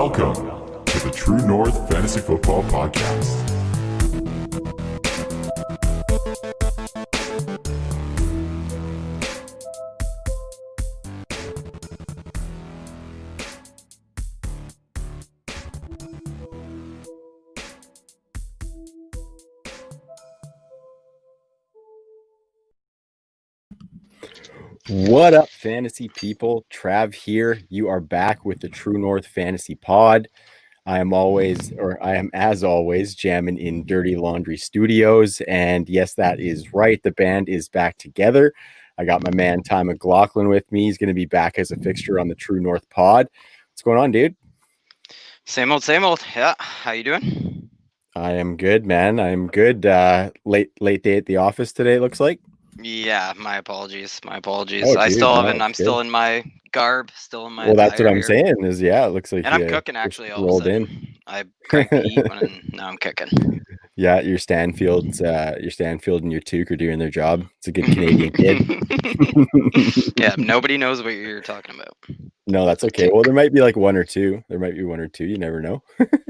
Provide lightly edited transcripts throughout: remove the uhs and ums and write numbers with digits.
Welcome to the True North Fantasy Football Podcast. What up, fantasy people? Trav here. You are back with the True North Fantasy Pod. I am as always, jamming in Dirty Laundry Studios. And yes, that is right. The band is back together. I got my man Ty McLaughlin with me. He's going to be back as a fixture on the True North Pod. What's going on, dude? Same old. Yeah. How you doing? I am good, man. I am good. Late day at the office today, it looks like. Yeah, my apologies. Oh, I dude, still no, haven't. I'm it's still good. in my garb, still in my. Well, that's what I'm attire here. saying is, yeah, it looks like And I'm you cooking just actually. All rolled of a in. sudden, I cranked the heat and now I'm cooking. Yeah, your Stanfield and your Toque are doing their job. It's a good Canadian kid. Yeah, nobody knows what you're talking about. No, that's okay. Well, there might be like one or two. You never know.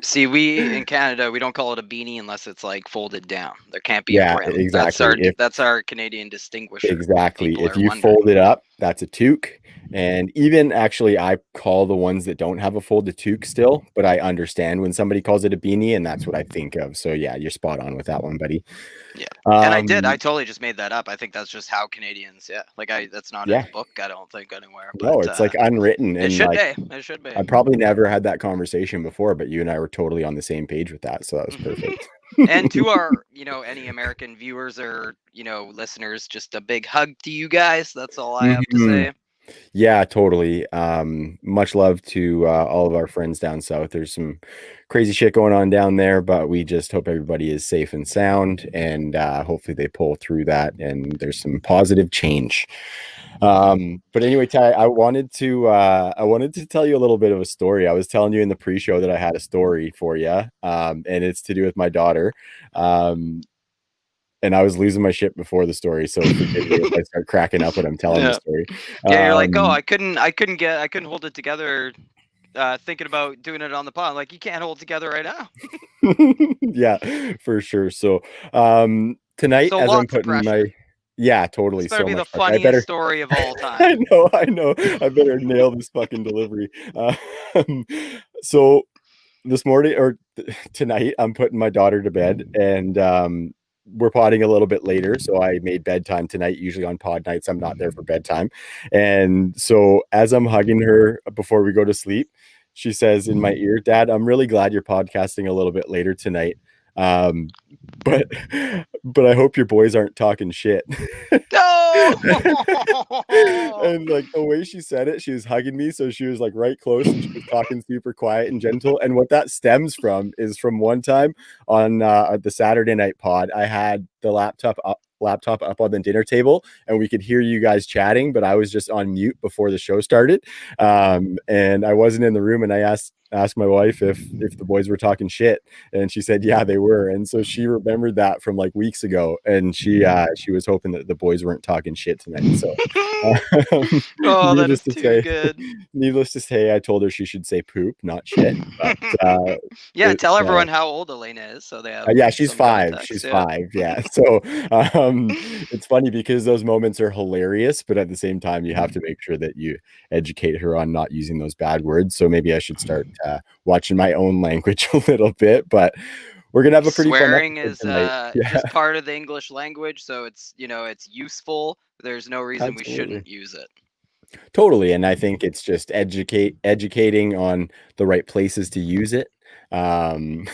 See, we in Canada, we don't call it a beanie unless it's like folded down. There can't be Yeah, a brim. exactly. That's our Canadian distinguisher. Exactly. People If are you wondering. fold it up, that's a toque. And even actually, I call the ones that don't have a folded toque still, but I understand when somebody calls it a beanie, and that's what I think of. So yeah, you're spot on with that one, buddy. Yeah. And I Um, totally just made that up. I think that's just how Canadians, that's not in Yeah. a book, I don't think, anywhere. No, But it's like unwritten, it and should like be. It should be. I probably never had that conversation before, but you and I were totally on the same page with that, so that was perfect. And to our, any American viewers or, listeners, just a big hug to you guys. That's all I have to Mhm. say. Yeah, totally. Much love to all of our friends down south. There's some crazy shit going on down there, but we just hope everybody is safe and sound, and hopefully they pull through that and there's some positive change. But anyway, Ty, I wanted to tell you a little bit of a story. I was telling you in the pre-show that I had a story for you, and it's to do with my daughter. And I was losing my shit before the story, so forgive me if I start cracking up when I'm telling the story. Yeah, you're like, I couldn't hold it together. Thinking about doing it on the pod, I'm like, you can't hold it together right now. Yeah, for sure. So tonight, So as I'm lots of putting pressure. yeah, totally, This better so be the much pressure. funniest story of all time. I know. I better nail this fucking delivery. So this morning or tonight, I'm putting my daughter to bed, and we're podding a little bit later, so I made bedtime tonight. Usually on pod nights, I'm not there for bedtime, and so as I'm hugging her before we go to sleep, she says in my ear, "Dad, I'm really glad you're podcasting a little bit later tonight, but I hope your boys aren't talking shit." No. And like the way she said it, she was hugging me, so she was like right close and she was talking super quiet and gentle. And what that stems from is from one time on the Saturday night pod, I had the laptop up on the dinner table and we could hear you guys chatting, but I was just on mute before the show started, and I wasn't in the room, and I asked my wife if the boys were talking shit, and she said yeah, they were. And so she remembered that from like weeks ago, and she was hoping that the boys weren't talking shit tonight. So oh, that is too good. Needless to say, I told her she should say poop, not shit. But yeah, tell everyone how old Elena is, so they have yeah, she's some 5. context. She's 5. Yeah. So it's funny because those moments are hilarious, but at the same time, you have to make sure that you educate her on not using those bad words. So maybe I should start watching my own language a little bit, but we're gonna have a pretty swearing fun is just part of the English language, so it's it's useful. There's no reason we shouldn't use it. Totally, and I think it's just educating on the right places to use it. And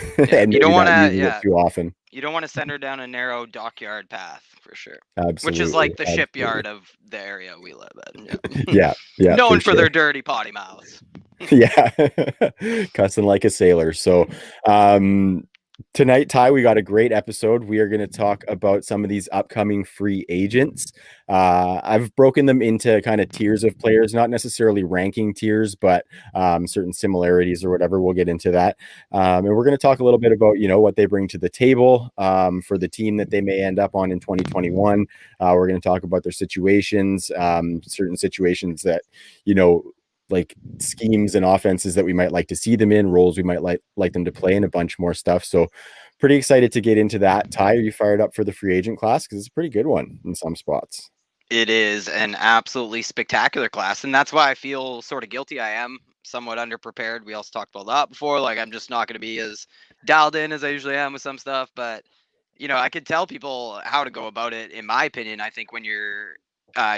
you don't want to it too often. You don't want to send her down a narrow dockyard path, for sure. Absolutely, which is like the shipyard of the area we live in. Yeah. Known for their dirty potty mouths. Yeah, cussing like a sailor. So tonight, Ty, we got a great episode. We are going to talk about some of these upcoming free agents. I've broken them into kind of tiers of players, not necessarily ranking tiers, but certain similarities or whatever. We'll get into that. And we're going to talk a little bit about, what they bring to the table for the team that they may end up on in 2021. We're going to talk about their situations, certain situations that, like schemes and offenses that we might like to see them in, roles we might like them to play in, a bunch more stuff. So pretty excited to get into that. Ty, are you fired up for the free agent class? Because it's a pretty good one in some spots. It is an absolutely spectacular class, and that's why I feel sort of guilty. I am somewhat underprepared. We also talked about that before. Like, I'm just not going to be as dialed in as I usually am with some stuff, but I could tell people how to go about it. In my opinion, I think when you're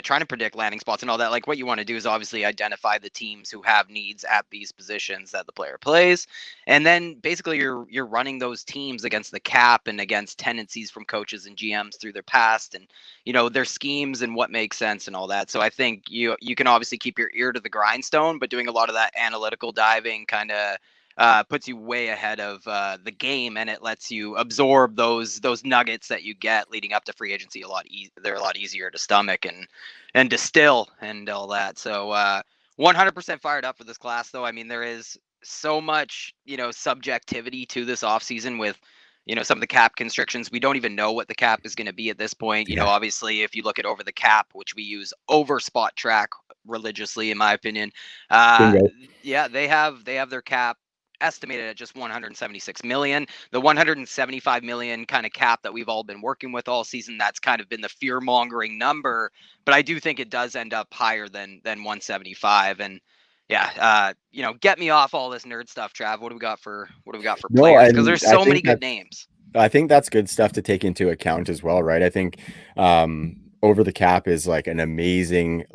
trying to predict landing spots and all that, like what you want to do is obviously identify the teams who have needs at these positions that the player plays, and then basically you're running those teams against the cap and against tendencies from coaches and GMs through their past and their schemes and what makes sense and all that. So I think you can obviously keep your ear to the grindstone, but doing a lot of that analytical diving kind of puts you way ahead of the game, and it lets you absorb those nuggets that you get leading up to free agency they're a lot easier to stomach and distill and all that. So 100% fired up for this class, though. I mean, there is so much subjectivity to this offseason with some of the cap constrictions. We don't even know what the cap is going to be at this point. Obviously, if you look at over the cap, which we use over spot track religiously, in my opinion, they have their cap estimated at just 176 million. The 175 million kind of cap that we've all been working with all season, that's kind of been the fear mongering number, but I do think it does end up higher than 175. And get me off all this nerd stuff, Trav. What do we got for players? Because there's so many good names. I think that's good stuff to take into account as well, right? I think over the cap is like an amazing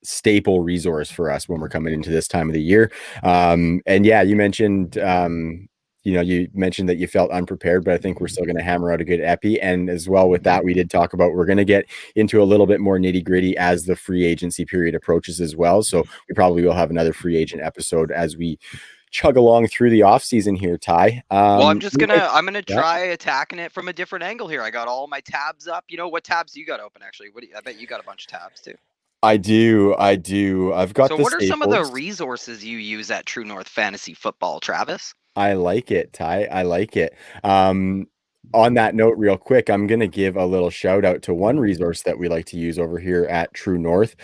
staple resource for us when we're coming into this time of the year. And yeah, you mentioned that you felt unprepared, but I think we're still going to hammer out a good epi. And as well with that, we did talk about, we're going to get into a little bit more nitty gritty as the free agency period approaches as well. So we probably will have another free agent episode as we chug along through the off season here, Ty. Well, I'm gonna try attacking it from a different angle here. I got all my tabs up. What tabs do you got open actually? I bet you got a bunch of tabs too. I do. I've got. So what are some of the resources you use at True North Fantasy Football, Travis? I like it, Ty. I like it. On that note, real quick, I'm going to give a little shout out to one resource that we like to use over here at True North.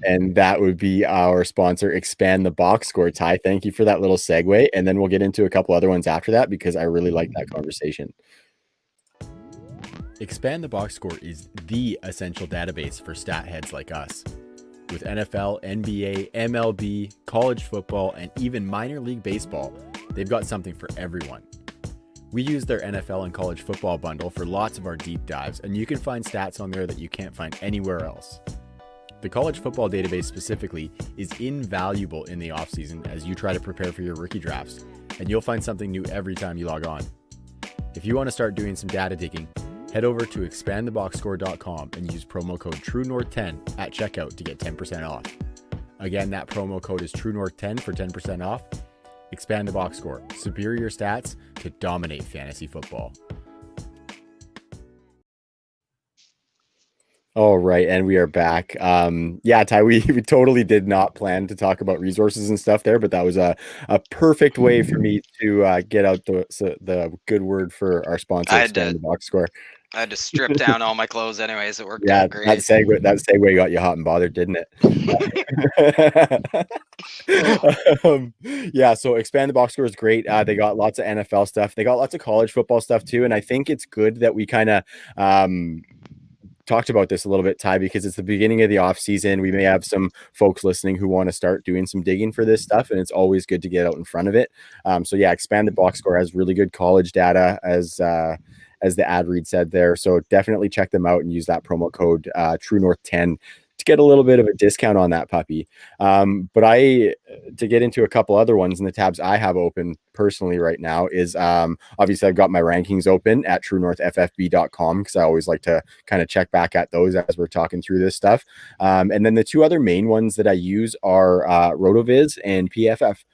And that would be our sponsor, Expand the Box Score. Ty, thank you for that little segue. And then we'll get into a couple other ones after that, because I really like that conversation. Expand the Box Score is the essential database for stat heads like us. With NFL, NBA, MLB, college football, and even minor league baseball, they've got something for everyone. We use their NFL and college football bundle for lots of our deep dives, and you can find stats on there that you can't find anywhere else. The college football database specifically is invaluable in the offseason as you try to prepare for your rookie drafts, and you'll find something new every time you log on. If you want to start doing some data digging, head over to expandtheboxscore.com and use promo code TrueNorth10 at checkout to get 10% off. Again, that promo code is TrueNorth10 for 10% off. Expand the Box Score. Superior stats to dominate fantasy football. All right, and we are back. Ty, we totally did not plan to talk about resources and stuff there, but that was a perfect way for me to get out the good word for our sponsor, Expand the Box Score. I had to strip down all my clothes anyways. It worked out great. That segue got you hot and bothered, didn't it? So Expand the Box Score is great. They got lots of NFL stuff. They got lots of college football stuff too. And I think it's good that we kind of talked about this a little bit, Ty, because it's the beginning of the off season. We may have some folks listening who want to start doing some digging for this stuff, and it's always good to get out in front of it. Expand the Box Score has really good college data, as the ad read said there. So definitely check them out and use that promo code TrueNorth10 to get a little bit of a discount on that puppy. To get into a couple other ones in the tabs I have open personally right now is obviously I've got my rankings open at TrueNorthFFB.com because I always like to kind of check back at those as we're talking through this stuff. And then the two other main ones that I use are RotoViz and PFF.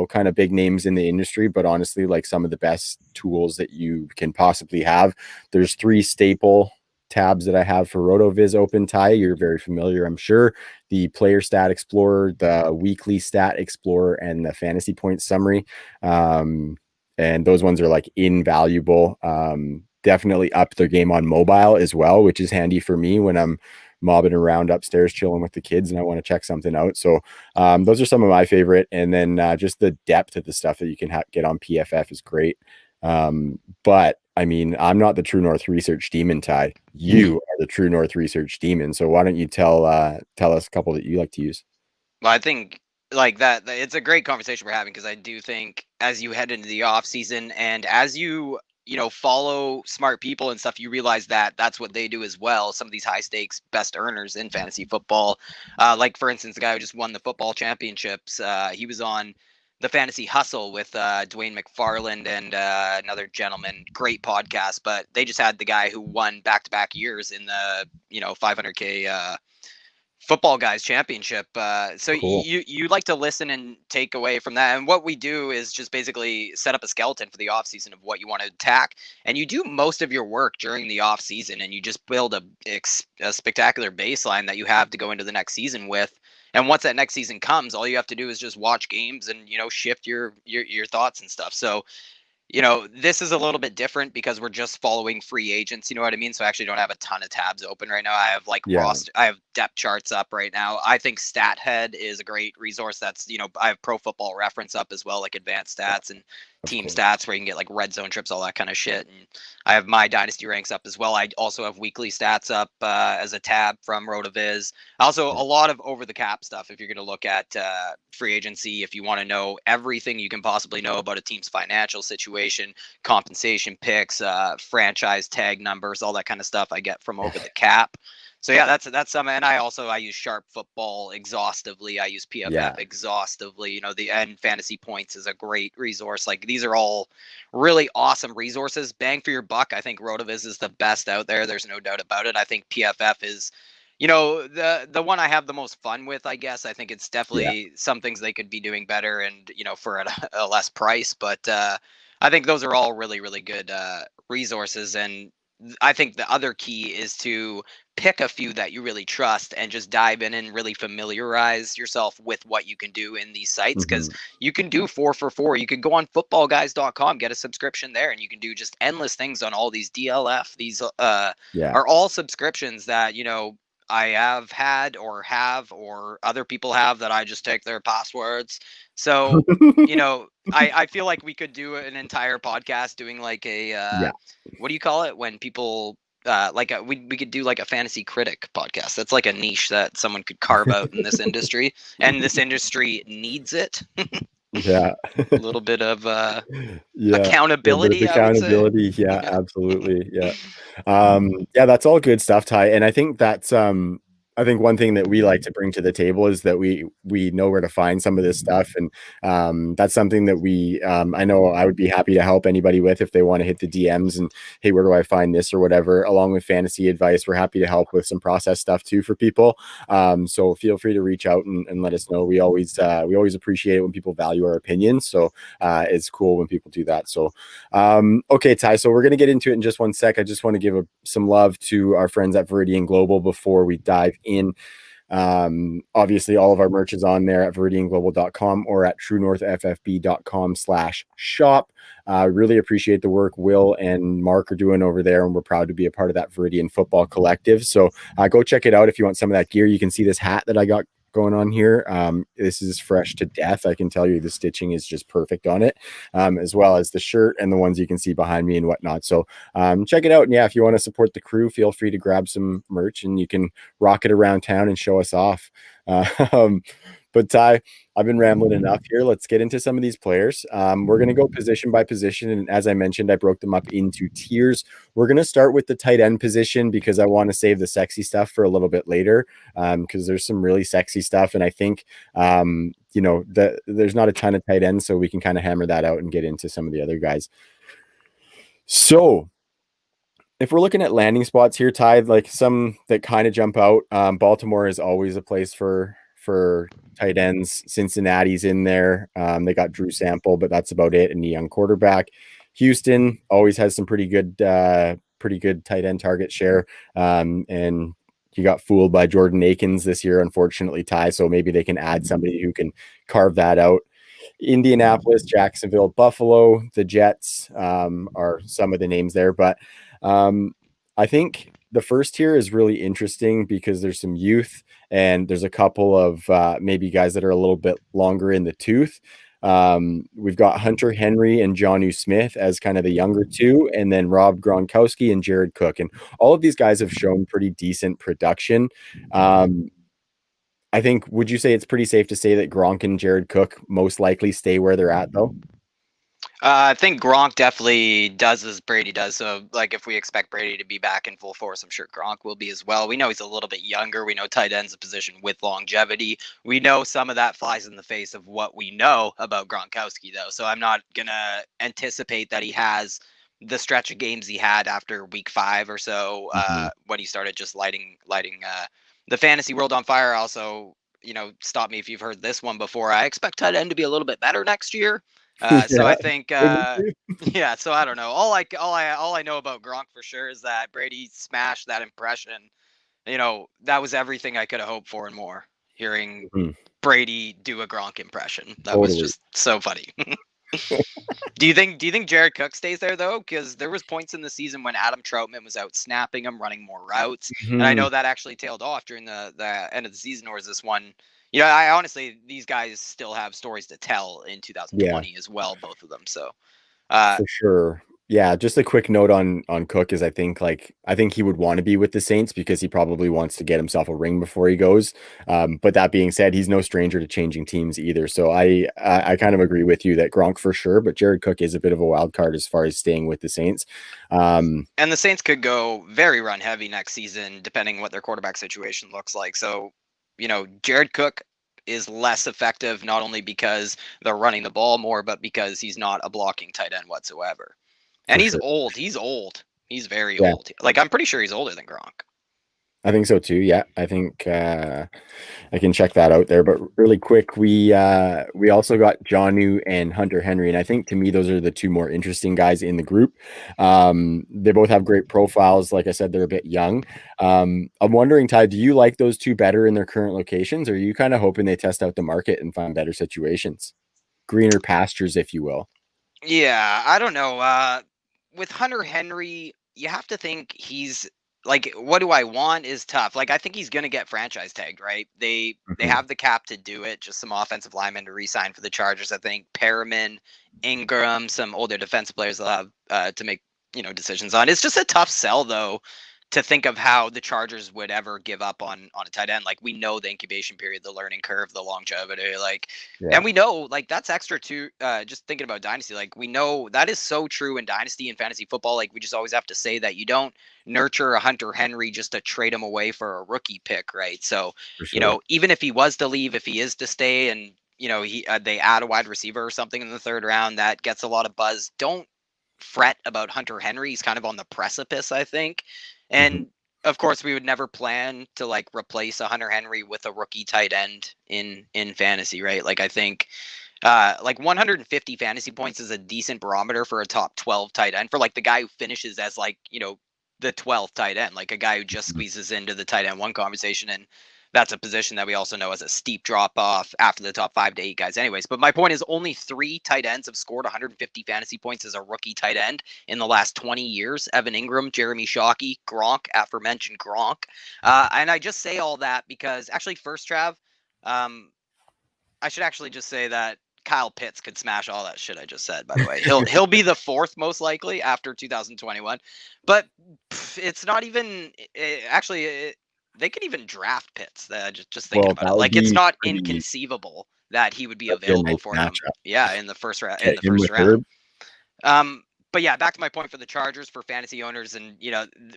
Kind of big names in the industry, but honestly, like some of the best tools that you can possibly have. There's three staple tabs that I have for RotoViz open, Ty. You're very familiar, I'm sure. The Player Stat Explorer, the Weekly Stat Explorer, and the Fantasy Points Summary. And those ones are like invaluable. Definitely up their game on mobile as well, which is handy for me when I'm mobbing around upstairs, chilling with the kids, and I want to check something out. So those are some of my favorite. And then just the depth of the stuff that you can get on PFF is great. But I mean, I'm not the True North research demon, Ty. You are the True North research demon. So why don't you tell us a couple that you like to use? Well, I think like that it's a great conversation we're having because I do think as you head into the off season and as you know follow smart people and stuff, you realize that that's what they do as well. Some of these high stakes best earners in fantasy football, like for instance, the guy who just won the football championships, he was on the Fantasy Hustle with Dwayne McFarland and another gentleman. Great podcast, but they just had the guy who won back-to-back years in the 500K football guys championship. So Cool. you like to listen and take away from that. And what we do is just basically set up a skeleton for the off season of what you want to attack. And you do most of your work during the off season and you just build a spectacular baseline that you have to go into the next season with. And once that next season comes, all you have to do is just watch games and, shift your thoughts and stuff. So, this is a little bit different because we're just following free agents. You know what I mean? So I actually don't have a ton of tabs open right now. I have I have depth charts up right now. I think StatHead is a great resource. That's, I have Pro Football Reference up as well, like advanced stats and team stats where you can get like red zone trips, all that kind of shit. And I have my dynasty ranks up as well. I also have weekly stats up as a tab from RotoViz. Also, a lot of over the cap stuff. If you're going to look at free agency, if you want to know everything you can possibly know about a team's financial situation, compensation picks, franchise tag numbers, all that kind of stuff, I get from over the cap. So yeah, that's some, and I use Sharp Football exhaustively. I use PFF exhaustively. The end Fantasy Points is a great resource. Like these are all really awesome resources. Bang for your buck. I think RotoViz is the best out there. There's no doubt about it. I think PFF is, the one I have the most fun with. I guess I think it's definitely some things they could be doing better, and for a less price. But I think those are all really really good resources, and I think the other key is to pick a few that you really trust and just dive in and really familiarize yourself with what you can do in these sites, because you can do 4 for 4. You can go on footballguys.com, get a subscription there, and you can do just endless things on all these DLF. These are all subscriptions that I have had or other people have that I just take their passwords. So I feel like we could do an entire podcast doing like a what do you call it when people we could do like a fantasy critic podcast. That's like a niche that someone could carve out in this industry, and this industry needs it. A little bit of accountability, accountability. I would say. Absolutely. That's all good stuff, Ty. And I think that's I think one thing that we like to bring to the table is that we know where to find some of this stuff, and that's something that we I know I would be happy to help anybody with if they want to hit the DMs and, hey, where do I find this or whatever. Along with fantasy advice, we're happy to help with some process stuff too for people. So feel free to reach out and let us know. We always appreciate it when people value our opinions. So it's cool when people do that. So okay, Ty. So we're gonna get into it in just one sec. I just want to give some love to our friends at Viridian Global before we dive in. Obviously all of our merch is on there at viridianglobal.com or at truenorthffb.com/shop. Really appreciate the work Will and Mark are doing over there, and we're proud to be a part of that Viridian Football Collective. So go check it out if you want some of that gear. You can see this hat that I got going on here. This is fresh to death. I can tell you the stitching is just perfect on it, as well as the shirt and the ones you can see behind me and whatnot. So check it out. And if you want to support the crew, feel free to grab some merch and you can rock it around town and show us off. But Ty, I've been rambling enough here. Let's get into some of these players. We're going to go position by position. And as I mentioned, I broke them up into tiers. We're going to start with the tight end position because I want to save the sexy stuff for a little bit later, because there's some really sexy stuff. And I think, there's not a ton of tight ends, so we can kind of hammer that out and get into some of the other guys. So if we're looking at landing spots here, Ty, like some that kind of jump out, Baltimore is always a place for tight ends. Cincinnati's in there. They got Drew Sample, but that's about it. And a young quarterback. Houston always has some pretty good tight end target share. And you got fooled by Jordan Akins this year, unfortunately, Ty. So maybe they can add somebody who can carve that out. Indianapolis, Jacksonville, Buffalo, the Jets are some of the names there, but I think the first tier is really interesting because there's some youth and there's a couple of maybe guys that are a little bit longer in the tooth. We've got Hunter Henry and Jonnu Smith as kind of the younger two, and then Rob Gronkowski and Jared Cook. And all of these guys have shown pretty decent production. I think, would you say it's pretty safe to say that Gronk and Jared Cook most likely stay where they're at, though? I think Gronk definitely does as Brady does. So, like, if we expect Brady to be back in full force, I'm sure Gronk will be as well. We know he's a little bit younger. We know tight end's a position with longevity. We know some of that flies in the face of what we know about Gronkowski, though. So, I'm not going to anticipate that he has the stretch of games he had after week 5 or so when he started just lighting the fantasy world on fire. Also, stop me if you've heard this one before. I expect tight end to be a little bit better next year. So I think, yeah. So I don't know. All I know about Gronk for sure is that Brady smashed that impression. That was everything I could have hoped for and more. Hearing Brady do a Gronk impression, that was just so funny. Do you think Jared Cook stays there though? Because there was points in the season when Adam Troutman was out snapping him, running more routes, and I know that actually tailed off during the end of the season. Or is this one? I honestly, these guys still have stories to tell in 2020 as well, both of them. So, for sure. Yeah, just a quick note on Cook is I think he would want to be with the Saints because he probably wants to get himself a ring before he goes. But that being said, he's no stranger to changing teams either. So I kind of agree with you that Gronk for sure, but Jared Cook is a bit of a wild card as far as staying with the Saints. And the Saints could go very run heavy next season, depending what their quarterback situation looks like. So, Jared Cook is less effective, not only because they're running the ball more, but because he's not a blocking tight end whatsoever. And he's old. He's old. He's very old. Like, I'm pretty sure he's older than Gronk. I think so too. Yeah, I think I can check that out there. But really quick, we also got Jonnu and Hunter Henry, and I think to me those are the two more interesting guys in the group. They both have great profiles. Like I said, they're a bit young. I'm wondering, Ty, do you like those two better in their current locations, or are you kind of hoping they test out the market and find better situations, greener pastures, if you will? Yeah, I don't know. With Hunter Henry, you have to think he's like, what do I want is tough. Like, I think he's going to get franchise tagged, right? They have the cap to do it. Just some offensive linemen to re-sign for the Chargers. I think Perriman, Ingram, some older defensive players will have to make decisions on. It's just a tough sell though, to think of how the Chargers would ever give up on a tight end. Like, we know the incubation period, the learning curve, the longevity, and we know like that's extra too. Just thinking about dynasty, like we know that is so true in dynasty and fantasy football. Like, we just always have to say that you don't nurture a Hunter Henry just to trade him away for a rookie pick, right? So, even if he was to leave, if he is to stay, and they add a wide receiver or something in the 3rd round, that gets a lot of buzz. Don't fret about Hunter Henry. He's kind of on the precipice, I think. And of course, we would never plan to like replace a Hunter Henry with a rookie tight end in fantasy, right? Like, I think like 150 fantasy points is a decent barometer for a top 12 tight end, for like the guy who finishes as like, the 12th tight end, like a guy who just squeezes into the tight end 1 conversation. And that's a position that we also know has a steep drop off after the top 5 to 8 guys anyways. But my point is, only 3 tight ends have scored 150 fantasy points as a rookie tight end in the last 20 years. Evan Ingram, Jeremy Shockey, Gronk, aforementioned Gronk. And I just say all that because actually first, Trav, I should actually just say that Kyle Pitts could smash all that shit I just said, by the way. He'll be the 4th most likely after 2021. But it's not even actually they could even draft Pitts. Just thinking about it, like, it's not inconceivable that he would be available for them. Yeah, in the first round. But yeah, back to my point for the Chargers, for fantasy owners, and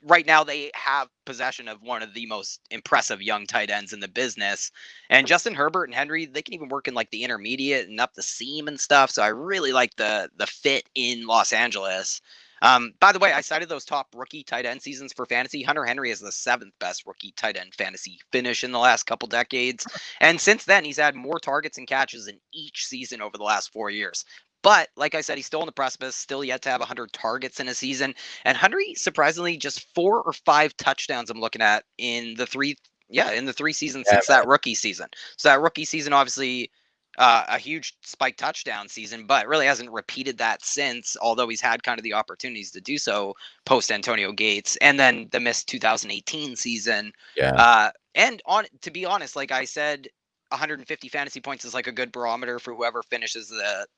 right now they have possession of one of the most impressive young tight ends in the business. And Justin Herbert and Henry, they can even work in like the intermediate and up the seam and stuff. So I really like the fit in Los Angeles. By the way, I cited those top rookie tight end seasons for fantasy. Hunter Henry is the 7th best rookie tight end fantasy finish in the last couple decades. And since then, he's had more targets and catches in each season over the last 4 years. But like I said, he's still on the precipice, still yet to have 100 targets in a season. And Henry, surprisingly, just 4 or 5 touchdowns I'm looking at in the 3 seasons since that rookie season. So that rookie season, obviously, a huge spike touchdown season, but really hasn't repeated that since, although he's had kind of the opportunities to do so post Antonio Gates, and then the missed 2018 season. Yeah. And on to be honest, like I said, 150 fantasy points is like a good barometer for whoever finishes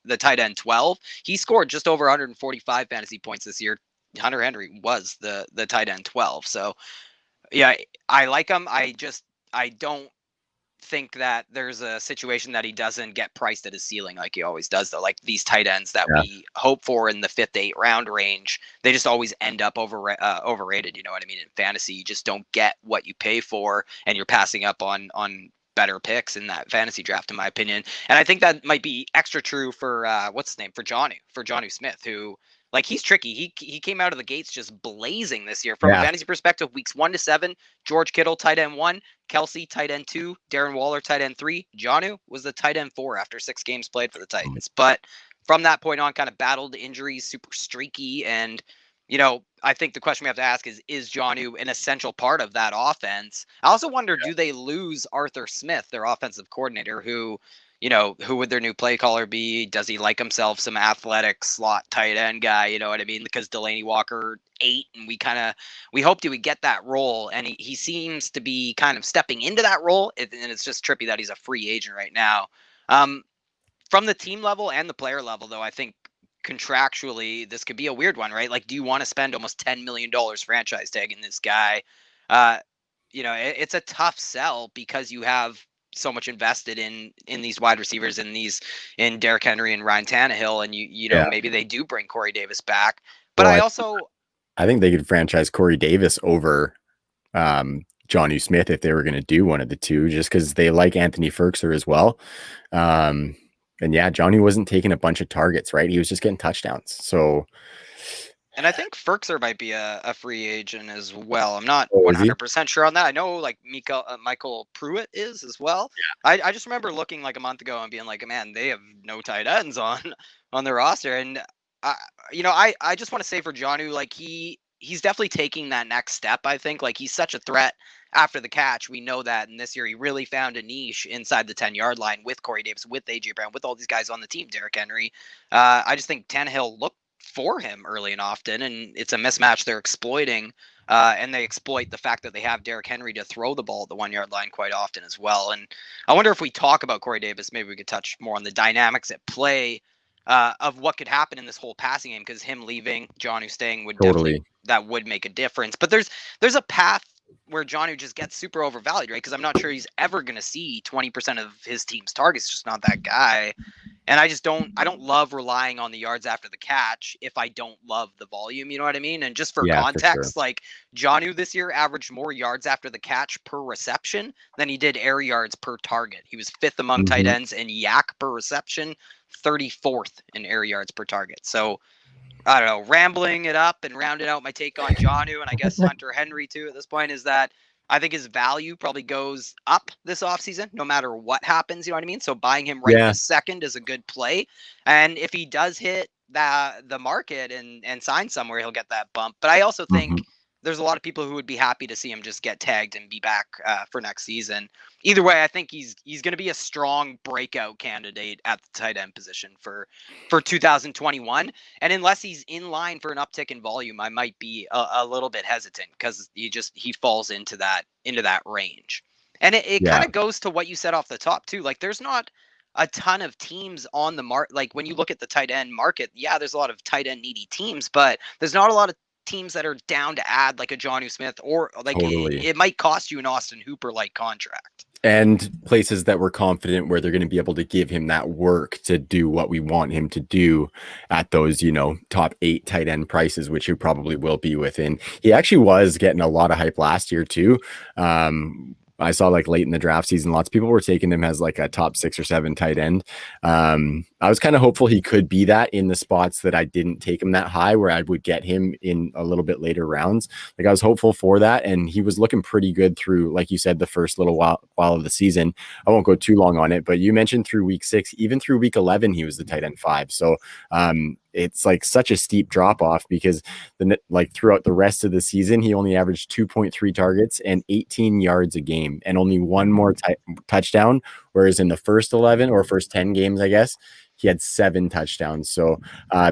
the tight end 12. He scored just over 145 fantasy points this year. Hunter Henry was the tight end 12. So yeah, I like him. I don't think that there's a situation that he doesn't get priced at his ceiling like he always does, though. Like these tight ends that Yeah. we hope for in the 5th to 8th round range, they just always end up overrated. You know what I mean? In fantasy, you just don't get what you pay for, and you're passing up on better picks in that fantasy draft, in my opinion. And I think that might be extra true for what's his name, for Jonnu Smith, who, like, he's tricky. He came out of the gates just blazing this year from a Yeah. fantasy perspective. Weeks 1 to 7, George Kittle tight end 1, Kelsey tight end 2, Darren Waller tight end 3. Jonnu was the tight end 4 after 6 games played for the Titans. But from that point on, kind of battled injuries, super streaky, and I think the question we have to ask is Jonnu an essential part of that offense? I also wonder, do they lose Arthur Smith, their offensive coordinator, who would their new play caller be? Does he like himself some athletic slot tight end guy? You know what I mean? Because Delaney Walker 8, and we hoped he would get that role, and he seems to be kind of stepping into that role, and it's just trippy that he's a free agent right now. From the team level and the player level, though, I think contractually this could be a weird one, right? Like, do you want to spend almost $10 million franchise tagging this guy? It's a tough sell because you have so much invested in these wide receivers, in Derrick Henry and Ryan Tannehill, and maybe they do bring Corey Davis back. But Well, I think they could franchise Corey Davis over Jonnu Smith if they were going to do one of the two, just because they like Anthony Ferkser as well. And yeah, Jonnu wasn't taking a bunch of targets, right? He was just getting touchdowns. So, and I think Ferkser might be a free agent as well. I'm not 100% sure on that. I know like Michael Pruitt is as well. Yeah. I just remember looking like a month ago and being like, man, they have no tight ends on their roster. And I just want to say for Jonnu, like he's definitely taking that next step. I think like he's such a threat after the catch. We know that. And this year he really found a niche inside the 10-yard line with Corey Davis, with AJ Brown, with all these guys on the team, Derrick Henry. I just think Tannehill looked for him early and often, and it's a mismatch they're exploiting. And they exploit the fact that they have Derrick Henry to throw the ball at the 1-yard line quite often as well. And I wonder if we talk about Corey Davis, maybe we could touch more on the dynamics at play of what could happen in this whole passing game, because him leaving, Jonnu staying would definitely that would make a difference. But there's a path where Jonnu just gets super overvalued, right? Because I'm not sure he's ever going to see 20% of his team's targets. Just not that guy. And I don't love relying on the yards after the catch if I don't love the volume, you know what I mean? And just for context, for sure, like Jonnu this year averaged more yards after the catch per reception than he did air yards per target. He was 5th among tight ends in yak per reception, 34th in air yards per target. So I don't know, rambling it up and rounding out my take on Jonnu, and I guess Hunter Henry too at this point, is that I think his value probably goes up this offseason, no matter what happens, you know what I mean? So buying him right this second is a good play. And if he does hit the market and sign somewhere, he'll get that bump. But I also think there's a lot of people who would be happy to see him just get tagged and be back for next season. Either way, I think he's going to be a strong breakout candidate at the tight end position for 2021. And unless he's in line for an uptick in volume, I might be a little bit hesitant, because he falls into that range. And it kind of goes to what you said off the top too. Like, there's not a ton of teams on the market. Like, when you look at the tight end market, there's a lot of tight end needy teams, but there's not a lot of teams that are down to add like a Jonnu Smith, or like it might cost you an Austin Hooper like contract. And places that we're confident where they're going to be able to give him that work to do what we want him to do at those, top 8 tight end prices, which he probably will be within. He actually was getting a lot of hype last year too. I saw like late in the draft season, lots of people were taking him as like a top 6 or 7 tight end. I was kind of hopeful he could be that in the spots that I didn't take him that high, where I would get him in a little bit later rounds. Like, I was hopeful for that, and he was looking pretty good through, like you said, the first little while of the season. I won't go too long on it, but you mentioned through week 6, even through week 11, he was the tight end 5. So it's like such a steep drop off because like throughout the rest of the season, he only averaged 2.3 targets and 18 yards a game and only one more touchdown. Whereas in the first 11 or first 10 games, I guess, he had 7 touchdowns. So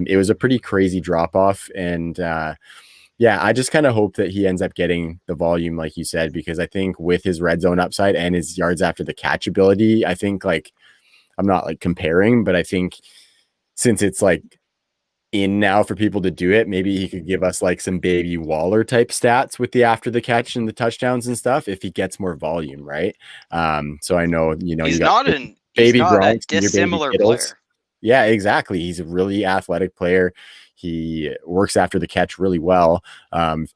it was a pretty crazy drop off. And yeah, I just kind of hope that he ends up getting the volume, like you said, because I think with his red zone upside and his yards after the catch ability, I think like, I'm not like comparing, but I think since it's like in now for people to do it, maybe he could give us like some baby Waller type stats with the after the catch and the touchdowns and stuff if he gets more volume, right? So I know, you he's you got he's baby not a Gronks and your baby dissimilar Kittles. player. Yeah, exactly. He's a really athletic player. He works after the catch really well.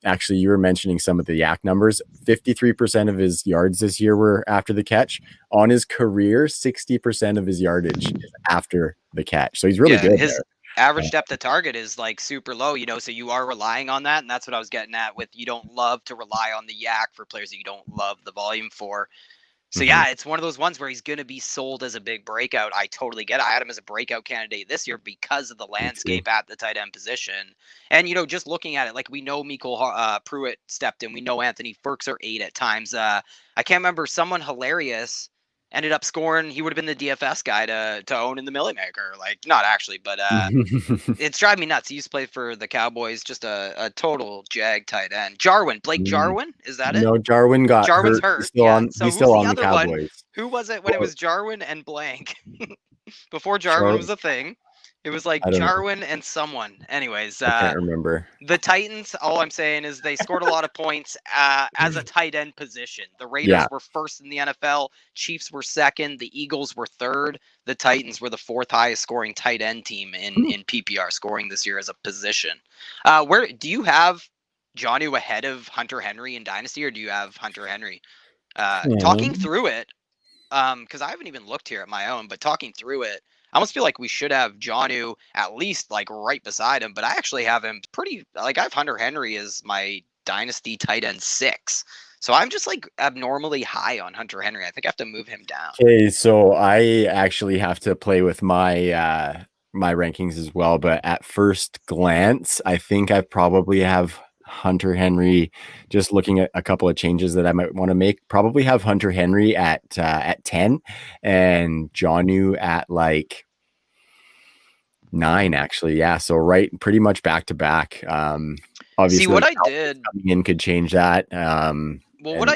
Actually, you were mentioning some of the yak numbers. 53% of his yards this year were after the catch. On his career, 60% of his yardage is after the catch. So he's really good His there. average depth of target is like super low, so you are relying on that. And that's what I was getting at with, you don't love to rely on the yak for players that you don't love the volume for. So yeah, it's one of those ones where he's going to be sold as a big breakout. I totally get it. I had him as a breakout candidate this year because of the landscape at the tight end position. And, just looking at it, like we know Miko Pruitt stepped in. We know Anthony Ferkser ate at times. I can't remember, someone hilarious ended up scoring. He would have been the DFS guy to own in the Millie Maker. Like, not actually, but it's driving me nuts. He used to play for the Cowboys, just a total jag tight end. Blake Jarwin, is that it? No, Jarwin got Jarwin's hurt. hurt. He's still on the Cowboys. One? Who was it when it was Jarwin and blank? Before Jarwin was a thing. It was like Jarwin and someone. Anyways, I can't remember. The Titans, all I'm saying is they scored a lot of points as a tight end position. The Raiders were first in the NFL. Chiefs were second. The Eagles were third. The Titans were the 4th highest scoring tight end team in PPR scoring this year as a position. Where do you have Jonnu ahead of Hunter Henry in Dynasty, or do you have Hunter Henry? Talking through it, because I haven't even looked here at my own, but talking through it, I almost feel like we should have Jonnu at least like right beside him, but I actually have him I have Hunter Henry as my Dynasty tight end 6. So I'm just like abnormally high on Hunter Henry. I think I have to move him down. Okay, so I actually have to play with my my rankings as well, but at first glance, I think I probably have Hunter Henry, just looking at a couple of changes that I might want to make, probably have Hunter Henry at 10 and Jonnu at like 9, actually. Yeah. So pretty much back to back. Obviously, see what I did coming in could change that. What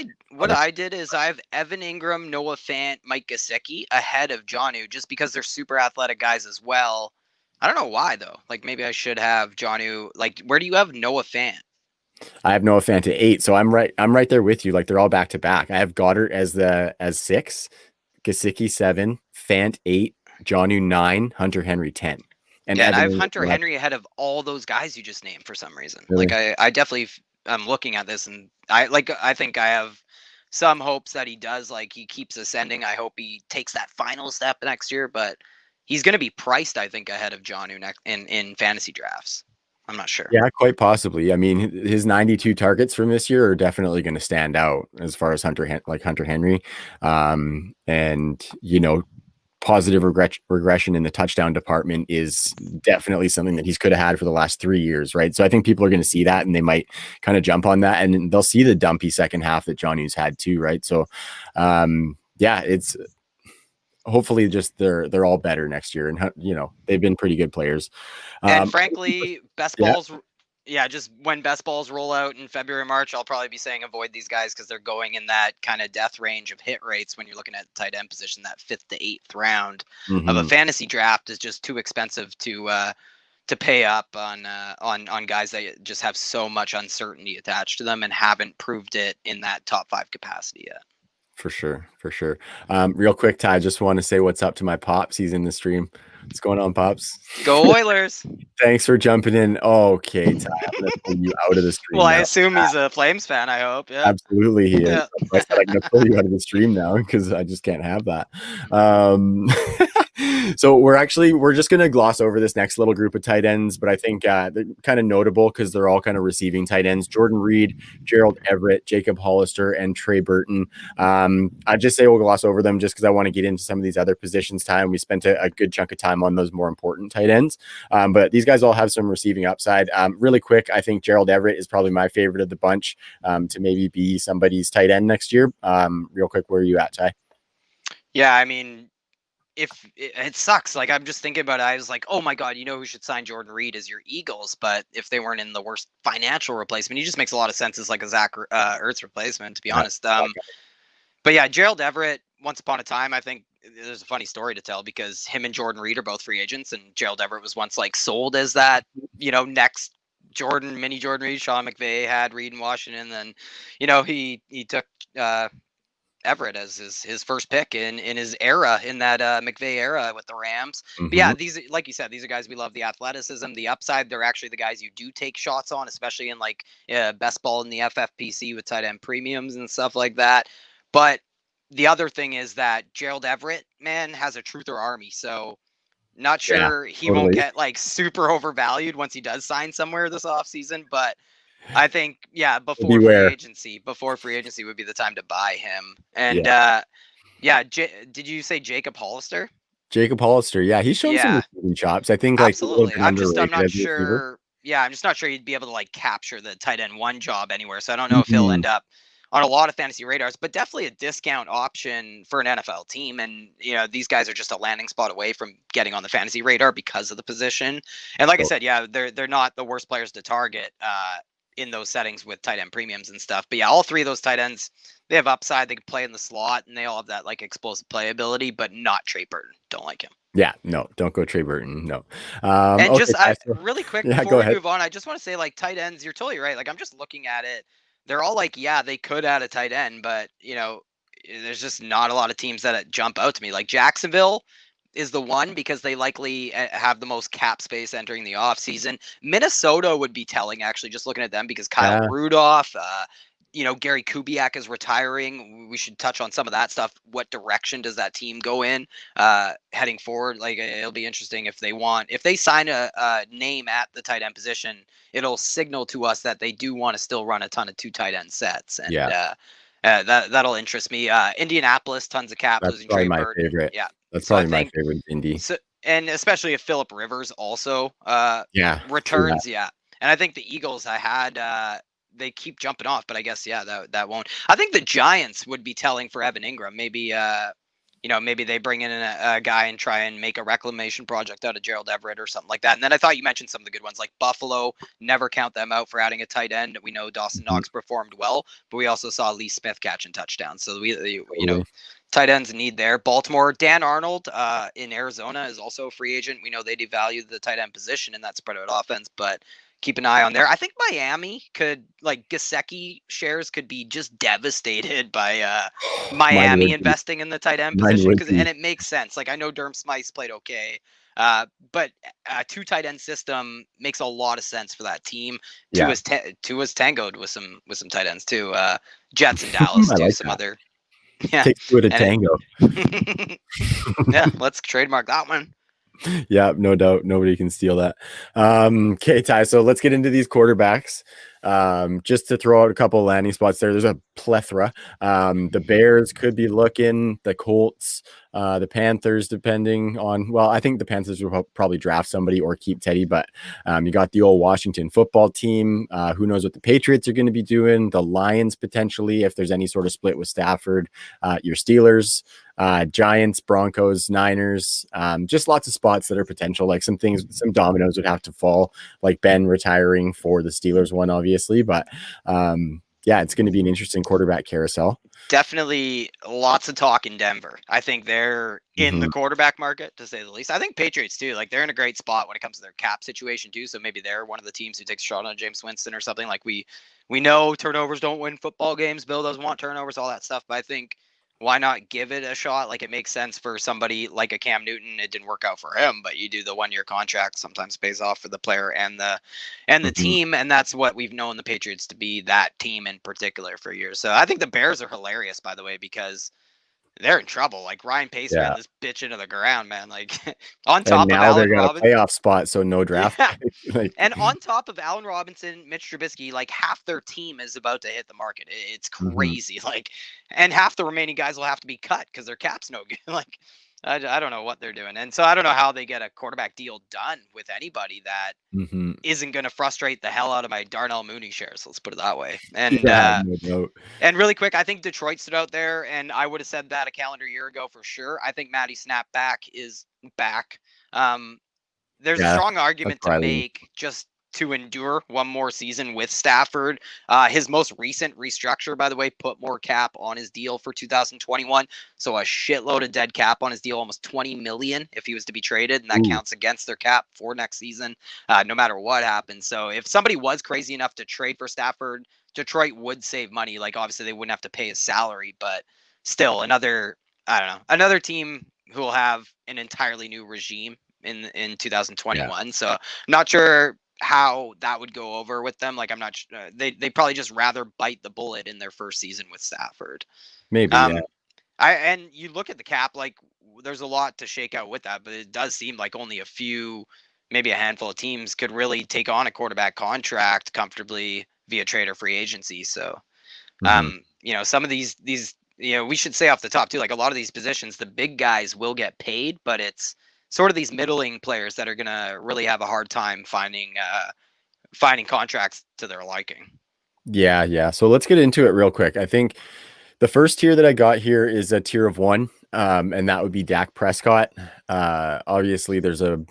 I did is I have Evan Ingram, Noah Fant, Mike Gesicki ahead of Jonnu, just because they're super athletic guys as well. I don't know why though. Like maybe I should have Jonnu. Like, where do you have Noah Fant? I have Noah Fant at 8, so I'm right there with you. Like they're all back to back. I have Goddard as 6, Gesicki 7, Fant 8, Jonnu 9, Hunter Henry 10. And I have Hunter Henry ahead of all those guys you just named for some reason. Really? Like I definitely I'm looking at this and I think I have some hopes that he does, like he keeps ascending. I hope he takes that final step next year, but he's going to be priced, I think, ahead of Jonnu in fantasy drafts. I'm not sure. Yeah, quite possibly. I mean, his 92 targets from this year are definitely going to stand out as far as Hunter Henry. And, positive regression in the touchdown department is definitely something that he's could have had for the last 3 years, right? So I think people are going to see that and they might kind of jump on that and they'll see the dumpy second half that Jonnu's had too, right? So, it's hopefully just they're all better next year, and they've been pretty good players. And frankly, best balls. Yeah, just when best balls roll out in February, March, I'll probably be saying avoid these guys because they're going in that kind of death range of hit rates when you're looking at tight end position. That 5th to 8th round of a fantasy draft is just too expensive to pay up on guys that just have so much uncertainty attached to them and haven't proved it in that top 5 capacity yet. For sure. Real quick, Ty, I just want to say what's up to my Pops. He's in the stream. What's going on, Pops? Go Oilers. Thanks for jumping in. Okay, Ty, I'm going to pull you out of the stream. Well, I assume he's a Flames fan, I hope. Yeah. Absolutely he is. I said I'm going to pull you out of the stream now because I just can't have that. So we're just gonna gloss over this next little group of tight ends, but I think they're kind of notable because they're all kind of receiving tight ends: Jordan Reed, Gerald Everett, Jacob Hollister, and Trey Burton. I just say we'll gloss over them just because I want to get into some of these other positions. We spent a good chunk of time on those more important tight ends, but these guys all have some receiving upside. Really quick, I think Gerald Everett is probably my favorite of the bunch to maybe be somebody's tight end next year. Real quick, where are you at, Ty? Yeah, I mean, if it sucks, like I'm just thinking about it, I was like, oh my god, you know who should sign Jordan Reed is your Eagles, but if they weren't in the worst financial replacement, he just makes a lot of sense as like a Zach Ertz replacement, to be honest. But yeah, Gerald Everett, once upon a time, I think there's a funny story to tell because him and Jordan Reed are both free agents, and Gerald Everett was once like sold as that, next mini Jordan Reed. Sean McVay had Reed in Washington, then, he took Everett as his first pick in his era, in that McVay era with the Rams. But yeah, these, like you said, these are guys we love: the athleticism, the upside. They're actually the guys you do take shots on, especially in like best ball in the FFPC with tight end premiums and stuff like that. But the other thing is that Gerald Everett, man, has a truther army. So not sure he won't get like super overvalued once he does sign somewhere this offseason. But I think, yeah, before free agency would be the time to buy him. And did you say Jacob Hollister? Jacob Hollister, yeah, he's shown some Yeah, receiving chops. I think like a little absolutely. bit I'm underrated not as a receiver. sure. Yeah, I'm just not sure he'd be able to like capture the tight end one job anywhere. So I don't know if he'll end up on a lot of fantasy radars, but definitely a discount option for an NFL team. And these guys are just a landing spot away from getting on the fantasy radar because of the position. And like I said, yeah, they're not the worst players to target in those settings with tight end premiums and stuff. But yeah, all three of those tight ends, they have upside. They can play in the slot, and they all have that like explosive playability, but not Trey Burton. Don't like him. Yeah, no, don't go Trey Burton. No. And Okay, just really quick yeah, before go we ahead. move on, I just want to say, like, tight ends, you're totally right. Like, I'm just looking at it. They're all like, yeah, they could add a tight end, but there's just not a lot of teams that jump out to me. Like Jacksonville is the one because they likely have the most cap space entering the offseason. Minnesota would be telling, actually, just looking at them, because Kyle Yeah, Rudolph, Gary Kubiak is retiring. We should touch on some of that stuff. What direction does that team go in heading forward? Like, it'll be interesting if they sign a name at the tight end position, it'll signal to us that they do want to still run a ton of two tight end sets. And yeah, that'll interest me. Indianapolis, tons of cap, that's losing probably Trey my Burton. favorite. Yeah. That's So I probably my think favorite Indy. so, and especially if Phillip Rivers also Yeah, true that. returns. Yeah. And I think the Eagles, they keep jumping off, but I guess, yeah, that won't. I think the Giants would be telling for Evan Ingram. Maybe maybe they bring in a guy and try and make a reclamation project out of Gerald Everett or something like that. And then I thought you mentioned some of the good ones, like Buffalo. Never count them out for adding a tight end. We know Dawson Knox performed well, but we also saw Lee Smith catching touchdowns. So Totally. tight ends need there. Baltimore, Dan Arnold in Arizona is also a free agent. We know they devalue the tight end position in that spread out offense, but keep an eye on there. I think Miami could, like, Gesicki shares could be just devastated by Mine Miami would be. investing in the tight end Mine position, would and be. it makes sense. Like, I know Durham Smythe played okay, but a two tight end system makes a lot of sense for that team. Two Yeah, has tangoed with some tight ends too. Jets and Dallas I too. like Some that. other yeah, Takes two at a and tango. yeah, let's trademark that one. Yeah, no doubt. Nobody can steal that. Okay, Ty. So let's get into these quarterbacks. Just to throw out a couple of landing spots there. There's a plethora. The Bears could be looking, the Colts, the Panthers, depending on, well, I think the Panthers will probably draft somebody or keep Teddy, but you got the old Washington football team. Who knows what the Patriots are going to be doing? The Lions, potentially, if there's any sort of split with Stafford, your Steelers, Giants, Broncos, Niners, just lots of spots that are potential. Like some dominoes would have to fall, like Ben retiring for the Steelers one, obviously. But yeah, it's going to be an interesting quarterback carousel. Definitely lots of talk in Denver. I think they're in the quarterback market, to say the least. I think Patriots too. Like, they're in a great spot when it comes to their cap situation too. So maybe they're one of the teams who takes a shot on James Winston or something. Like, we know turnovers don't win football games. Bill doesn't want turnovers, all that stuff. But I think, why not give it a shot? Like, it makes sense for somebody like a Cam Newton. It didn't work out for him, but you do the 1 year contract, sometimes pays off for the player and the team, and that's what we've known the Patriots to be, that team in particular, for years. So I think the Bears are hilarious, by the way, because they're in trouble. Like Ryan Pace ran this bitch into the ground, man. Like on And top of now they Allen got a Robinson. playoff spot, so no draft Yeah. pick. Like, And on top of Allen Robinson, Mitch Trubisky, like half their team is about to hit the market. It's crazy. Like, and half the remaining guys will have to be cut because their cap's no good. Like, I don't know what they're doing. And so I don't know how they get a quarterback deal done with anybody that isn't going to frustrate the hell out of my Darnell Mooney shares. Let's put it that way. And, yeah, no doubt. and really quick, I think Detroit stood out there, and I would have said that a calendar year ago for sure. I think Matty Snapback is back. There's a Yeah, strong that's argument to probably make just to endure one more season with Stafford. His most recent restructure, by the way, put more cap on his deal for 2021. So a shitload of dead cap on his deal, almost 20 million if he was to be traded, and that counts against their cap for next season, no matter what happens. So if somebody was crazy enough to trade for Stafford, Detroit would save money. Like obviously they wouldn't have to pay his salary, but still another team who will have an entirely new regime in 2021. Yeah. So I'm not sure how that would go over with them. Like I'm not they probably just rather bite the bullet in their first season with Stafford. Maybe. Yeah. And you look at the cap, like there's a lot to shake out with that, but it does seem like only a few, maybe a handful of teams could really take on a quarterback contract comfortably via trade or free agency. So some of these we should say off the top too, like a lot of these positions, the big guys will get paid, but it's sort of these middling players that are going to really have a hard time finding contracts to their liking. Yeah. So let's get into it real quick. I think the first tier that I got here is a tier of 1, and that would be Dak Prescott. Obviously, there's a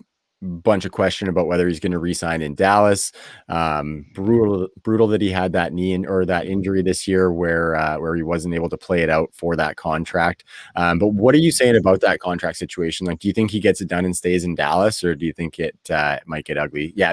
bunch of question about whether he's going to re-sign in Dallas. Brutal that he had that knee or that injury this year where he wasn't able to play it out for that contract. But what are you saying about that contract situation? Like, do you think he gets it done and stays in Dallas, or do you think it might get ugly? Yeah.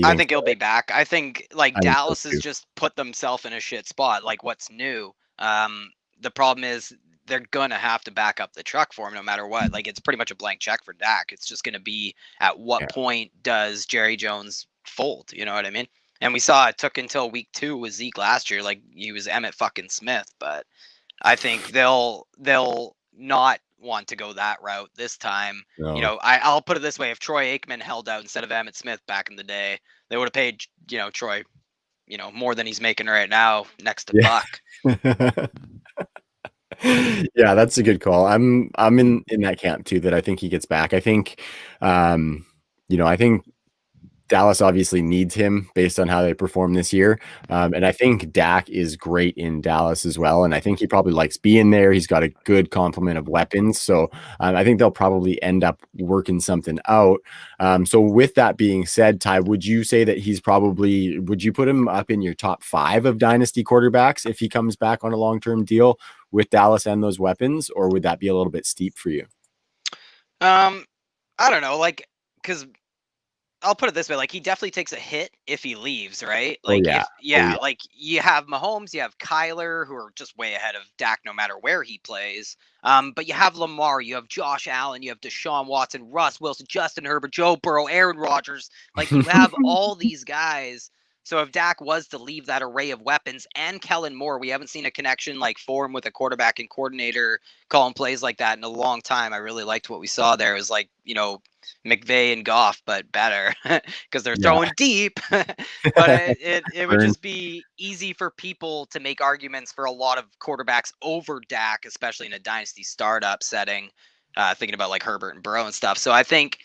I think he'll be back. I think Dallas has just put themselves in a shit spot. Like what's new? The problem is they're gonna have to back up the truck for him no matter what. Like it's pretty much a blank check for Dak. It's just gonna be at what point does Jerry Jones fold? You know what I mean? And we saw it took until week 2 with Zeke last year. Like he was Emmitt fucking Smith, but I think they'll not want to go that route this time. No. I'll put it this way: if Troy Aikman held out instead of Emmitt Smith back in the day, they would have paid Troy more than he's making right now next to Buck. Yeah, that's a good call. I'm in that camp too, that I think he gets back. I think I think Dallas obviously needs him based on how they perform this year. And I think Dak is great in Dallas as well. And I think he probably likes being there. He's got a good complement of weapons. So I think they'll probably end up working something out. So with that being said, Ty, would you say that would you put him up in your top 5 of dynasty quarterbacks if he comes back on a long-term deal with Dallas and those weapons, or would that be a little bit steep for you? I don't know, because I'll put it this way, he definitely takes a hit if he leaves, right? Like you have Mahomes, you have Kyler, who are just way ahead of Dak no matter where he plays. But you have Lamar, you have Josh Allen, you have Deshaun Watson, Russ Wilson, Justin Herbert, Joe Burrow, Aaron Rodgers. You have all these guys. So if Dak was to leave that array of weapons and Kellen Moore, we haven't seen a connection form with a quarterback and coordinator calling plays like that in a long time. I really liked what we saw there. It was McVay and Goff, but better because they're throwing deep. But it would just be easy for people to make arguments for a lot of quarterbacks over Dak, especially in a dynasty startup setting, thinking about Herbert and Burrow and stuff. So I think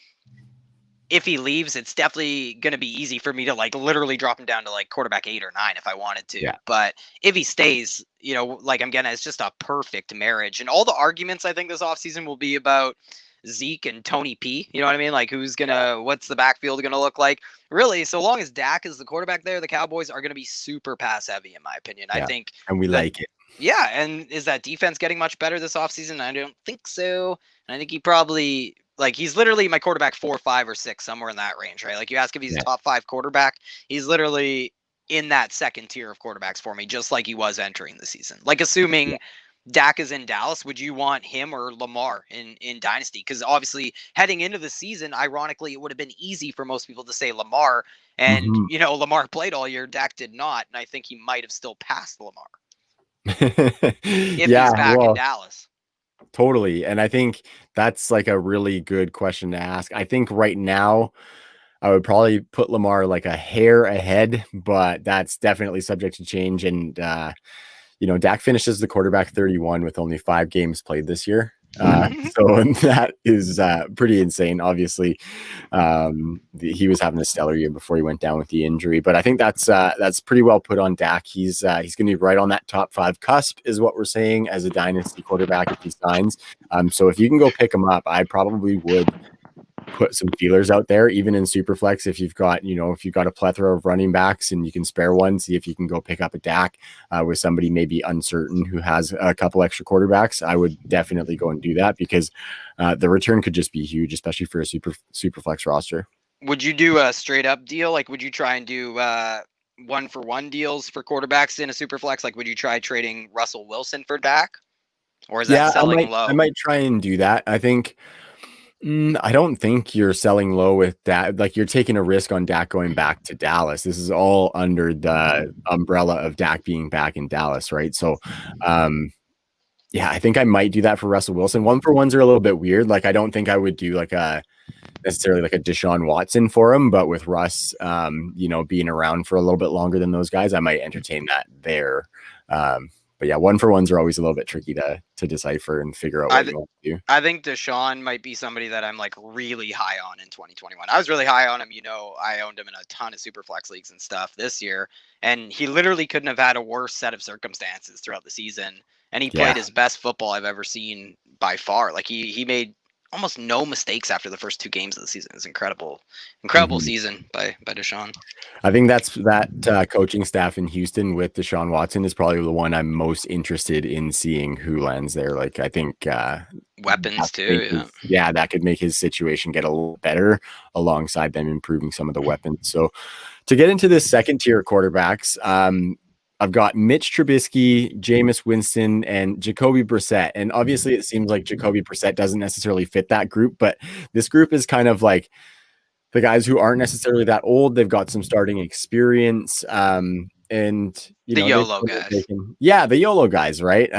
if he leaves, it's definitely going to be easy for me to literally drop him down to quarterback 8 or 9 if I wanted to. Yeah. But if he stays, I'm getting, it's just a perfect marriage. And all the arguments I think this offseason will be about Zeke and Tony P. You know what I mean? What's the backfield going to look like? Really, so long as Dak is the quarterback there, the Cowboys are going to be super pass heavy, in my opinion. Yeah. I think. And we like it. Yeah. And is that defense getting much better this offseason? I don't think so. And I think he probably. He's literally my quarterback 4, 5, or 6, somewhere in that range, right? You ask if he's a top 5 quarterback, he's literally in that second tier of quarterbacks for me, just like he was entering the season. Assuming Dak is in Dallas, would you want him or Lamar in Dynasty? Because obviously heading into the season, ironically, it would have been easy for most people to say Lamar. And, Lamar played all year, Dak did not. And I think he might have still passed Lamar if he's back in Dallas. Totally. And I think that's like a really good question to ask. I think right now I would probably put Lamar like a hair ahead, but that's definitely subject to change. And, Dak finishes the quarterback 31 with only 5 games played this year. So that is pretty insane. Obviously, he was having a stellar year before he went down with the injury, but I think that's pretty well put on Dak. He's going to be right on that top 5 cusp, is what we're saying, as a dynasty quarterback if he signs. So if you can go pick him up, I probably would put some feelers out there, even in Superflex. If you've got a plethora of running backs and you can spare one, see if you can go pick up a Dak with somebody maybe uncertain who has a couple extra quarterbacks. I would definitely go and do that, because the return could just be huge, especially for a Superflex roster. Would you do a straight up deal? Like, would you try and do 1-for-1 deals for quarterbacks in a Superflex? Like, would you try trading Russell Wilson for Dak? Or is that selling low? I might try and do that. I think I don't think you're selling low with that. Like, you're taking a risk on Dak going back to Dallas. This is all under the umbrella of Dak being back in Dallas, right? So, I think I might do that for Russell Wilson. 1-for-1s are a little bit weird. Like, I don't think I would do like necessarily like a Deshaun Watson for him, but with Russ, being around for a little bit longer than those guys, I might entertain that there. But 1-for-1s are always a little bit tricky to decipher and figure out what you want to do. I think Deshaun might be somebody that I'm like really high on in 2021. I was really high on him. I owned him in a ton of Superflex leagues and stuff this year, and he literally couldn't have had a worse set of circumstances throughout the season. And he played his best football I've ever seen by far. Like, he made almost no mistakes after the first 2 games of the season. It's incredible season by Deshaun. I think that coaching staff in Houston with Deshaun Watson is probably the one I'm most interested in seeing who lands there. Like, I think weapons too. That could make his situation get a little better alongside them improving some of the weapons. So to get into this second tier quarterbacks, I've got Mitch Trubisky, Jameis Winston, and Jacoby Brissett. And obviously it seems like Jacoby Brissett doesn't necessarily fit that group, but this group is kind of like the guys who aren't necessarily that old. They've got some starting experience. And the YOLO guys. The YOLO guys, right?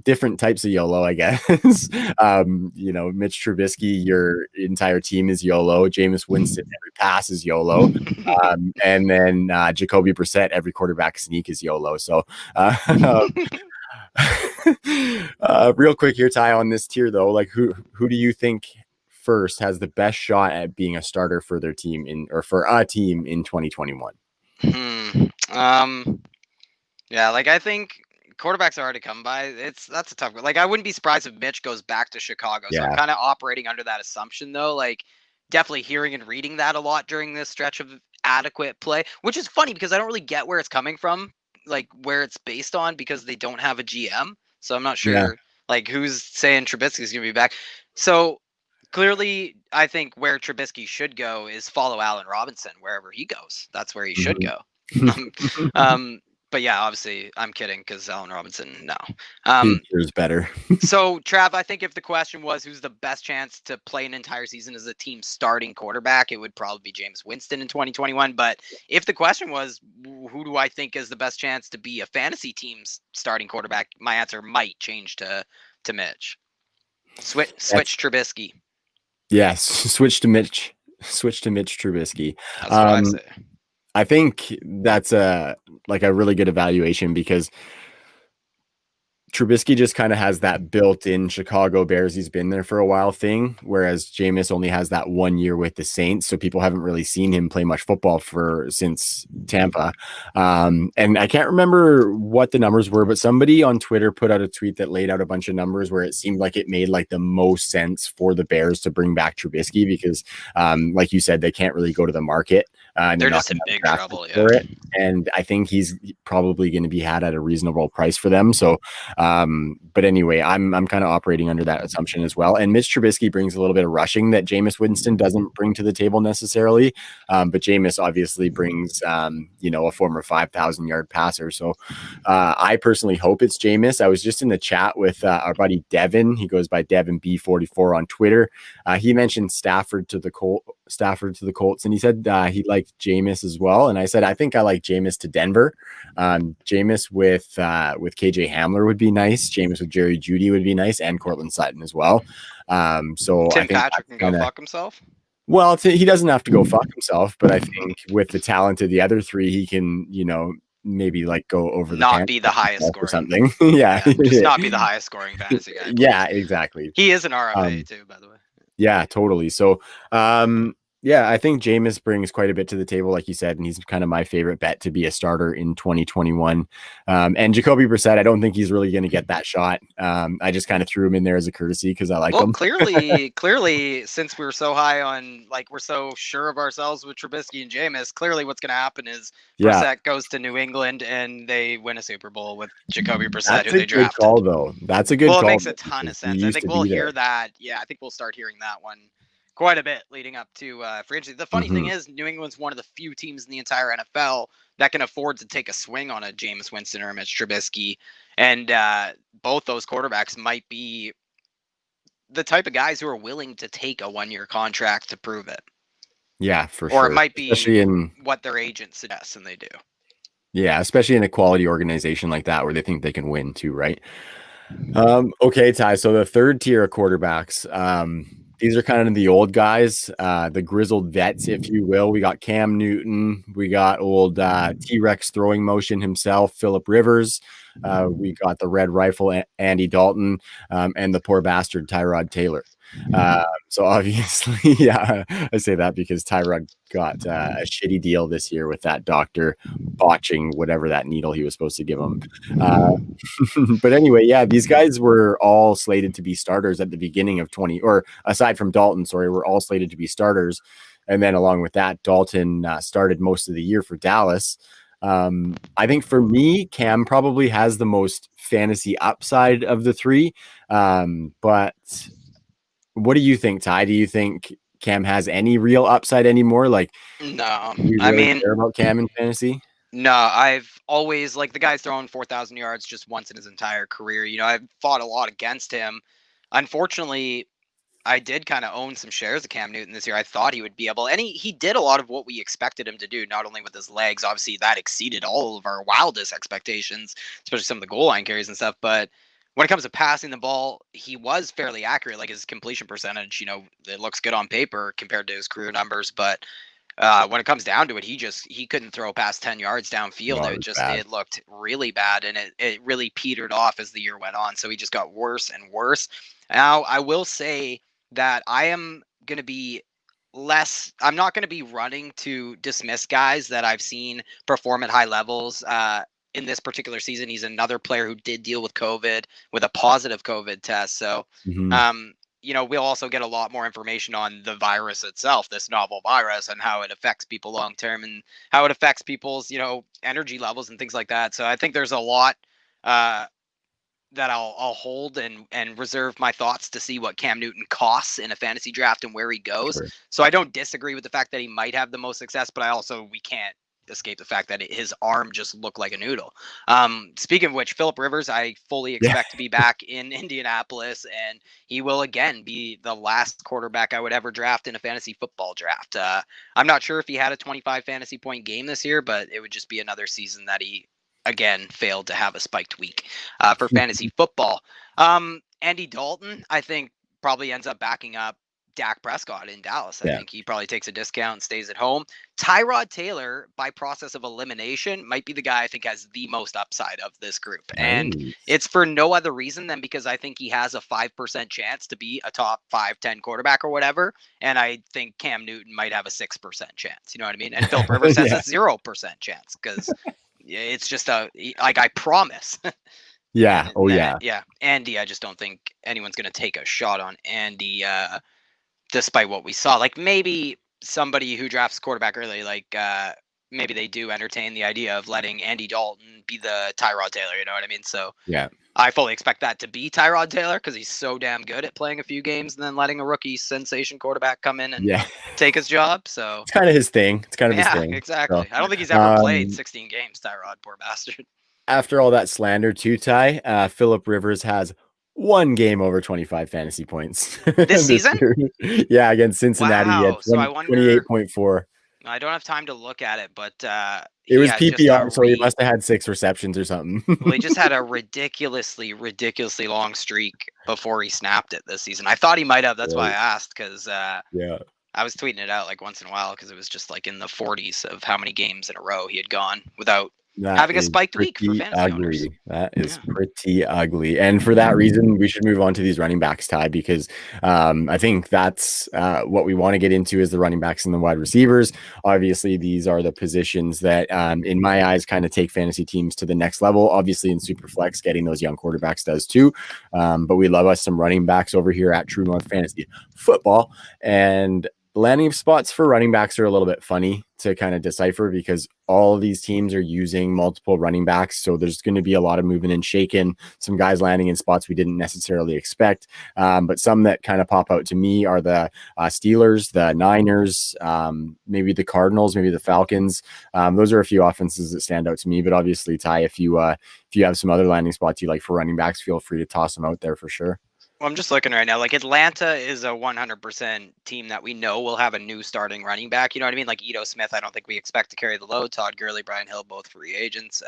Different types of YOLO, I guess. Mitch Trubisky, your entire team is YOLO. Jameis Winston, every pass is YOLO. And then Jacoby Brissett, every quarterback sneak is YOLO. So real quick here, Ty, on this tier though, like who do you think first has the best shot at being a starter for their team for a team in 2021? I think quarterbacks are hard to come by. That's a tough one. Like, I wouldn't be surprised if Mitch goes back to Chicago. So I'm kind of operating under that assumption though. Like, definitely hearing and reading that a lot during this stretch of adequate play, which is funny because I don't really get where it's coming from, like where it's based on, because they don't have a GM. So I'm not sure like who's saying Trubisky's going to be back. So clearly, I think where Trubisky should go is follow Allen Robinson wherever he goes. That's where he should go. But obviously I'm kidding, because Allen Robinson, no. Here's better. So Trav, I think if the question was who's the best chance to play an entire season as a team starting quarterback, it would probably be Jameis Winston in 2021. But if the question was who do I think is the best chance to be a fantasy team's starting quarterback, my answer might change to Mitch. Switch Trubisky. Yes, switch to Mitch Trubisky. That's what I say. I think that's a really good evaluation, because Trubisky just kind of has that built-in Chicago Bears, he's been there for a while thing, whereas Jameis only has that 1 year with the Saints, so people haven't really seen him play much football since Tampa. And I can't remember what the numbers were, but somebody on Twitter put out a tweet that laid out a bunch of numbers where it seemed like it made like the most sense for the Bears to bring back Trubisky, because like you said, they can't really go to the market. They're just in big trouble for it. And I think he's probably going to be had at a reasonable price for them. So, but anyway, I'm kind of operating under that assumption as well. And Mitch Trubisky brings a little bit of rushing that Jameis Winston doesn't bring to the table necessarily. But Jameis obviously brings, a former 5,000 yard passer. So I personally hope it's Jameis. I was just in the chat with our buddy Devin. He goes by Devin B44 on Twitter. He mentioned Stafford to the Colts Stafford to the Colts, and he said he liked Jameis as well. And I said I think I like Jameis to Denver. Jameis with KJ Hamler would be nice. Jameis with Jerry Jeudy would be nice, and Cortland Sutton as well. So Tim I think Patrick can go fuck himself. Well, he doesn't have to go fuck himself, but I think with the talent of the other three, he can, maybe like go over the not be the highest scoring or something. Yeah, just not be the highest scoring fantasy guy. Yeah, exactly. He is an RFA too, by the way. Yeah, totally. So, I think Jameis brings quite a bit to the table, like you said, and he's kind of my favorite bet to be a starter in 2021. And Jacoby Brissett, I don't think he's really going to get that shot. I just kind of threw him in there as a courtesy because I like him. clearly, since we're so high on, like, we're so sure of ourselves with Trubisky and Jameis, clearly what's going to happen is Brissett goes to New England and they win a Super Bowl with Jacoby Brissett, who they drafted. That's a good call, though. That's a good call. Well, it makes a ton of sense. I think we'll hear that. Yeah, I think we'll start hearing that one quite a bit leading up to free agency. The funny thing is, New England's one of the few teams in the entire NFL that can afford to take a swing on a Jameis Winston or a Mitch Trubisky, and both those quarterbacks might be the type of guys who are willing to take a 1-year contract to prove it. Yeah, for sure. Or it might be especially in what their agent suggests, and they do. Yeah, especially in a quality organization like that where they think they can win too, right? Okay, Ty. So the third tier of quarterbacks. These are kind of the old guys, the grizzled vets, if you will. We got Cam Newton. We got old T-Rex throwing motion himself, Phillip Rivers. We got the Red Rifle, Andy Dalton, and the poor bastard, Tyrod Taylor. So obviously, yeah, I say that because Tyrod got a shitty deal this year with that doctor botching whatever that needle he was supposed to give him. But anyway, yeah, these guys were all slated to be starters at the beginning of or aside from Dalton, were all slated to be starters. And then along with that, Dalton started most of the year for Dallas. I think for me, Cam probably has the most fantasy upside of the three. But what do you think, Ty? Do you think Cam has any real upside anymore? Like, no, do you really care about Cam in fantasy? No, I've always, like, the guy's thrown 4,000 yards just once in his entire career. I've fought a lot against him. Unfortunately, I did kind of own some shares of Cam Newton this year. I thought he would be able, and he did a lot of what we expected him to do, not only with his legs. Obviously, that exceeded all of our wildest expectations, especially some of the goal line carries and stuff. But when it comes to passing the ball, he was fairly accurate. Like, his completion percentage, it looks good on paper compared to his career numbers. But when it comes down to it, he couldn't throw past 10 yards downfield. It looked really bad, and it really petered off as the year went on. So he just got worse and worse. Now, I will say that I am going to be I'm not going to be running to dismiss guys that I've seen perform at high levels in this particular season. He's another player who did deal with COVID, with a positive COVID test. So, we'll also get a lot more information on the virus itself, this novel virus, and how it affects people long term and how it affects people's, energy levels and things like that. So I think there's a lot that I'll hold and reserve my thoughts to see what Cam Newton costs in a fantasy draft and where he goes. Sure. So I don't disagree with the fact that he might have the most success, but we can't escape the fact that his arm just looked like a noodle. Speaking of which, Phillip Rivers, I fully expect to be back in Indianapolis, and he will again be the last quarterback I would ever draft in a fantasy football draft. I'm not sure if he had a 25 fantasy point game this year, but it would just be another season that he again failed to have a spiked week for fantasy football. Andy Dalton, I think, probably ends up backing up Dak Prescott in Dallas. I think he probably takes a discount and stays at home. Tyrod Taylor, by process of elimination, might be the guy I think has the most upside of this group. Nice. And it's for no other reason than because I think he has a 5% chance to be a top 5-10 quarterback or whatever. And I think Cam Newton might have a 6% chance. You know what I mean? And Phillip Rivers has a 0% chance because it's just I promise. Yeah. Yeah. Andy, I just don't think anyone's going to take a shot on Andy, despite what we saw. Like, maybe somebody who drafts quarterback early, maybe they do entertain the idea of letting Andy Dalton be the Tyrod Taylor. You know what I mean? So yeah, I fully expect that to be Tyrod Taylor because he's so damn good at playing a few games and then letting a rookie sensation quarterback come in and take his job. So it's kind of his thing. It's kind of his thing. Exactly. So, I don't think he's ever played 16 games, Tyrod, poor bastard. After all that slander too, Ty, Phillip Rivers has one game over 25 fantasy points This season? year. Yeah, against Cincinnati, he had Wow. So I wonder. 28.4. I don't have time to look at it, but It he was had just PPR, so he must have had 6 receptions or something. well, he just had a ridiculously long streak before he snapped it this season. I thought he might have. That's why I Right. asked, because Yeah. I was tweeting it out like once in a while because it was just like in the 40s of how many games in a row he had gone without That having a is spiked week for pretty fantasy owners. ugly. That is Yeah. pretty ugly. And for that reason, we should move on to these running backs, Ty, because I think that's what we want to get into is the running backs and the wide receivers. Obviously, these are the positions that, in my eyes, kind of take fantasy teams to the next level. Obviously, in Superflex, getting those young quarterbacks does too. But we love us some running backs over here at True North Fantasy Football. And landing spots for running backs are a little bit funny to kind of decipher because all of these teams are using multiple running backs. So there's going to be a lot of moving and shaking, some guys landing in spots we didn't necessarily expect. But some that kind of pop out to me are the Steelers, the Niners, maybe the Cardinals, maybe the Falcons. Those are a few offenses that stand out to me. But obviously, Ty, if you have some other landing spots you like for running backs, feel free to toss them out there for sure. Well, I'm just looking right now. Like Atlanta is a 100% team that we know will have a new starting running back. You know what I mean? Like Ito Smith, I don't think we expect to carry the load. Todd Gurley, Brian Hill, both free agents.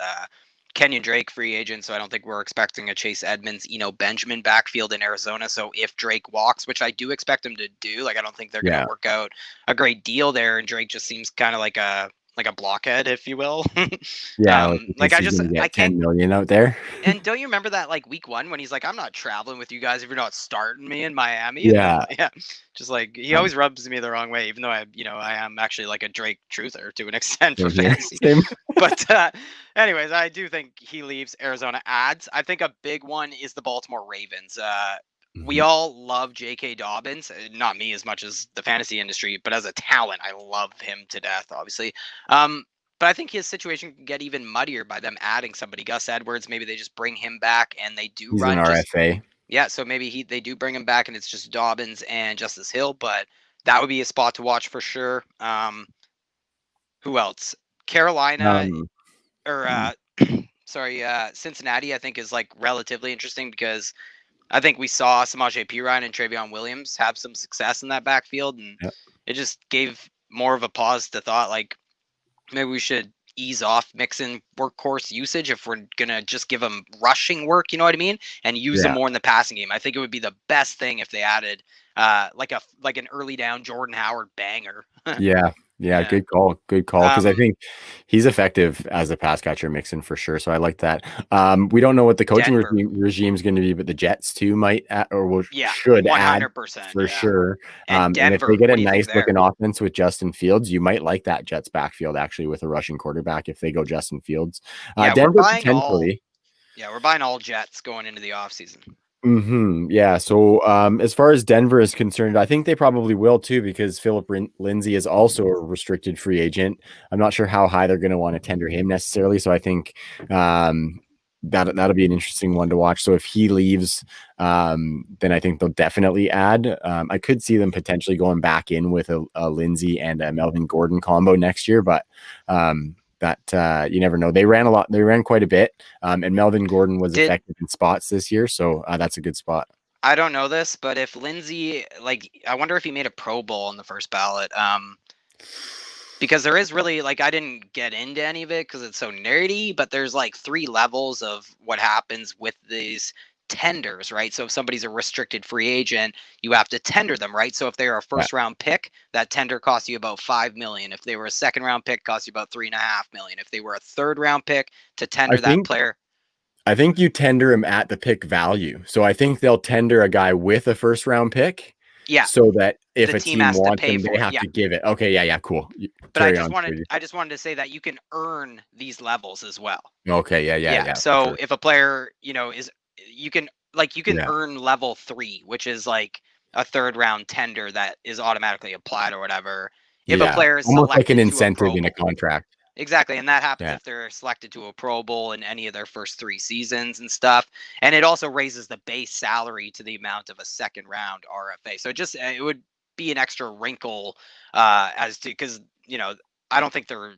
Kenyon Drake, free agent. So I don't think we're expecting a Chase Edmonds, Benjamin backfield in Arizona. So if Drake walks, which I do expect him to do, like I don't think they're going to work out a great deal there. And Drake just seems kind of like a blockhead, if you will. Yeah, like he's gonna get 10 million out there. And don't you remember that like week 1 when he's like, I'm not traveling with you guys if you're not starting me in Miami? And then Yeah. just like he always rubs me the wrong way, even though I am actually like a Drake truther to an extent for Same here. fantasy. Same. But anyways, I do think he leaves. Arizona adds. I think a big one is the Baltimore Ravens. We all love J.K. Dobbins, not me as much as the fantasy industry, but as a talent, I love him to death, obviously. But I think his situation can get even muddier by them adding somebody. Gus Edwards, maybe they just bring him back and they do He's run an just RFA. yeah. So maybe they do bring him back and it's just Dobbins and Justice Hill, but that would be a spot to watch for sure. Who else? Carolina or sorry, Cincinnati. I think is like relatively interesting because I think we saw Samaje Perine and Travion Williams have some success in that backfield, and it just gave more of a pause to thought like maybe we should ease off Mixon workhorse usage if we're gonna just give him rushing work, you know what I mean, and use him more in the passing game. I think it would be the best thing if they added like an early down Jordan Howard banger. Yeah, good call. Good call. Because I think he's effective as a pass catcher Mixon for sure. So I like that. We don't know what the coaching regime is going to be, but the Jets too might should 100%, add for sure. And Denver, and if they get a what do you think nice looking offense with Justin Fields, you might like that Jets backfield actually with a rushing quarterback if they go Justin Fields. Denver potentially. We're buying all Jets going into the offseason. Yeah. So as far as Denver is concerned, I think they probably will too because Philip Lindsay is also a restricted free agent. I'm not sure how high they're going to want to tender him necessarily. So I think that'll be an interesting one to watch. So if he leaves, then I think they'll definitely add. I could see them potentially going back in with a Lindsay and a Melvin Gordon combo next year, but that you never know. They ran a lot. They ran quite a bit. And Melvin Gordon was effective in spots this year. So that's a good spot. I don't know this, but if Lindsay, like, I wonder if he made a Pro Bowl on the first ballot. Because there is really, like, I didn't get into any of it because it's so nerdy, but there's like 3 levels of what happens with these tenders, right? So if somebody's a restricted free agent, you have to tender them, right? So if they're a first round pick, that tender costs you about $5 million. If they were a second round pick, costs you about $3.5 million. If they were a third round pick to tender that player, I think you tender him at the pick value. So I think they'll tender a guy with a first round pick. Yeah. So that if the a team wants him, they have to give it. Okay. Yeah. Cool. But I just wanted to say that you can earn these levels as well. Okay. Yeah. So if a player, you can earn level 3, which is like a third round tender that is automatically applied or whatever. If a player is almost selected like an incentive in a contract. Exactly. And that happens if they're selected to a Pro Bowl in any of their first 3 seasons and stuff. And it also raises the base salary to the amount of a second round RFA. So it would be an extra wrinkle as to, because, I don't think they're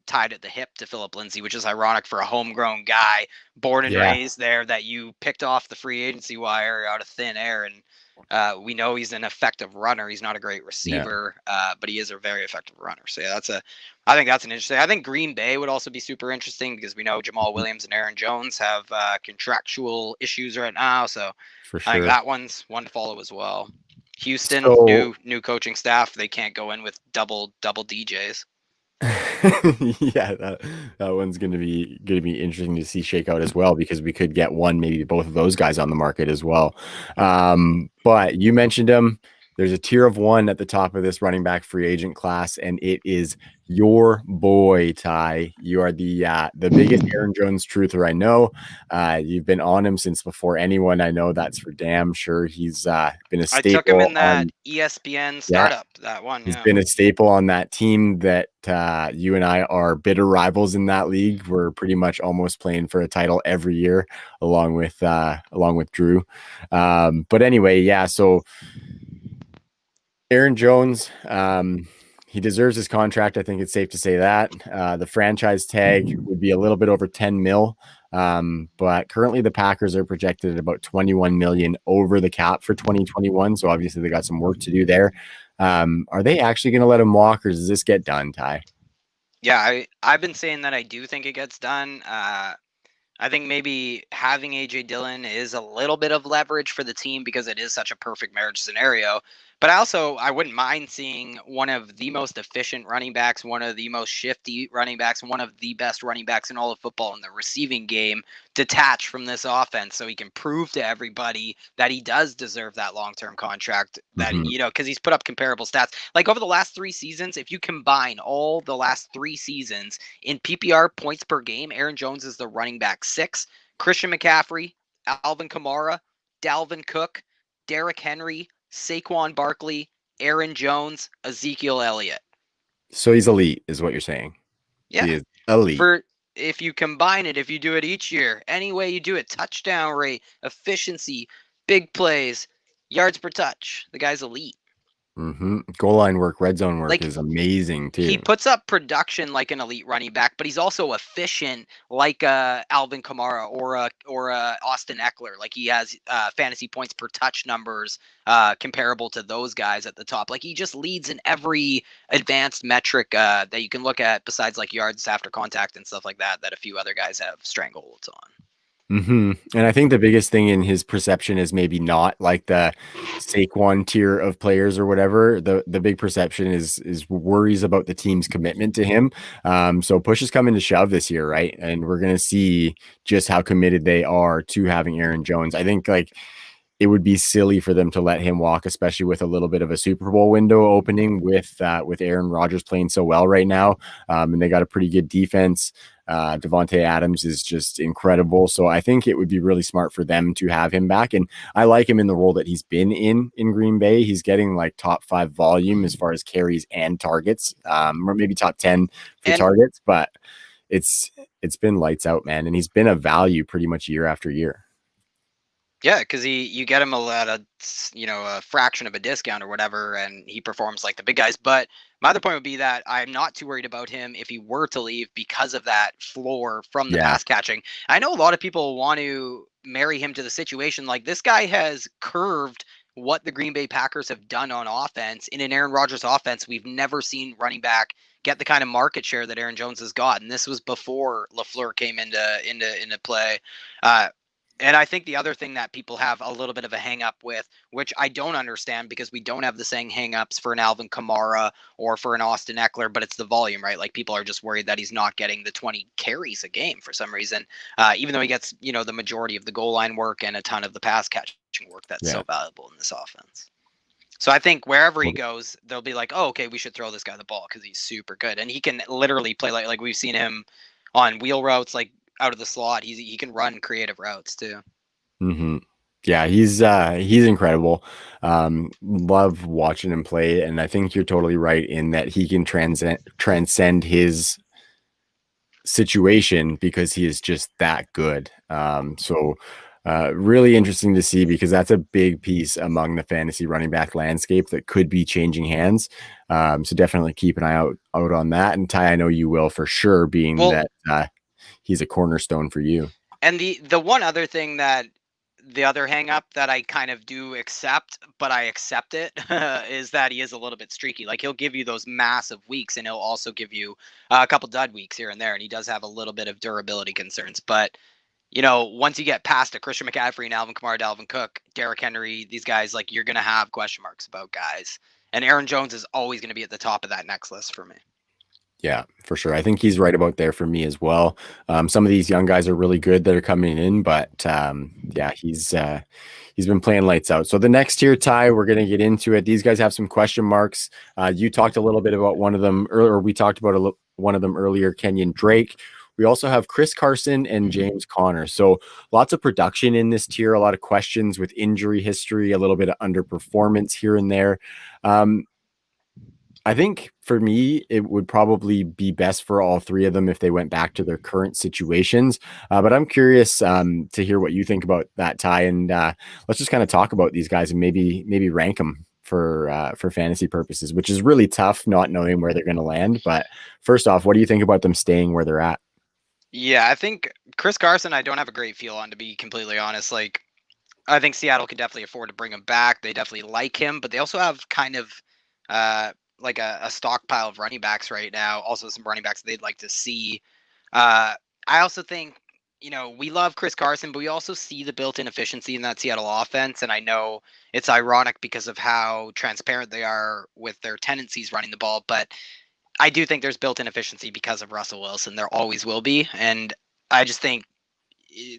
tied at the hip to Philip Lindsay, which is ironic for a homegrown guy born and raised there that you picked off the free agency wire out of thin air. And we know he's an effective runner. He's not a great receiver, but he is a very effective runner. So yeah, I think that's an interesting. I think Green Bay would also be super interesting because we know Jamal Williams and Aaron Jones have contractual issues right now. So for I think sure. that one's one to follow as well. Houston, So, new coaching staff. They can't go in with double DJs. yeah, that one's gonna be interesting to see shake out as well, because we could get one, maybe both of those guys on the market as well. But you mentioned him. There's a tier of one at the top of this running back free agent class, and it is your boy, Ty. You are the biggest Aaron Jones truther I know. You've been on him since before anyone I know. That's for damn sure. He's been a staple. I took him in that ESPN startup. That one. He's been a staple on that team that you and I are bitter rivals in that league. We're pretty much almost playing for a title every year, along with Drew. But anyway, yeah. So Aaron Jones, he deserves his contract. I think it's safe to say that. The franchise tag would be a little bit over 10 mil. But currently the Packers are projected at about 21 million over the cap for 2021. So obviously they got some work to do there. Are they actually going to let him walk, or does this get done, Ty? Yeah, I've been saying that I do think it gets done. I think maybe having AJ Dillon is a little bit of leverage for the team because it is such a perfect marriage scenario. But I wouldn't mind seeing one of the most efficient running backs, one of the most shifty running backs, one of the best running backs in all of football in the receiving game detach from this offense so he can prove to everybody that he does deserve that long-term contract, that, because he's put up comparable stats. Like over the last 3 seasons, if you combine all the last 3 seasons in PPR points per game, Aaron Jones is the running back 6. Christian McCaffrey, Alvin Kamara, Dalvin Cook, Derrick Henry, Saquon Barkley, Aaron Jones, Ezekiel Elliott. So he's elite, is what you're saying. Yeah. He is elite. If you combine it, if you do it each year, any way you do it, touchdown rate, efficiency, big plays, yards per touch, the guy's elite. Goal line work, red zone work is amazing too. He puts up production like an elite running back, but he's also efficient like Alvin Kamara or Austin Eckler. Like he has fantasy points per touch numbers comparable to those guys at the top. Like he just leads in every advanced metric that you can look at besides like yards after contact and stuff like that a few other guys have strangleholds on. And I think the biggest thing in his perception is maybe not like the Saquon tier of players or whatever. The big perception is worries about the team's commitment to him. So push is coming to shove this year, right? And we're going to see just how committed they are to having Aaron Jones. I think like it would be silly for them to let him walk, especially with a little bit of a Super Bowl window opening with Aaron Rodgers playing so well right now. And they got a pretty good defense. Devontae Adams is just incredible. So I think it would be really smart for them to have him back. And I like him in the role that he's been in Green Bay. He's getting like top 5 volume as far as carries and targets, or maybe top 10 for targets, but it's been lights out, man. And he's been a value pretty much year after year. Yeah, because you get him at a fraction of a discount or whatever, and he performs like the big guys. But my other point would be that I'm not too worried about him if he were to leave because of that floor from the pass catching. I know a lot of people want to marry him to the situation. Like this guy has curved what the Green Bay Packers have done on offense. In an Aaron Rodgers offense, we've never seen running back get the kind of market share that Aaron Jones has got, and this was before LaFleur came into play. And I think the other thing that people have a little bit of a hang up with, which I don't understand because we don't have the same hang ups for an Alvin Kamara or for an Austin Eckler, but it's the volume, right? Like people are just worried that he's not getting the 20 carries a game for some reason, even though he gets, the majority of the goal line work and a ton of the pass catching work that's so valuable in this offense. So I think wherever he goes, they'll be like, oh, okay, we should throw this guy the ball because he's super good. And he can literally play like we've seen him on wheel routes, like out of the slot. He can run creative routes too. Yeah, he's incredible. Love watching him play, and I think you're totally right in that he can transcend his situation because he is just that good. So Really interesting to see because that's a big piece among the fantasy running back landscape that could be changing hands. So definitely keep an eye out on that. And Ty, I know you will for sure, being Well, that he's a cornerstone for you. and the one other thing that the other hang up that I kind of do accept, but I accept it, is that he is a little bit streaky. Like he'll give you those massive weeks, and he'll also give you a couple dud weeks here and there, and he does have a little bit of durability concerns. But once you get past a Christian McCaffrey and Alvin Kamara, Dalvin Cook, Derrick Henry, these guys, like you're gonna have question marks about guys, and Aaron Jones is always gonna be at the top of that next list for me. Yeah, for sure. I think he's right about there for me as well. Some of these young guys are really good that are coming in, but yeah, he's been playing lights out. So the next tier, Ty, we're going to get into it. These guys have some question marks. You talked a little bit about one of them earlier. We talked about one of them earlier, Kenyon Drake. We also have Chris Carson and James Conner. So lots of production in this tier, a lot of questions with injury history, a little bit of underperformance here and there. I think for me, it would probably be best for all three of them if they went back to their current situations. But I'm curious to hear what you think about that, Ty. And let's just kind of talk about these guys and maybe rank them for fantasy purposes, which is really tough not knowing where they're going to land. But first off, what do you think about them staying where they're at? Yeah, I think Chris Carson, I don't have a great feel on, to be completely honest. Like, I think Seattle can definitely afford to bring him back. They definitely like him, but they also have kind of like a stockpile of running backs right now. Also, some running backs they'd like to see. I also think, we love Chris Carson, but we also see the built-in efficiency in that Seattle offense. And I know it's ironic because of how transparent they are with their tendencies running the ball, but I do think there's built-in efficiency because of Russell Wilson. There always will be. And I just think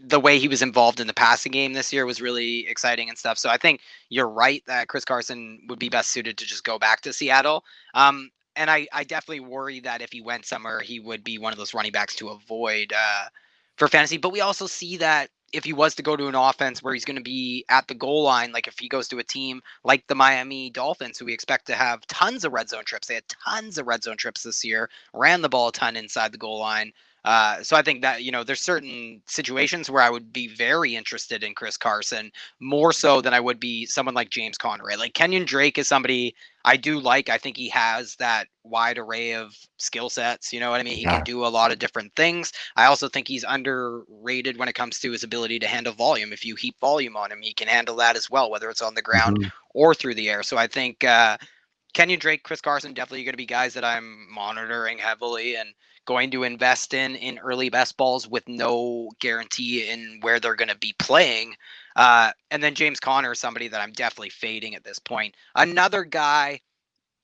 the way he was involved in the passing game this year was really exciting and stuff. So I think you're right that Chris Carson would be best suited to just go back to Seattle. And I definitely worry that if he went somewhere, he would be one of those running backs to avoid for fantasy. But we also see that if he was to go to an offense where he's going to be at the goal line, like if he goes to a team like the Miami Dolphins, who we expect to have tons of red zone trips, they had tons of red zone trips this year, ran the ball a ton inside the goal line. So I think that, there's certain situations where I would be very interested in Chris Carson more so than I would be someone like James Conner, right? Like Kenyon Drake is somebody I do like. I think he has that wide array of skill sets. You know what I mean? He can do a lot of different things. I also think he's underrated when it comes to his ability to handle volume. If you heap volume on him, he can handle that as well, whether it's on the ground or through the air. So I think Kenyon Drake, Chris Carson, definitely going to be guys that I'm monitoring heavily and going to invest in early best balls with no guarantee in where they're going to be playing. And then James Conner is somebody that I'm definitely fading at this point. Another guy,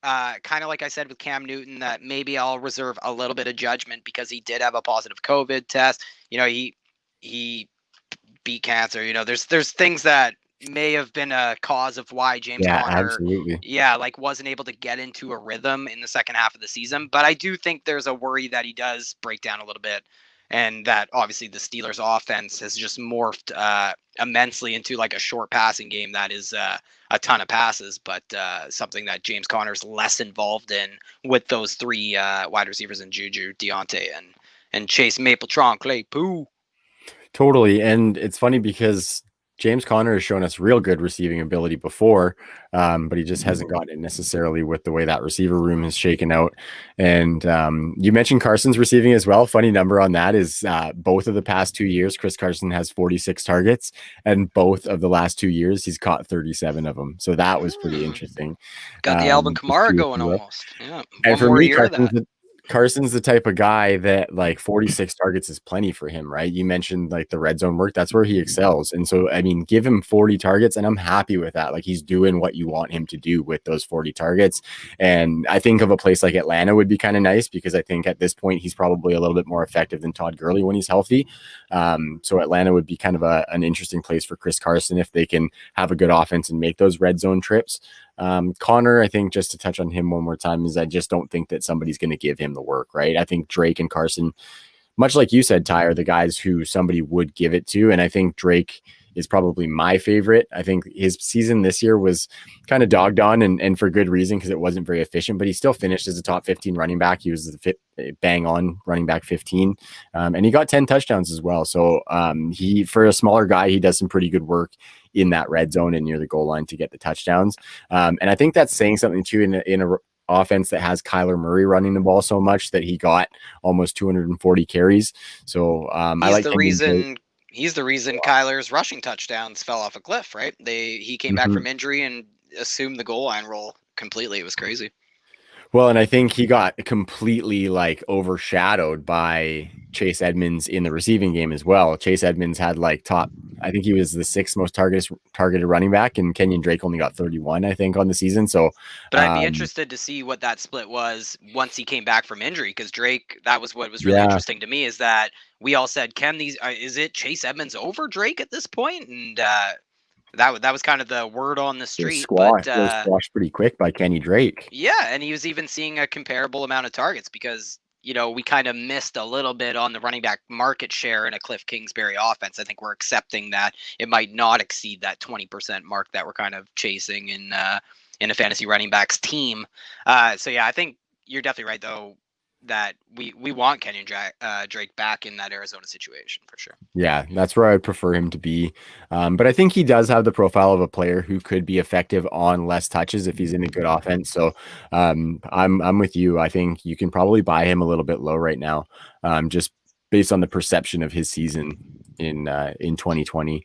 kind of like I said with Cam Newton, that maybe I'll reserve a little bit of judgment because he did have a positive COVID test. He beat cancer. There's things that may have been a cause of why James Conner, absolutely. wasn't able to get into a rhythm in the second half of the season. But I do think there's a worry that he does break down a little bit, and that obviously the Steelers' offense has just morphed immensely into like a short passing game that is a ton of passes, but something that James Conner's less involved in with those three wide receivers in Juju, Deontay, and Chase Mapletron, Claypool. Totally. And it's funny because James Conner has shown us real good receiving ability before, but he just hasn't gotten it necessarily with the way that receiver room is shaken out. And you mentioned Carson's receiving as well. Funny number on that is both of the past 2 years, Chris Carson has 46 targets, and both of the last 2 years, he's caught 37 of them. So that was pretty interesting. Got the Alvin Kamara going almost. Yeah. And for me, Carson's the type of guy that like 46 targets is plenty for him, right? You mentioned like the red zone work. That's where he excels. And so, I mean, give him 40 targets and I'm happy with that. Like he's doing what you want him to do with those 40 targets. And I think of a place like Atlanta would be kind of nice because I think at this point, he's probably a little bit more effective than Todd Gurley when he's healthy. So Atlanta would be kind of an interesting place for Chris Carson if they can have a good offense and make those red zone trips. Conner, I think just to touch on him one more time is I just don't think that somebody's going to give him the work, right? I think Drake and Carson, much like you said, Ty, are the guys who somebody would give it to. And I think Drake is probably my favorite. I think his season this year was kind of dogged on, and for good reason, because it wasn't very efficient, but he still finished as a top 15 running back. He was the bang on running back 15, and he got 10 touchdowns as well. So he, for a smaller guy, he does some pretty good work in that red zone and near the goal line to get the touchdowns. And I think that's saying something too in a offense that has Kyler Murray running the ball so much that he got almost 240 carries. So I like he's the reason Kyler's rushing touchdowns fell off a cliff, right? He came back from injury and assumed the goal line role completely. It was crazy. Well, and I think he got completely like overshadowed by Chase Edmonds in the receiving game as well. Chase Edmonds had like I think he was the 6th most targeted running back, and Kenyon Drake only got 31, I think, on the season. So, but I'd be interested to see what that split was once he came back from injury, because Drake, that was what was really interesting to me, is that we all said, is it Chase Edmonds over Drake at this point? And that was kind of the word on the street. It was squashed pretty quick by Kenny Drake. Yeah, and he was even seeing a comparable amount of targets, because we kind of missed a little bit on the running back market share in a Cliff Kingsbury offense. I think we're accepting that it might not exceed that 20% mark that we're kind of chasing in a fantasy running backs team. So yeah, I think you're definitely right though, that we want Kenyon Drake back in that Arizona situation for sure. Yeah, that's where I would prefer him to be. But I think he does have the profile of a player who could be effective on less touches if he's in a good offense. So I'm with you. I think you can probably buy him a little bit low right now, just based on the perception of his season in 2020.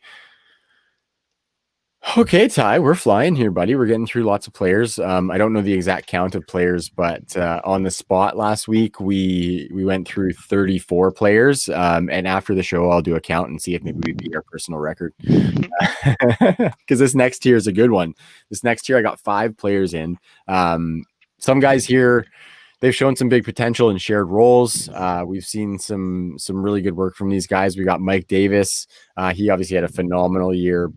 Okay, Ty, we're flying here, buddy. We're getting through lots of players. I don't know the exact count of players, but on the spot last week, we went through 34 players. And after the show, I'll do a count and see if maybe we beat our personal record. Because this next tier is a good one. This next tier, I got 5 players in. Some guys here, they've shown some big potential in shared roles. We've seen some really good work from these guys. We got Mike Davis. He obviously had a phenomenal year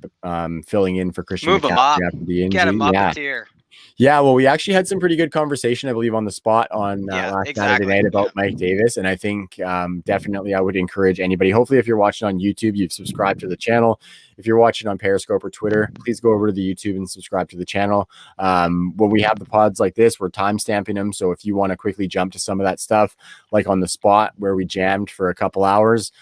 filling in for Christian McCaffrey after the injury. Get him up a tier. Yeah, well, we actually had some pretty good conversation, I believe, on the spot on last Saturday night about Mike Davis. And I think definitely I would encourage anybody, hopefully if you're watching on YouTube, you've subscribed to the channel. If you're watching on Periscope or Twitter, please go over to the YouTube and subscribe to the channel. When we have the pods like this, we're time stamping them. So if you want to quickly jump to some of that stuff, like on the spot where we jammed for a couple hours,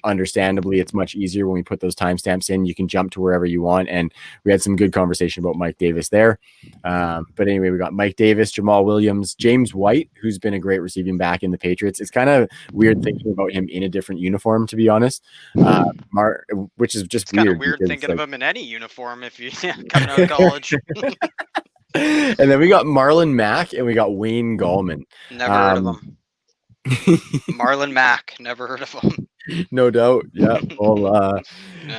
understandably, it's much easier when we put those timestamps in. You can jump to wherever you want, and we had some good conversation about Mike Davis there. But anyway, we got Mike Davis, Jamal Williams, James White, who's been a great receiving back in the Patriots. It's kind of weird thinking about him in a different uniform, to be honest, which is just kind of weird thinking of him in any uniform if you coming out of college. And then we got Marlon Mack and we got Wayne Gallman. Never heard of him. Marlon Mack, never heard of him. No doubt. Yeah. Well,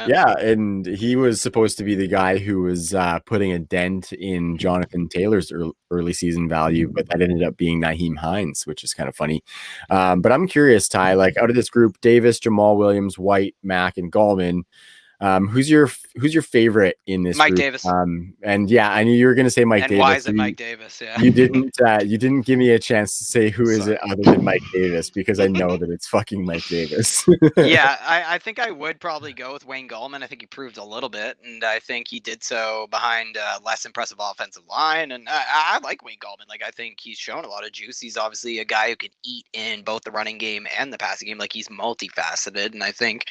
yeah. And he was supposed to be the guy who was putting a dent in Jonathan Taylor's early season value, but that ended up being Nyheim Hines, which is kind of funny. But I'm curious, Ty, like out of this group, Davis, Jamal Williams, White, Mack, and Gallman, who's your favorite in this Mike group? Davis. And yeah, I knew you were going to say Mike and Davis. Why is it Mike Davis? Yeah. You didn't give me a chance to say who is it other than Mike Davis, because I know that it's fucking Mike Davis. Yeah, I think I would probably go with Wayne Gallman. I think he proved a little bit, and I think he did so behind a less impressive offensive line. And I like Wayne Gallman. Like, I think he's shown a lot of juice. He's obviously a guy who can eat in both the running game and the passing game. Like, he's multifaceted, and I think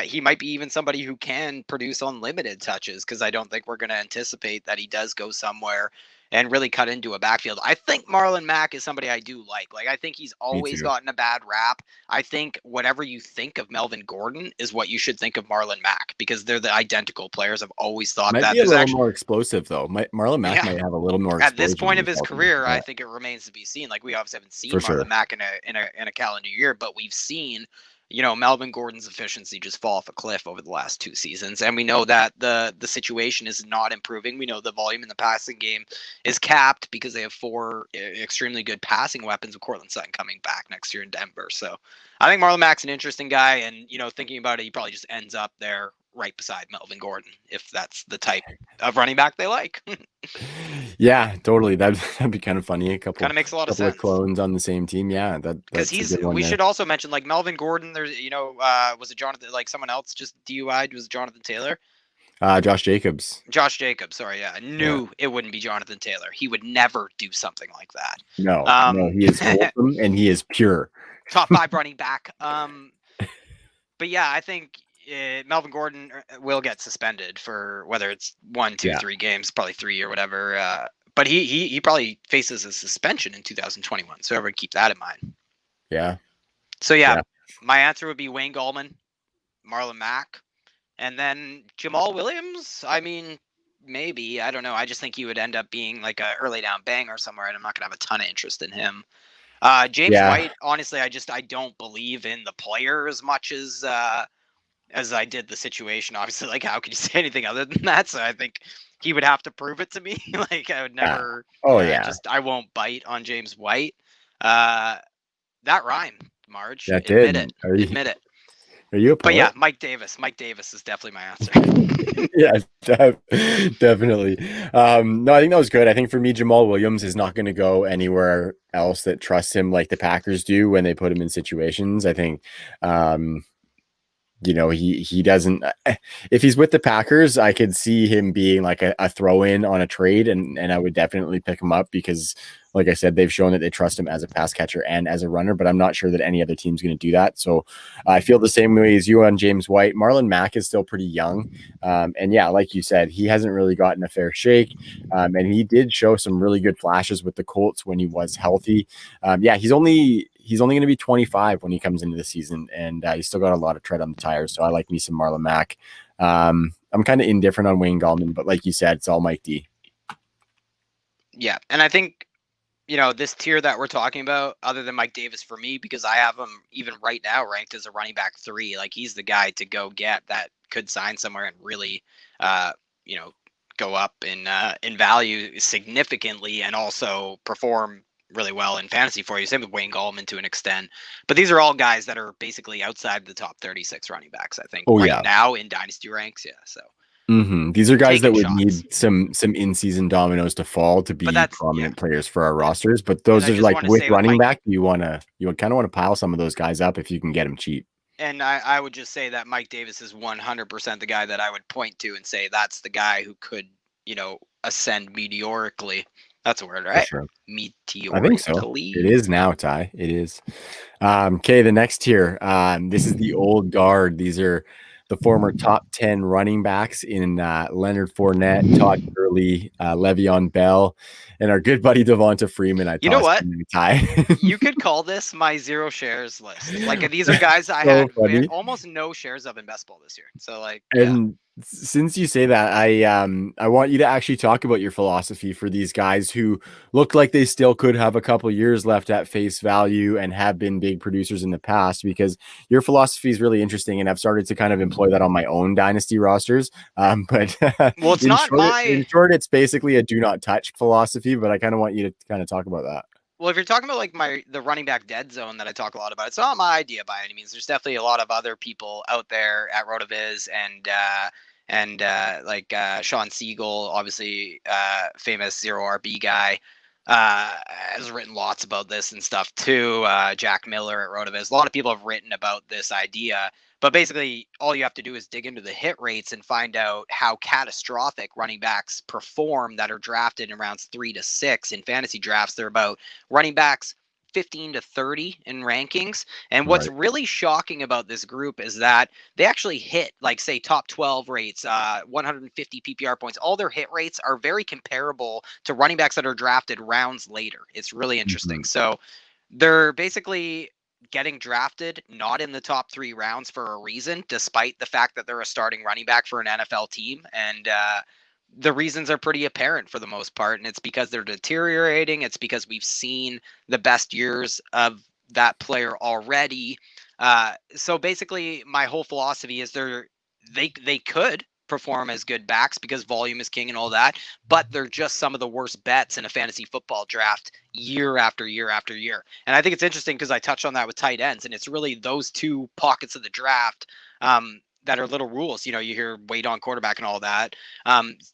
he might be even somebody who can produce unlimited touches, because I don't think we're going to anticipate that he does go somewhere and really cut into a backfield. I think Marlon Mack is somebody I do like. Like, I think he's always gotten a bad rap. I think whatever you think of Melvin Gordon is what you should think of Marlon Mack, because they're the identical players. I've always thought might that. Be a little more explosive, though. Marlon Mack might have a little more. At this point of his career, I think it remains to be seen. Like, we obviously haven't seen Marlon Mack in a calendar year, but we've seen Melvin Gordon's efficiency just fall off a cliff over the last 2 seasons. And we know that the situation is not improving. We know the volume in the passing game is capped because they have 4 extremely good passing weapons with Cortland Sutton coming back next year in Denver. So I think Marlon Mack's an interesting guy. And, thinking about it, he probably just ends up there right beside Melvin Gordon, if that's the type of running back they like. Yeah, totally. That'd be kind of funny. A Kind of makes a lot of couple of sense. clones on the same team. Yeah, Because that's a good one we there. should also mention like Melvin Gordon. There's, was it Jonathan? Like someone else just DUI'd? Was it Jonathan Taylor? Josh Jacobs. Josh Jacobs. Sorry, yeah, I knew it wouldn't be Jonathan Taylor. He would never do something like that. No, he is wholesome and he is pure. Top 5 running back. But yeah, I think Melvin Gordon will get suspended for whether it's 1, 2, 3 games, probably 3 or whatever. But he probably faces a suspension in 2021. So everyone keep that in mind. Yeah. So yeah, my answer would be Wayne Gallman, Marlon Mack, and then Jamal Williams. I mean, maybe, I don't know. I just think he would end up being like a early down banger somewhere, and I'm not gonna have a ton of interest in him. James White, honestly, I don't believe in the player as much as I did the situation. Obviously, like, how could you say anything other than that? So I think he would have to prove it to me. Like, I would never. I won't bite on James White. That rhymed, Marge. That Admit did. it. Admit it. Are you a poet? But yeah, Mike Davis. Mike Davis is definitely my answer. Yeah, definitely. No, I think that was good. I think for me, Jamal Williams is not going to go anywhere else that trusts him like the Packers do when they put him in situations. I think, he doesn't. If he's with the Packers, I could see him being like a throw-in on a trade, and I would definitely pick him up because, like I said, they've shown that they trust him as a pass catcher and as a runner, but I'm not sure that any other team's going to do that. So I feel the same way as you on James White. Marlon Mack is still pretty young. And yeah, like you said, he hasn't really gotten a fair shake. And he did show some really good flashes with the Colts when he was healthy. He's only going to be 25 when he comes into the season, and he's still got a lot of tread on the tires. So I like me some Marlon Mack. I'm kind of indifferent on Wayne Gallman, but like you said, it's all Mike D. Yeah, and I think, this tier that we're talking about, other than Mike Davis for me, because I have him even right now ranked as a running back 3. Like, he's the guy to go get that could sign somewhere and really, go up in value significantly and also perform really well in fantasy for you. Same with Wayne Gallman to an extent. But these are all guys that are basically outside the top 36 running backs, I think, now in dynasty ranks. Yeah, so. These are guys that would need some in-season dominoes to fall to be prominent players for our rosters. But those are like with running back, you kind of want to pile some of those guys up if you can get them cheap. And I would just say that Mike Davis is 100% the guy that I would point to and say that's the guy who could, ascend meteorically. That's a word, right? For sure. Meteorically. I think so. It is now, Ty. It is. Okay, the next tier. This is the old guard. These are the former top 10 running backs in Leonard Fournette, Todd Gurley, Le'Veon Bell, and our good buddy Devonta Freeman. You know what? You could call this my 0 shares list. Like, these are guys I had almost no shares of in best ball this year. So, like, since you say that, I want you to actually talk about your philosophy for these guys who look like they still could have a couple years left at face value and have been big producers in the past, because your philosophy is really interesting, and I've started to kind of employ that on my own dynasty rosters. But well, it's not in short, it's basically a do not touch philosophy, but I kind of want you to kind of talk about that. Well, if you're talking about like the running back dead zone that I talk a lot about, it's not my idea by any means. There's definitely a lot of other people out there at RotoViz and Sean Siegel, obviously famous 0 RB guy, has written lots about this and stuff too. Jack Miller at RotoViz. A lot of people have written about this idea. But basically, all you have to do is dig into the hit rates and find out how catastrophic running backs perform that are drafted in rounds 3 to 6 in fantasy drafts. They're about running backs 15 to 30 in rankings. And what's really shocking about this group is that they actually hit, like, say, top 12 rates, 150 PPR points. All their hit rates are very comparable to running backs that are drafted rounds later. It's really interesting. So they're basically getting drafted not in the top 3 rounds for a reason, despite the fact that they're a starting running back for an NFL team. And the reasons are pretty apparent for the most part. And it's because they're deteriorating. It's because we've seen the best years of that player already. So basically, my whole philosophy is they could perform as good backs because volume is king and all that, but they're just some of the worst bets in a fantasy football draft year after year after year. And I think it's interesting because I touched on that with tight ends, and it's really those two pockets of the draft that are little rules. You hear wait on quarterback and all that.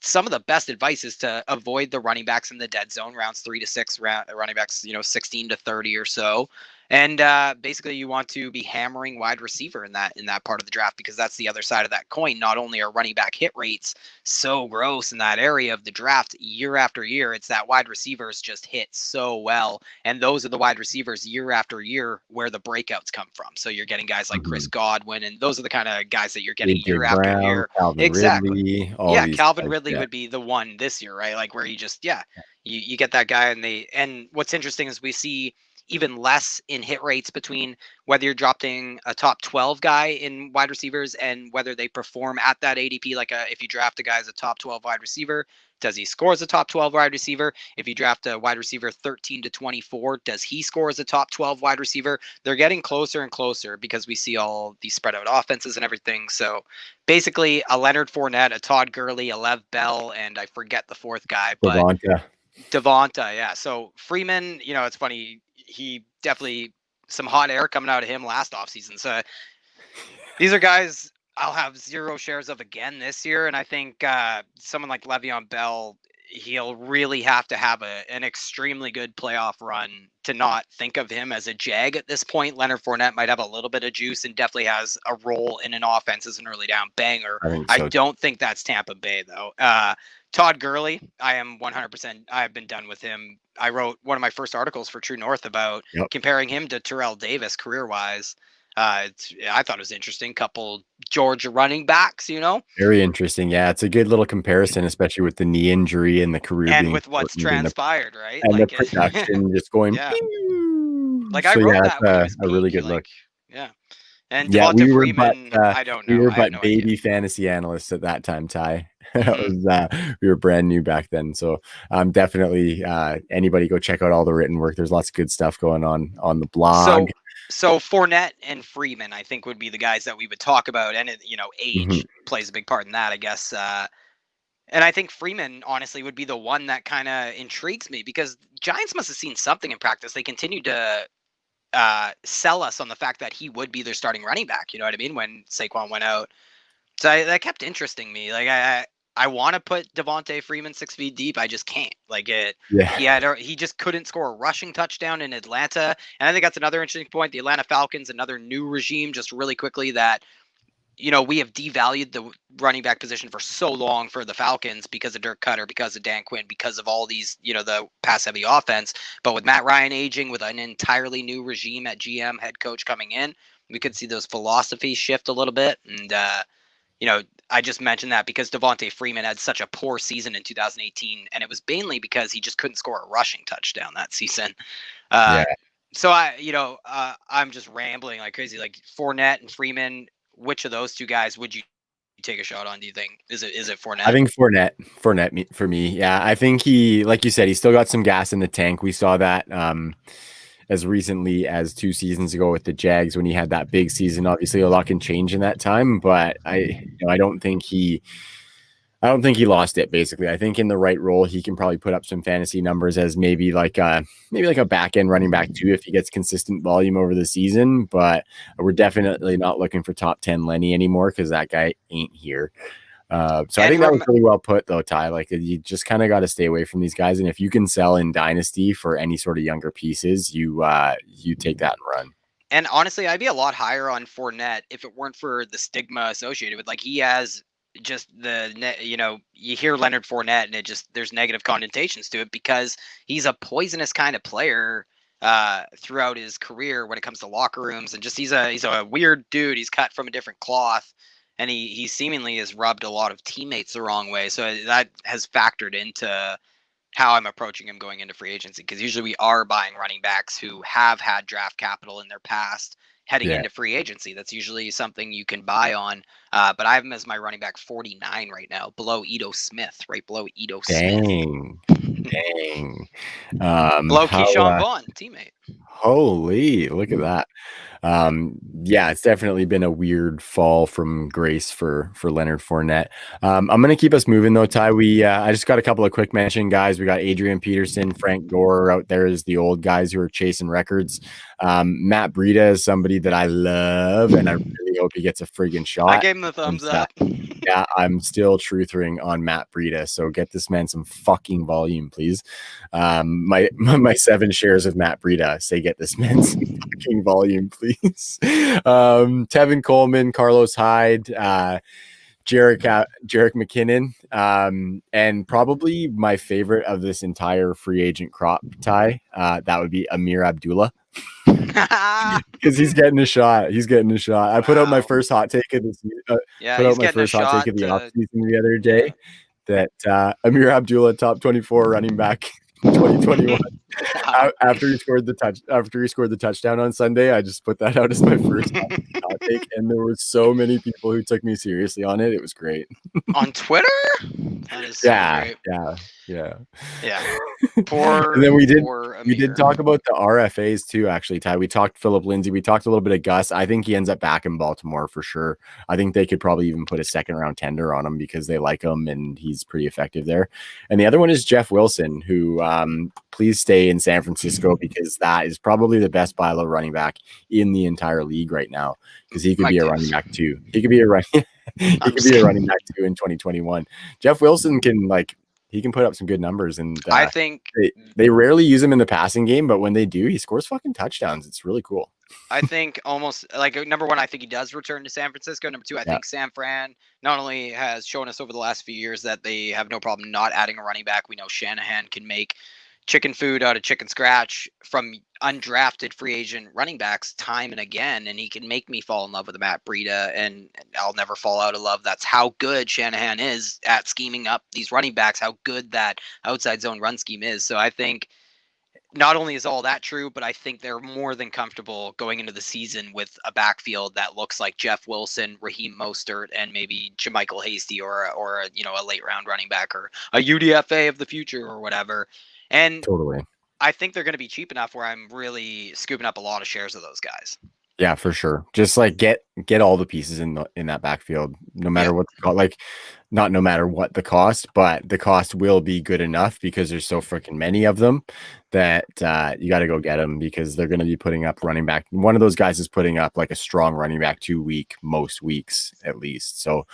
Some of the best advice is to avoid the running backs in the dead zone, rounds 3 to 6, running backs, 16 to 30 or so. And basically, you want to be hammering wide receiver in that part of the draft, because that's the other side of that coin. Not only are running back hit rates so gross in that area of the draft year after year, it's that wide receivers just hit so well, and those are the wide receivers year after year where the breakouts come from. So you're getting guys like Chris Godwin, and those are the kind of guys that you're getting AJ year after Brown, year. Calvin Exactly. Ridley, all Yeah, these Calvin guys. Ridley Yeah. would be the one this year, right? Like where you just you get that guy, and what's interesting is we see even less in hit rates between whether you're drafting a top 12 guy in wide receivers and whether they perform at that ADP. Like if you draft a guy as a top 12 wide receiver, does he score as a top 12 wide receiver? If you draft a wide receiver 13 to 24, does he score as a top 12 wide receiver? They're getting closer and closer because we see all these spread out offenses and everything. So basically a Leonard Fournette, a Todd Gurley, a Lev Bell, and I forget the fourth guy, but Devonta, yeah. So Freeman, it's funny. He definitely some hot air coming out of him last offseason. So these are guys I'll have 0 shares of again this year. And I think someone like Le'Veon Bell, he'll really have to have an extremely good playoff run to not think of him as a jag at this point. Leonard Fournette might have a little bit of juice and definitely has a role in an offense as an early down banger. I don't think that's Tampa Bay, though. Todd Gurley, I am 100%. I've been done with him. I wrote one of my first articles for True North about comparing him to Terrell Davis career-wise. I thought it was interesting. Couple Georgia running backs, Very interesting. Yeah, it's a good little comparison, especially with the knee injury and the career and being with what's transpired, right? And like the production just going. Yeah. Pew! Like I wrote that when he was a really peak, good look. Yeah. And Yeah, Devonta Freeman, I don't know. We were I have but no baby idea. fantasy analysts at that time, Ty. We were brand new back then. So definitely anybody go check out all the written work. There's lots of good stuff going on the blog. So Fournette and Freeman, I think, would be the guys that we would talk about. And, age plays a big part in that, I guess. And I think Freeman, honestly, would be the one that kind of intrigues me, because Giants must have seen something in practice. They continued to sell us on the fact that he would be their starting running back. You know what I mean? When Saquon went out. So that kept interesting me. Like I want to put Devonta Freeman 6 feet deep. I just can't. He just couldn't score a rushing touchdown in Atlanta. And I think that's another interesting point. The Atlanta Falcons, another new regime, just really quickly, that we have devalued the running back position for so long for the Falcons because of Dirk Cutter, because of Dan Quinn, because of all these, the pass heavy offense. But with Matt Ryan aging, with an entirely new regime at GM head coach coming in, we could see those philosophies shift a little bit. And, I just mentioned that because Devonta Freeman had such a poor season in 2018, and it was mainly because he just couldn't score a rushing touchdown that season. So I'm just rambling like crazy. Like Fournette and Freeman, which of those two guys would you take a shot on? Do you think is it Fournette? I think Fournette for me. Yeah, I think he, like you said, he's still got some gas in the tank. We saw that as recently as 2 seasons ago with the Jags when he had that big season. Obviously, a lot can change in that time, but I don't think he lost it. Basically, I think in the right role, he can probably put up some fantasy numbers as maybe like a back end running back too if he gets consistent volume over the season. But we're definitely not looking for top 10 Lenny anymore because that guy ain't here. So I think that was really well put though, Ty. Like you just kind of got to stay away from these guys, and if you can sell in Dynasty for any sort of younger pieces, you take that and run. And honestly, I'd be a lot higher on Fournette if it weren't for the stigma associated with, like, he has just you hear Leonard Fournette and there's negative connotations to it because he's a poisonous kind of player throughout his career when it comes to locker rooms, and just he's a weird dude. He's cut from a different cloth, and he seemingly has rubbed a lot of teammates the wrong way. So that has factored into how I'm approaching him going into free agency, because usually we are buying running backs who have had draft capital in their past heading into free agency. That's usually something you can buy on. But I have him as my running back 49 right now, below Ito Smith, right below Ito Smith. Dang. Low key, How? Sean Vaughn, teammate. Holy, look at that. Yeah, it's definitely been a weird fall from grace for Leonard Fournette. I'm gonna keep us moving though, Ty. I just got a couple of quick mention guys. We got Adrian Peterson, Frank Gore out there as the old guys who are chasing records. Matt Breida is somebody that I love, and I really hope he gets a friggin' shot. I gave him the thumbs up. Yeah, I'm still truthering on Matt Breida, so get this man some fucking volume, please. My 7 shares of Matt Breida say get this man some fucking volume, please. Tevin Coleman, Carlos Hyde, Jarek McKinnon, and probably my favorite of this entire free agent crop, Ty, that would be Amir Abdullah. Because he's getting a shot. I put out my first hot take of this. Offseason the other day that Amir Abdullah, top 24 running back, 2021. After he scored the touchdown on Sunday, I just put that out as my first hot take, and there were so many people who took me seriously on it. It was great. On Twitter? That is so great. Yeah. Poor. And then we did Amir. talk about the RFAs too, actually, Ty. We talked Philip Lindsay. We talked a little bit of Gus. I think he ends up back in Baltimore for sure. I think they could probably even put a second round tender on him because they like him and he's pretty effective there. And the other one is Jeff Wilson, who please stay in San Francisco because that is probably the best buy low running back in the entire league right now. Because he could be a running back too. He could be a running back too in 2021. Jeff Wilson can he can put up some good numbers, and I think they rarely use him in the passing game, but when they do, he scores fucking touchdowns. It's really cool. I think almost number one, I think he does return to San Francisco. Number two, I think San Fran not only has shown us over the last few years that they have no problem not adding a running back. We know Shanahan can make chicken food out of chicken scratch from undrafted free agent running backs time and again, and he can make me fall in love with Matt Breida, and I'll never fall out of love. That's how good Shanahan is at scheming up these running backs, how good that outside zone run scheme is. So I think not only is all that true, but I think they're more than comfortable going into the season with a backfield that looks like Jeff Wilson, Raheem Mostert, and maybe JaMychal Hasty or a late round running back or a UDFA of the future or whatever. And totally, I think they're going to be cheap enough where I'm really scooping up a lot of shares of those guys. Yeah, for sure. Just get all the pieces in that backfield, no matter what not no matter what the cost, but the cost will be good enough because there's so freaking many of them that you got to go get them because they're going to be putting up running back. One of those guys is putting up like a strong running back 2 week, most weeks at least. So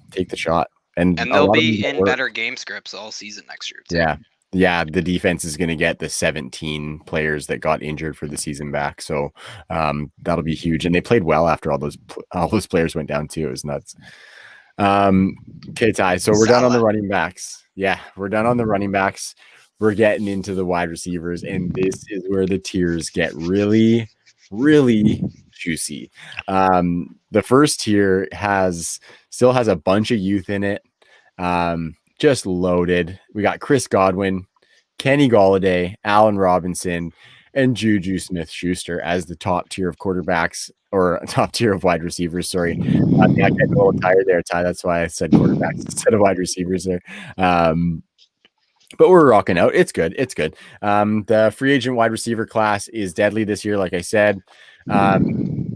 take the shot. And they'll be in better game scripts all season next year too. Yeah, the defense is going to get the 17 players that got injured for the season back, so that'll be huge. And they played well after all those players went down too. It was nuts. Okay, Ty. So we're done on the running backs. Yeah, we're done on the running backs. We're getting into the wide receivers, and this is where the tiers get really, really juicy. The first tier still has a bunch of youth in it. Just loaded. We got Chris Godwin, Kenny Golladay, Allen Robinson, and Juju Smith-Schuster as the top tier of quarterbacks or top tier of wide receivers. Sorry. I get a little tired there, Ty. That's why I said quarterbacks instead of wide receivers there. But we're rocking out. It's good. The free agent wide receiver class is deadly this year, like I said.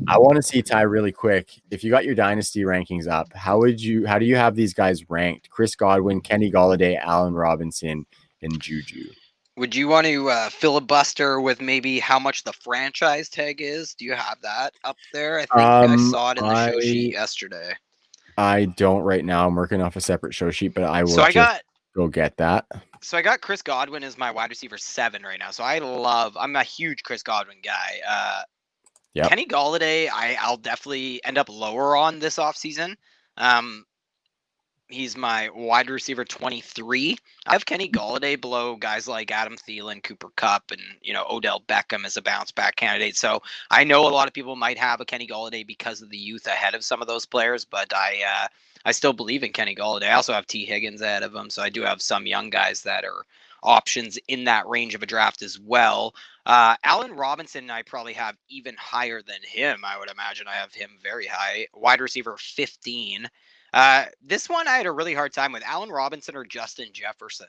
I want to see, Ty, really quick. If you got your dynasty rankings up, how do you have these guys ranked? Chris Godwin, Kenny Golladay, Allen Robinson, and Juju. Would you want to filibuster with maybe how much the franchise tag is? Do you have that up there? I think I saw it in the show sheet yesterday. I don't right now. I'm working off a separate show sheet, but I will go get that. So I got Chris Godwin as my wide receiver 7 right now. So I'm a huge Chris Godwin guy. Kenny Golladay, I'll definitely end up lower on this offseason. He's my wide receiver 23. I have Kenny Golladay below guys like Adam Thielen, Cooper Kupp, and Odell Beckham as a bounce back candidate. So I know a lot of people might have a Kenny Golladay because of the youth ahead of some of those players, but I still believe in Kenny Golladay. I also have T. Higgins ahead of him, so I do have some young guys that are options in that range of a draft as well. Allen Robinson, I probably have even higher than him. I would imagine I have him very high. Wide receiver 15. This one I had a really hard time with. Allen Robinson or Justin Jefferson?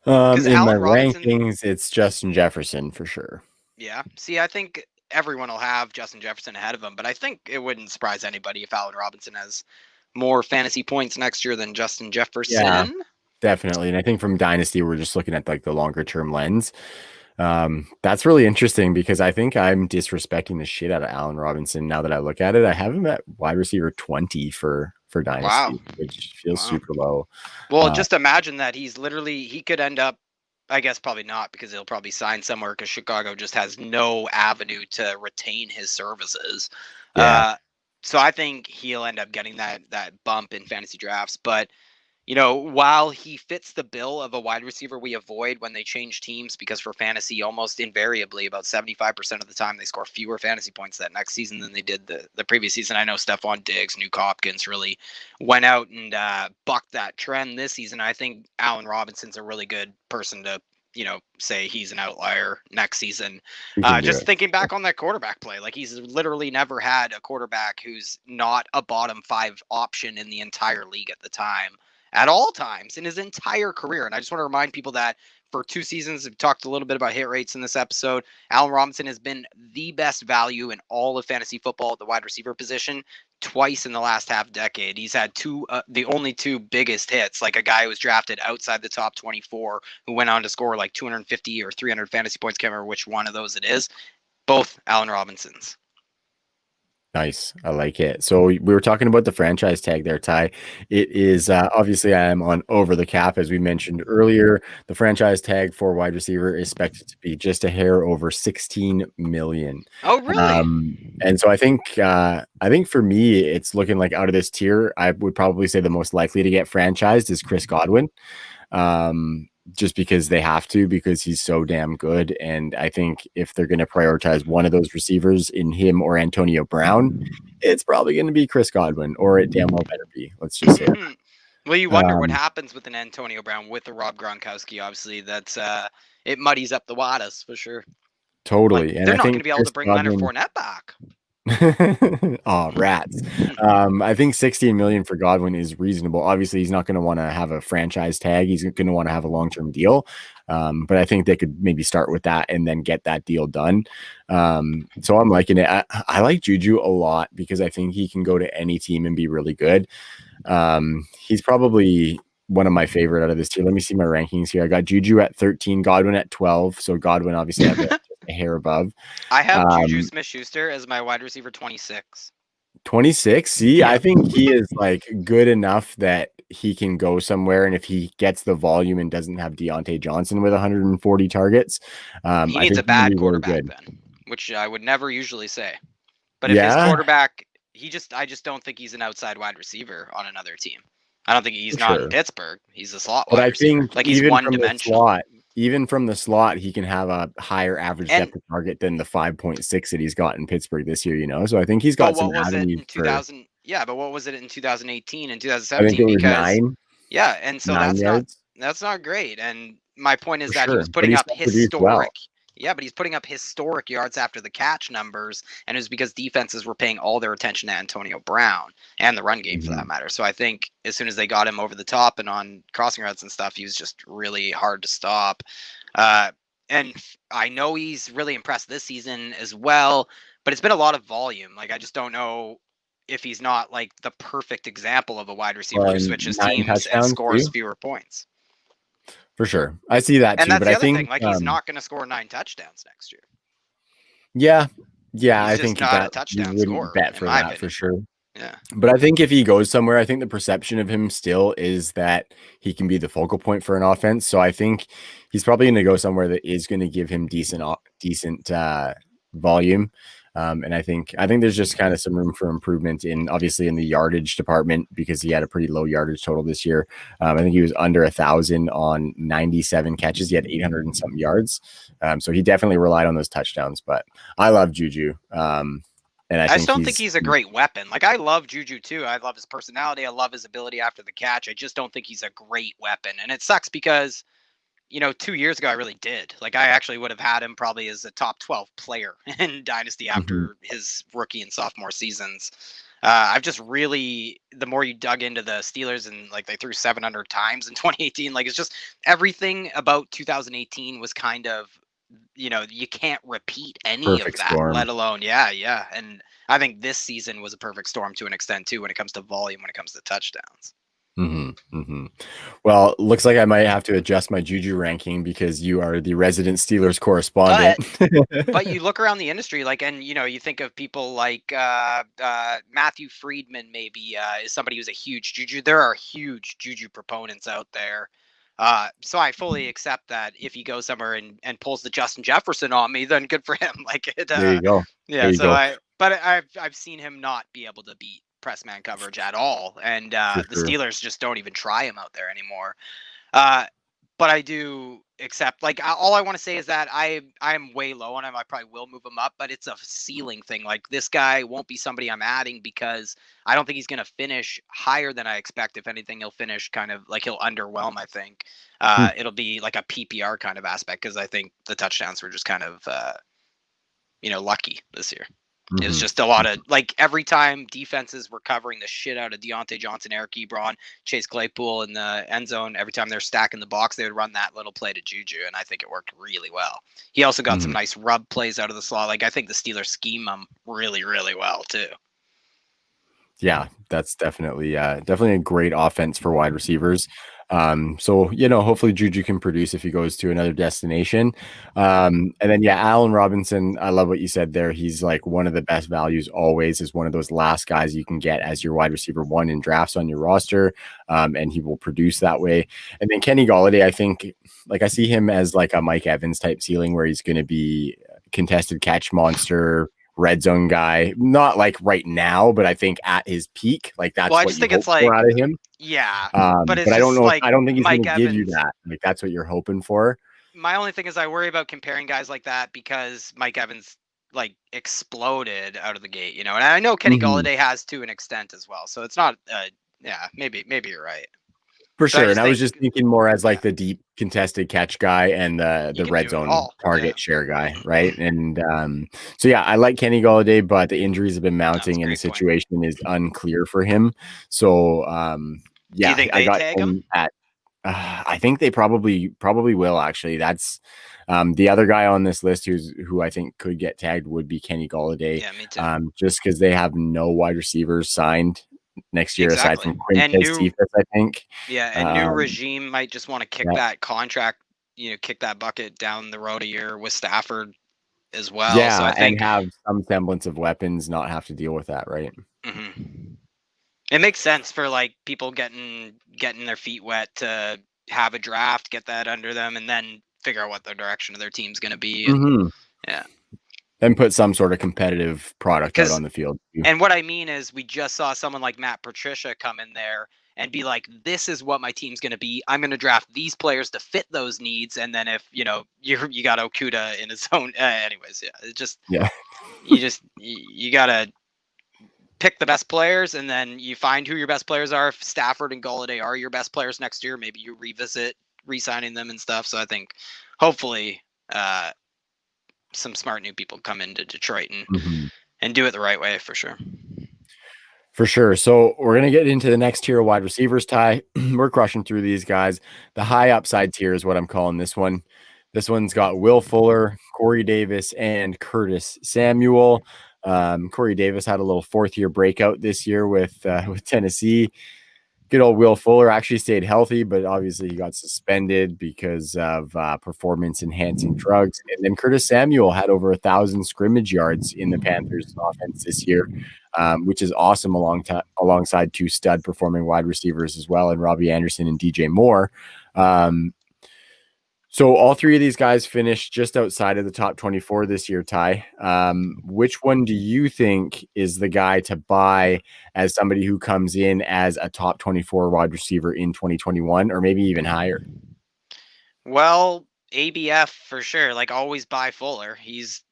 Because In my Allen Robinson, rankings, it's Justin Jefferson for sure. yeah. See, I think everyone will have Justin Jefferson ahead of him, but I think it wouldn't surprise anybody if Allen Robinson has more fantasy points next year than Justin Yeah, Jefferson. definitely. And I think from Dynasty, we're just looking at like the longer term lens. That's really interesting because I think I'm disrespecting the shit out of Allen Robinson now that I look at it. I have him at wide receiver 20 for Wow. Dynasty, which feels Wow. super low. Well, just imagine that he could end up, I guess probably not because he'll probably sign somewhere because Chicago just has no avenue to retain his services. Yeah, So I think he'll end up getting that bump in fantasy drafts. But while he fits the bill of a wide receiver we avoid when they change teams, because for fantasy, almost invariably, about 75% of the time, they score fewer fantasy points that next season than they did the previous season. I know Stephon Diggs, Nuke Hopkins really went out and bucked that trend this season. I think Allen Robinson's a really good person to, say he's an outlier next season. we can do Just it. thinking back on that quarterback play, like he's literally never had a quarterback who's not a bottom 5 option in the entire league at the time at all times in his entire career. And I just want to remind people that for 2 seasons, we've talked a little bit about hit rates in this episode. Allen Robinson has been the best value in all of fantasy football at the wide receiver position twice in the last half decade. He's had the only 2 biggest hits, like a guy who was drafted outside the top 24 who went on to score like 250 or 300 fantasy points. Can't remember which one of those it is. Both Allen Robinsons. Nice. I like it. So we were talking about the franchise tag there, Ty. It is obviously I am on over the cap, as we mentioned earlier. The franchise tag for wide receiver is expected to be just a hair over 16 million. Oh, really? And so I think for me, it's looking like out of this tier, I would probably say the most likely to get franchised is Chris Godwin. Just because they have to, because he's so damn good. And I think if they're going to prioritize one of those receivers in him or Antonio Brown, it's probably going to be Chris Godwin, or it damn well better be. Let's just say that. Well, you wonder what happens with an Antonio Brown with the Rob Gronkowski. Obviously, that's it muddies up the waters for sure. Totally. Like, And they're I not going think to be able Chris to bring Godwin, Leonard Fournette back. oh, rats. I think 16 million for Godwin is reasonable. Obviously, he's not going to want to have a franchise tag. He's going to want to have a long-term deal. But I think they could maybe start with that and then get that deal done. So I'm liking it. I like Juju a lot because I think he can go to any team and be really good. He's probably one of my favorite out of this tier. Let me see my rankings here. I got Juju at 13, Godwin at 12. So Godwin obviously have a hair above. I have Juju Smith-Schuster as my wide receiver 26. 26. See, Yeah. I think he is like good enough that he can go somewhere. And if he gets the volume and doesn't have Deontay Johnson with 140 targets, He I needs a think he'll bad be quarterback really good. then, which I would never usually say. But if his quarterback, I just don't think he's an outside wide receiver on another team. I don't think he's not in Pittsburgh. He's a slot wide receiver. Like he's one-dimensional. Even from the slot, he can have a higher average depth of target than the 5.6 that he's got in Pittsburgh this year, So I think he's got some avenues in 2000? Yeah, but what was it in 2018 and 2017? I think it was 9. Yeah, and so 9 yards. That's not great. And my point is that he sure. was putting up historic. Well. Yeah, but he's putting up historic yards after the catch numbers, and it was because defenses were paying all their attention to Antonio Brown and the run game for that matter. So I think as soon as they got him over the top and on crossing routes and stuff, he was just really hard to stop. And I know he's really impressed this season as well, but it's been a lot of volume. Like I just don't know if he's not like the perfect example of a wide receiver who switches teams and scores fewer points. For sure. I see that too. And that's but the I other think thing. Like he's not going to score 9 touchdowns next year. Yeah. He's I think not that a touchdown you wouldn't scorer, bet for that opinion. for sure. Yeah. But I think if he goes somewhere, I think the perception of him still is that he can be the focal point for an offense. So I think he's probably going to go somewhere that is going to give him decent volume. And I think there's just kind of some room for improvement obviously in the yardage department because he had a pretty low yardage total this year. I think he was under 1,000 on 97 catches. He had 800 and something yards. So he definitely relied on those touchdowns, but I love Juju. And I just don't think he's a great weapon. Like I love Juju too. I love his personality. I love his ability after the catch. I just don't think he's a great weapon. And it sucks because 2 years ago, I really did. Like, I actually would have had him probably as a top 12 player in Dynasty after his rookie and sophomore seasons. I've just really, the more you dug into the Steelers and like they threw 700 times in 2018, like it's just everything about 2018 was kind of, you can't repeat any of Perfect that, storm. let alone, yeah. And I think this season was a perfect storm to an extent too, when it comes to volume, when it comes to touchdowns. Well, looks like I might have to adjust my Juju ranking because you are the resident Steelers correspondent. But you look around the industry, like, and you think of people like Matthew Friedman, maybe is somebody who's a huge Juju. There are huge Juju proponents out there. So I fully accept that if he goes somewhere and pulls the Justin Jefferson on me, then good for him. Like it, There you go. yeah. There you go. But I've seen him not be able to beat press man coverage at all, and For the sure. Steelers just don't even try him out there anymore. Uh, but I do accept, like, all I want to say is that I'm way low on him. I probably will move him up, but it's a ceiling thing. Like, this guy won't be somebody I'm adding because I don't think he's going to finish higher than I expect. If anything, he'll finish kind of like he'll underwhelm, I think. It'll be like a PPR kind of aspect because I think the touchdowns were just kind of, lucky this year. It was just a lot of, like, every time defenses were covering the shit out of Deontay Johnson, Eric Ebron, Chase Claypool in the end zone, every time they're stacking the box, they would run that little play to Juju, and I think it worked really well. He also got some nice rub plays out of the slot. Like, I think the Steelers scheme him really, really well, too. Yeah, that's definitely a great offense for wide receivers. So hopefully Juju can produce if he goes to another destination. And then Allen Robinson, I love what you said there. He's like one of the best values always, is one of those last guys you can get as your wide receiver 1 in drafts on your roster. And he will produce that way. And then Kenny Golladay, I think, like, I see him as like a Mike Evans type ceiling where he's going to be contested catch monster, red zone guy, not like right now, but I think at his peak, like that's I what just you think hope it's like, for out of him. yeah, But it's I don't just know. like I don't think he's going Mike to give you Evans. that. Like that's what you're hoping for. My only thing is I worry about comparing guys like that because Mike Evans like exploded out of the gate, and I know Kenny Golladay has to an extent as well. So it's not, maybe you're right. For So I sure. just And I was think just thinking more as like the deep contested catch guy and you the can red do it zone all. target share guy, right? And so I like Kenny Golladay, but the injuries have been mounting and the situation is unclear for him. So Do you think I they got tag him at I think they probably will actually. That's the other guy on this list who I think could get tagged would be Kenny Golladay. Yeah, me too. Just because they have no wide receivers signed next year aside from And Quintez Cephas, I think. and new regime might just want to kick Yeah. that contract, kick that bucket down the road a year with Stafford as well. Yeah, So I think, and have some semblance of weapons, not have to deal with that, right? it makes sense for like people getting their feet wet to have a draft, get that under them, and then figure out what the direction of their team's going to be. And, yeah. And put some sort of competitive product out on the field. And what I mean is, we just saw someone like Matt Patricia come in there and be like, this is what my team's going to be. I'm going to draft these players to fit those needs. And then if, you got Okuda in his own, anyways, you got to pick the best players, and then you find who your best players are. If Stafford and Golladay are your best players next year, maybe you revisit re-signing them and stuff. So I think hopefully some smart new people come into Detroit and do it the right way, for sure. For sure. So we're going to get into the next tier of wide receivers, Ty. We're crushing through these guys. The high upside tier is what I'm calling this one. This one's got Will Fuller, Corey Davis, and Curtis Samuel. Corey Davis had a little 4th-year breakout this year with Tennessee. Good old Will Fuller actually stayed healthy, but obviously he got suspended because of performance-enhancing drugs. And then Curtis Samuel had over 1,000 scrimmage yards in the Panthers' offense this year, which is awesome alongside 2 stud-performing wide receivers as well, and Robbie Anderson and DJ Moore. So all 3 of these guys finished just outside of the top 24 this year, Ty. Which one do you think is the guy to buy as somebody who comes in as a top 24 wide receiver in 2021, or maybe even higher? Well, ABF for sure. Like, always buy Fuller. He's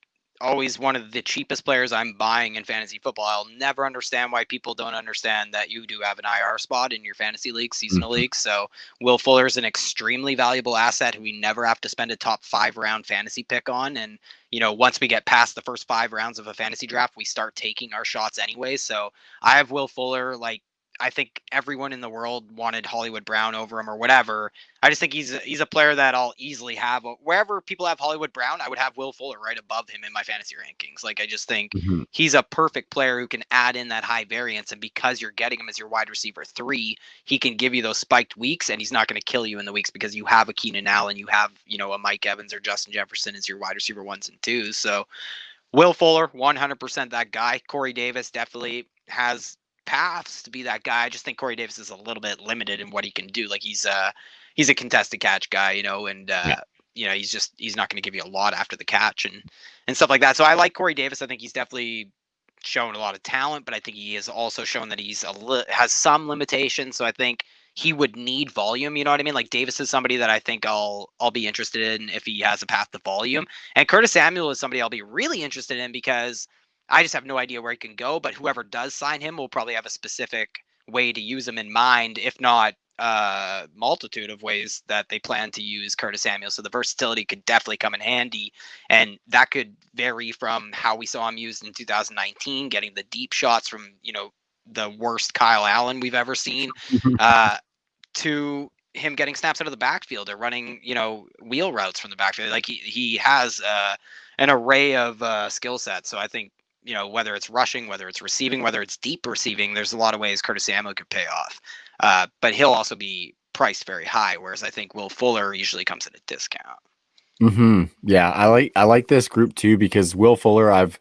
always one of the cheapest players I'm buying in fantasy football. I'll never understand why people don't understand that you do have an IR spot in your fantasy league, seasonal league. So Will Fuller is an extremely valuable asset who we never have to spend a top 5 round fantasy pick on. And, once we get past the first 5 rounds of a fantasy draft, we start taking our shots anyway. So I have Will Fuller. Like, I think everyone in the world wanted Hollywood Brown over him or whatever. I just think he's a player that I'll easily have. Wherever people have Hollywood Brown, I would have Will Fuller right above him in my fantasy rankings. Like, I just think Mhm. he's a perfect player who can add in that high variance. And because you're getting him as your wide receiver 3, he can give you those spiked weeks, and he's not going to kill you in the weeks because you have a Keenan Allen, you have, a Mike Evans or Justin Jefferson as your wide receiver 1s and 2s. So Will Fuller, 100% that guy. Corey Davis definitely has paths to be that guy. I just think Corey Davis is a little bit limited in what he can do. Like, he's a contested catch guy, and Yeah. he's not going to give you a lot after the catch and stuff like that. So I like Corey Davis. I think he's definitely shown a lot of talent, but I think he has also shown that he's has some limitations. So I think he would need volume. You know what I mean? Like, Davis is somebody that I think I'll be interested in if he has a path to volume. And Curtis Samuel is somebody I'll be really interested in because I just have no idea where he can go. But whoever does sign him will probably have a specific way to use him in mind, if not multitude of ways that they plan to use Curtis Samuel. So the versatility could definitely come in handy, and that could vary from how we saw him used in 2019, getting the deep shots from the worst Kyle Allen we've ever seen, to him getting snaps out of the backfield or running, wheel routes from the backfield. Like, he has an array of skill sets. So I think, whether it's rushing, whether it's receiving, whether it's deep receiving, there's a lot of ways Curtis Samuel could pay off. But he'll also be priced very high, whereas I think Will Fuller usually comes at a discount. Yeah, I like this group too because Will Fuller, I've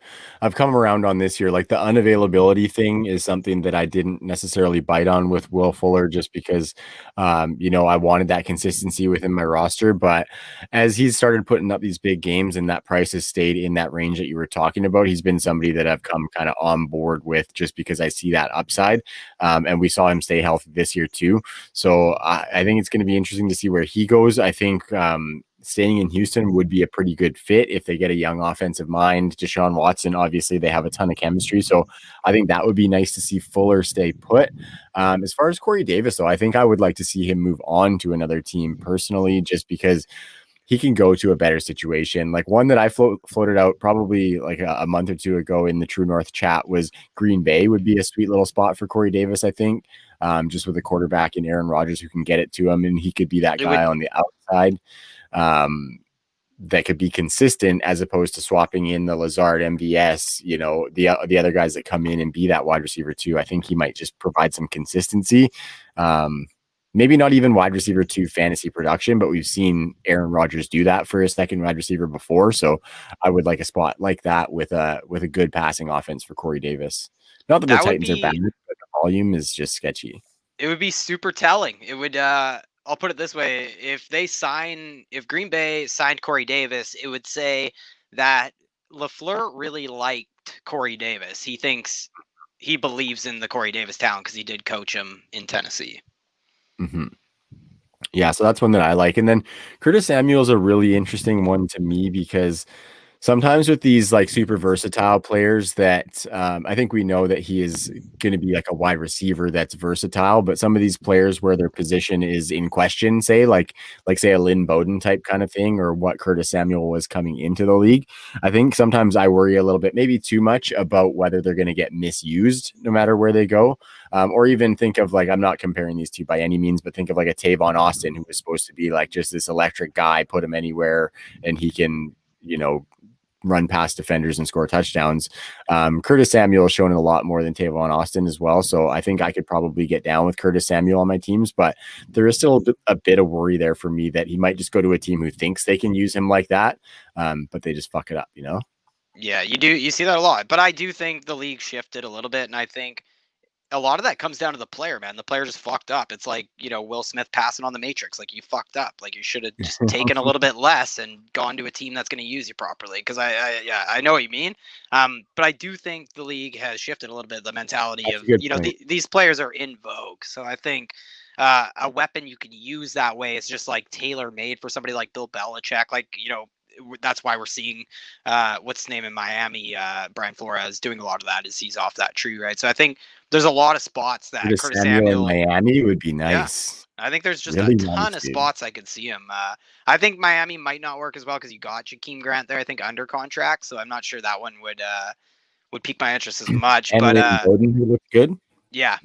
come around on this year. Like, the unavailability thing is something that I didn't necessarily bite on with Will Fuller just because, I wanted that consistency within my roster. But as he's started putting up these big games and that price has stayed in that range that you were talking about, he's been somebody that I've come kind of on board with just because I see that upside. And we saw him stay healthy this year too. So I think it's going to be interesting to see where he goes. I think, staying in Houston would be a pretty good fit if they get a young offensive mind. Deshaun Watson, obviously, they have a ton of chemistry. So I think that would be nice to see Fuller stay put. As far as Corey Davis, though, I think I would like to see him move on to another team personally, just because he can go to a better situation. Like, one that I floated out probably like a month or two ago in the True North chat was Green Bay would be a sweet little spot for Corey Davis, I think, just with a quarterback in Aaron Rodgers who can get it to him, and he could be that guy on the outside that could be consistent as opposed to swapping in the Lazard, MVS, the other guys that come in and be that wide receiver too. I think he might just provide some consistency. Maybe not even wide receiver 2 fantasy production, but we've seen Aaron Rodgers do that for a second wide receiver before. So I would like a spot like that with a good passing offense for Corey Davis. Not that the That would Titans are bad, be but the volume is just sketchy. it would be super telling. It would I'll put it this way. If Green Bay signed Corey Davis, it would say that LaFleur really liked Corey Davis. He believes in the Corey Davis talent because he did coach him in Tennessee. Yeah, so that's one that I like. And then Curtis Samuel is a really interesting one to me because sometimes with these like super versatile players that I think we know that he is going to be like a wide receiver that's versatile, but some of these players where their position is in question, say say a Lynn Bowden type kind of thing, or what Curtis Samuel was coming into the league. I think sometimes I worry a little bit, maybe too much, about whether they're going to get misused no matter where they go. Or even think of, like, I'm not comparing these two by any means, but think of like a Tavon Austin who was supposed to be like just this electric guy, put him anywhere and he can, run past defenders and score touchdowns. Curtis Samuel has shown a lot more than Tavon Austin as well. So I think I could probably get down with Curtis Samuel on my teams, but there is still a bit of worry there for me that he might just go to a team who thinks they can use him like that. But they just fuck it up, Yeah, you see that a lot. But I do think the league shifted a little bit, and I think a lot of that comes down to the player, man. The player just fucked up. It's like, Will Smith passing on the Matrix. Like, you fucked up. Like, you should have just taken a little bit less and gone to a team that's going to use you properly. Because I know what you mean. But I do think the league has shifted a little bit. The mentality That's of, a good point. these players are in vogue. So I think a weapon you can use that way is just like tailor made for somebody like Bill Belichick. Like, that's why we're seeing what's his name in Miami, Brian Flores doing a lot of that is he's off that tree, right? So I think there's a lot of spots that Curtis Curtis Samuel in Samuel, Miami would be yeah, nice. I think there's just a Really ton nice, of dude. spots I could see him. I think Miami might not work as well because you got Jakeem Grant there, I think under contract, so I'm not sure that one would pique my interest as much. And But Leighton Bowden, who looked good. yeah.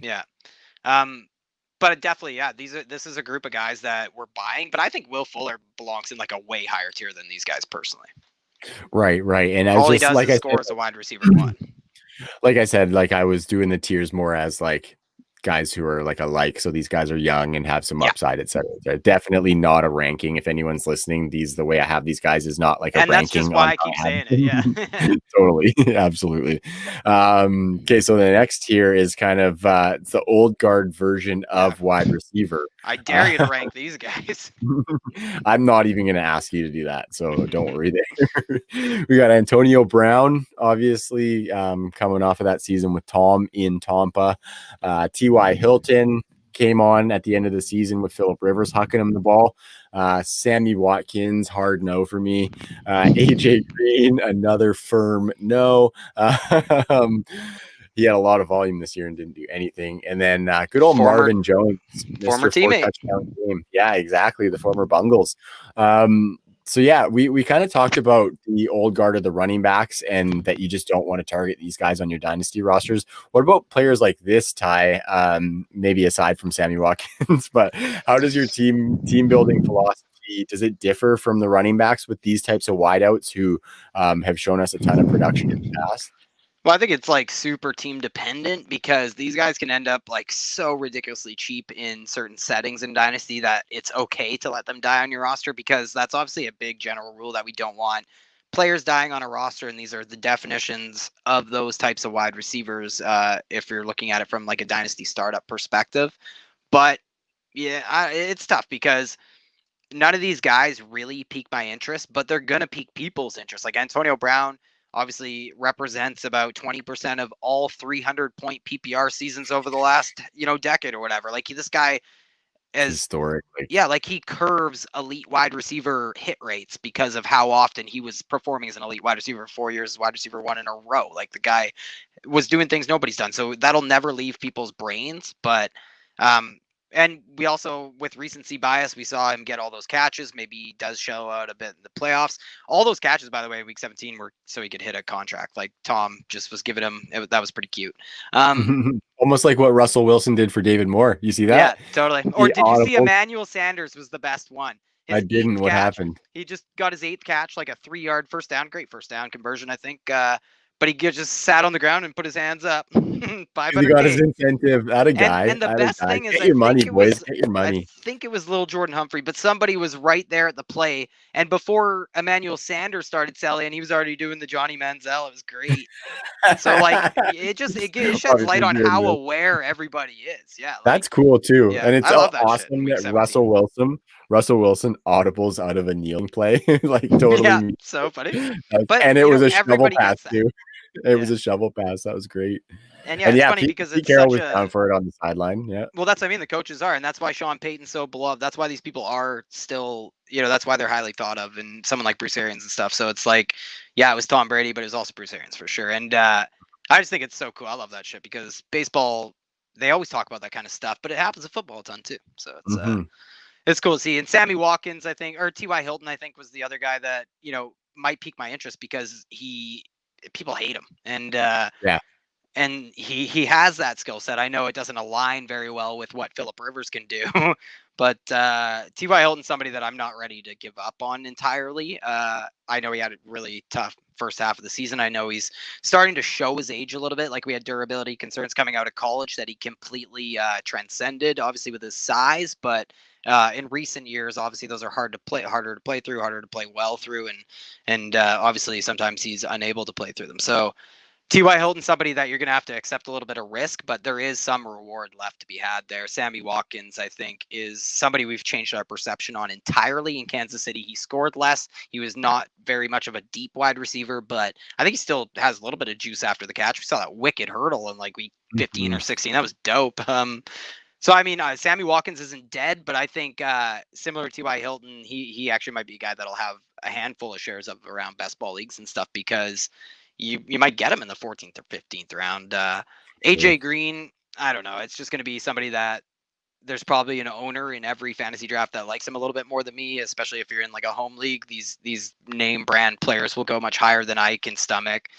But definitely, yeah, this is a group of guys that we're buying, but I think Will Fuller belongs in like a way higher tier than these guys personally. Right. And I All he just does like is I score said, as a wide receiver one. like I said, like I was doing the tiers more as like guys who are like alike. So these guys are young and have some Yeah. upside, etc. Definitely not a ranking. If anyone's listening, the way I have these guys is not like a And that's ranking. just why I keep saying it. Yeah. Totally. Absolutely. Okay. So the next tier is kind of it's the old guard version of wide receiver. I dare you to rank these guys. I'm not even going to ask you to do that. So don't worry there. We got Antonio Brown, obviously, coming off of that season with Tom in Tampa. T.Y. Hilton came on at the end of the season with Phillip Rivers hucking him the ball. Sammy Watkins, hard no for me. AJ Green, another firm no. He had a lot of volume this year and didn't do anything. And then good old Marvin Jones, former Mr. 4 teammate. touchdown game. Yeah, exactly. The former Bungles. So yeah, we kind of talked about the old guard of the running backs and that you just don't want to target these guys on your dynasty rosters. What about players like this, Ty? Maybe aside from Sammy Watkins, but how does your team building philosophy, does it differ from the running backs with these types of wideouts who have shown us a ton of production in the past? Well, I think it's like super team dependent because these guys can end up like so ridiculously cheap in certain settings in Dynasty that it's okay to let them die on your roster because that's obviously a big general rule that we don't want players dying on a roster. And these are the definitions of those types of wide receivers if you're looking at it from like a Dynasty startup perspective. But yeah, it's tough because none of these guys really pique my interest, but they're going to pique people's interest. Like Antonio Brown obviously represents about 20% of all 300-point PPR seasons over the last, decade or whatever. Like this guy is historic. like he curves elite wide receiver hit rates because of how often he was performing as an elite wide receiver. 4 years as wide receiver one in a row. Like the guy was doing things nobody's done. So that'll never leave people's brains. But and we also, with recency bias, we saw him get all those catches. Maybe he does show out a bit in the playoffs. All those catches, by the way, week 17 were so he could hit a contract. Like Tom just was giving him. That was pretty cute. Almost like what Russell Wilson did for David Moore. You see that? Yeah, totally. Or did you see Emmanuel Sanders was the best one? I didn't. What happened? He just got his 8th catch, like a 3-yard first down. Great first down conversion, I think. But he just sat on the ground and put his hands up. He got his incentive. That a guy. And the best thing is, get your money, boys. Get your money. I think it was little Jordan Humphrey, but somebody was right there at the play. And before Emmanuel Sanders started selling, he was already doing the Johnny Manziel. It was great. So like it sheds light on how aware everybody is. Yeah, that's cool too. Yeah, and it's awesome that Russell Wilson audibles out of a kneeling play. Like totally. Yeah, so funny. And it was a shovel pass too. It was a shovel pass. That was great. And it's funny because Pete Carroll was down for it on the sideline. Yeah. Well, that's what I mean. The coaches are, and that's why Sean Payton's so beloved. That's why these people are still, that's why they're highly thought of, and someone like Bruce Arians and stuff. So it's like, yeah, it was Tom Brady, but it was also Bruce Arians for sure. And I just think it's so cool. I love that shit because baseball, they always talk about that kind of stuff, but it happens in football a ton too. So it's it's cool to see. And Sammy Watkins, I think, or T.Y. Hilton, I think, was the other guy that might pique my interest because people hate him, and and he has that skill set. I know it doesn't align very well with what Phillip Rivers can do, but T.Y. Hilton's somebody that I'm not ready to give up on entirely. I know he had a really tough first half of the season. I know he's starting to show his age a little bit. Like we had durability concerns coming out of college that he completely transcended, obviously with his size, but in recent years, obviously those are harder to play through, harder to play well through, and obviously sometimes he's unable to play through them. So T.Y. Hilton's somebody that you're going to have to accept a little bit of risk, but there is some reward left to be had there. Sammy Watkins, I think, is somebody we've changed our perception on entirely in Kansas City. He scored less. He was not very much of a deep wide receiver, but I think he still has a little bit of juice after the catch. We saw that wicked hurdle in like week 15 or 16. That was dope. So, I mean, Sammy Watkins isn't dead, but I think similar to T.Y. Hilton, he actually might be a guy that'll have a handful of shares of around best ball leagues and stuff, because you might get him in the 14th or 15th round. AJ Green, I don't know. It's just going to be somebody that there's probably an owner in every fantasy draft that likes him a little bit more than me, especially if you're in like a home league. These name brand players will go much higher than I can stomach.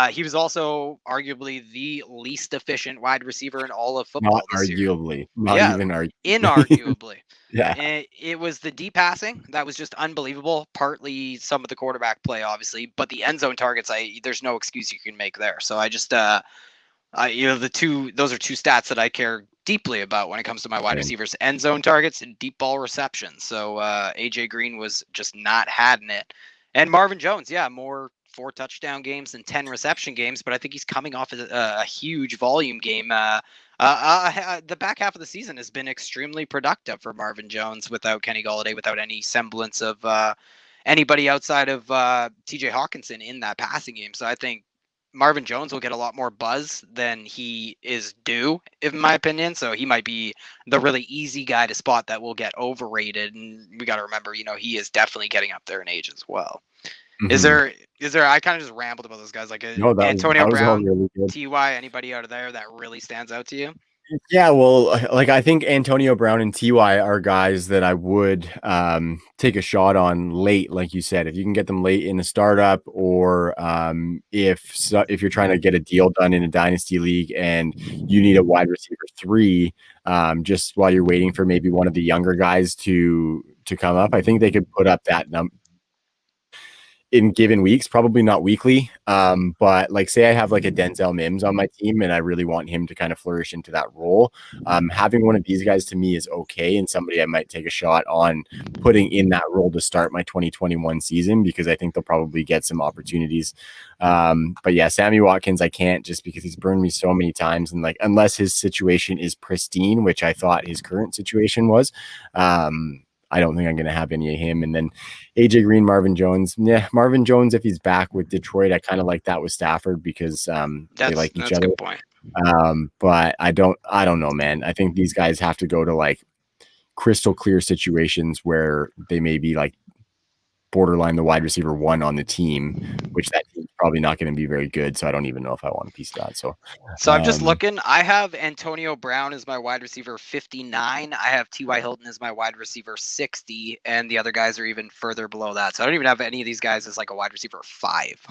He was also arguably the least efficient wide receiver in all of football Not this year. arguably. Not Yeah, even arguably. inarguably. Yeah. And it was the deep passing that was just unbelievable. Partly some of the quarterback play, obviously, but the end zone targets, there's no excuse you can make there. So I just those are two stats that I care deeply about when it comes to my wide receivers: end zone targets and deep ball receptions. So AJ Green was just not having it, and Marvin Jones, more 4 touchdown games than 10 reception games, but I think he's coming off a huge volume game. The back half of the season has been extremely productive for Marvin Jones without Kenny Golladay, without any semblance of anybody outside of TJ Hawkinson in that passing game. So I think Marvin Jones will get a lot more buzz than he is due, in my opinion. So he might be the really easy guy to spot that will get overrated. And we got to remember, he is definitely getting up there in age as well. Mm-hmm. Is there? I kind of just rambled about those guys, like Antonio Brown, really Ty. Anybody out of there that really stands out to you? Yeah, well, like I think Antonio Brown and Ty are guys that I would take a shot on late, like you said. If you can get them late in a startup, or if you're trying to get a deal done in a dynasty league and you need a wide receiver 3, just while you're waiting for maybe one of the younger guys to come up, I think they could put up that number in given weeks, probably not weekly. But like, say I have like a Denzel Mims on my team and I really want him to kind of flourish into that role. Having one of these guys to me is okay, and somebody I might take a shot on putting in that role to start my 2021 season, because I think they'll probably get some opportunities. But yeah, Sammy Watkins, I can't, just because he's burned me so many times, and like, unless his situation is pristine, which I thought his current situation was, I don't think I'm going to have any of him. And then AJ Green, Marvin Jones. Yeah, Marvin Jones, if he's back with Detroit, I kind of like that with Stafford, because they like each other. That's a good point. But I don't know, man. I think these guys have to go to like crystal clear situations where they may be like borderline the wide receiver 1 on the team, which that team's probably not going to be very good. So I don't even know if I want a piece of that. So I'm just looking. I have Antonio Brown as my wide receiver 59. I have T.Y. Hilton as my wide receiver 60, and the other guys are even further below that. So I don't even have any of these guys as like a wide receiver 5,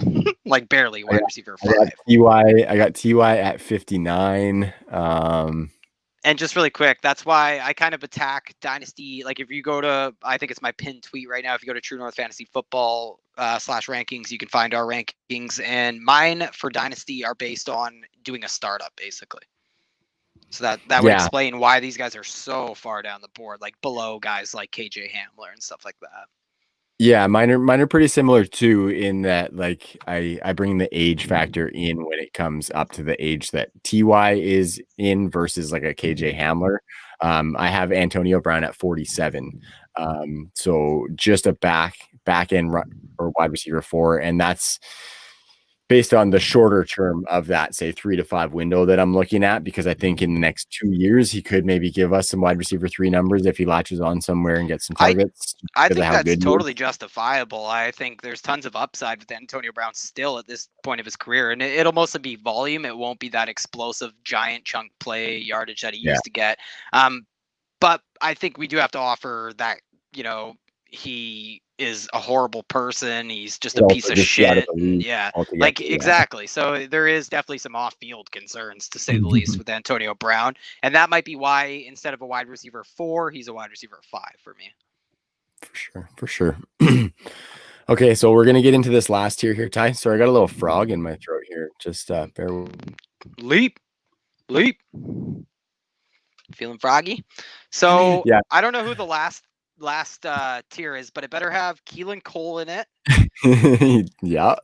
like barely wide receiver 5. I got T.Y. at 59. And just really quick, that's why I kind of attack Dynasty. Like, if you go to, I think it's my pinned tweet right now, if you go to True North Fantasy Football /rankings, you can find our rankings. And mine for Dynasty are based on doing a startup, basically. So that would explain why these guys are so far down the board, like below guys like KJ Hamler and stuff like that. Yeah, mine are pretty similar too, in that like I bring the age factor in when it comes up to the age that TY is in versus like a KJ Hamler. I have Antonio Brown at 47. So just a back end or wide receiver 4, and that's based on the shorter term of that, say 3 to 5 window that I'm looking at, because I think in the next 2 years, he could maybe give us some wide receiver 3 numbers if he latches on somewhere and gets some targets. I think that's totally justifiable. I think there's tons of upside with Antonio Brown still at this point of his career, and it'll mostly be volume. It won't be that explosive giant chunk play yardage that he used to get. But I think we do have to offer that, he is a horrible person. He's just a piece of shit. Exactly. So there is definitely some off-field concerns, to say the least, with Antonio Brown. And that might be why instead of a wide receiver 4, he's a wide receiver 5 for me. For sure. Okay, so we're going to get into this last tier here, Ty. So I got a little frog in my throat here. Just bear with me. Leap. Feeling froggy? So I don't know who the last tier is, but it better have Keelan Cole in it. Yeah,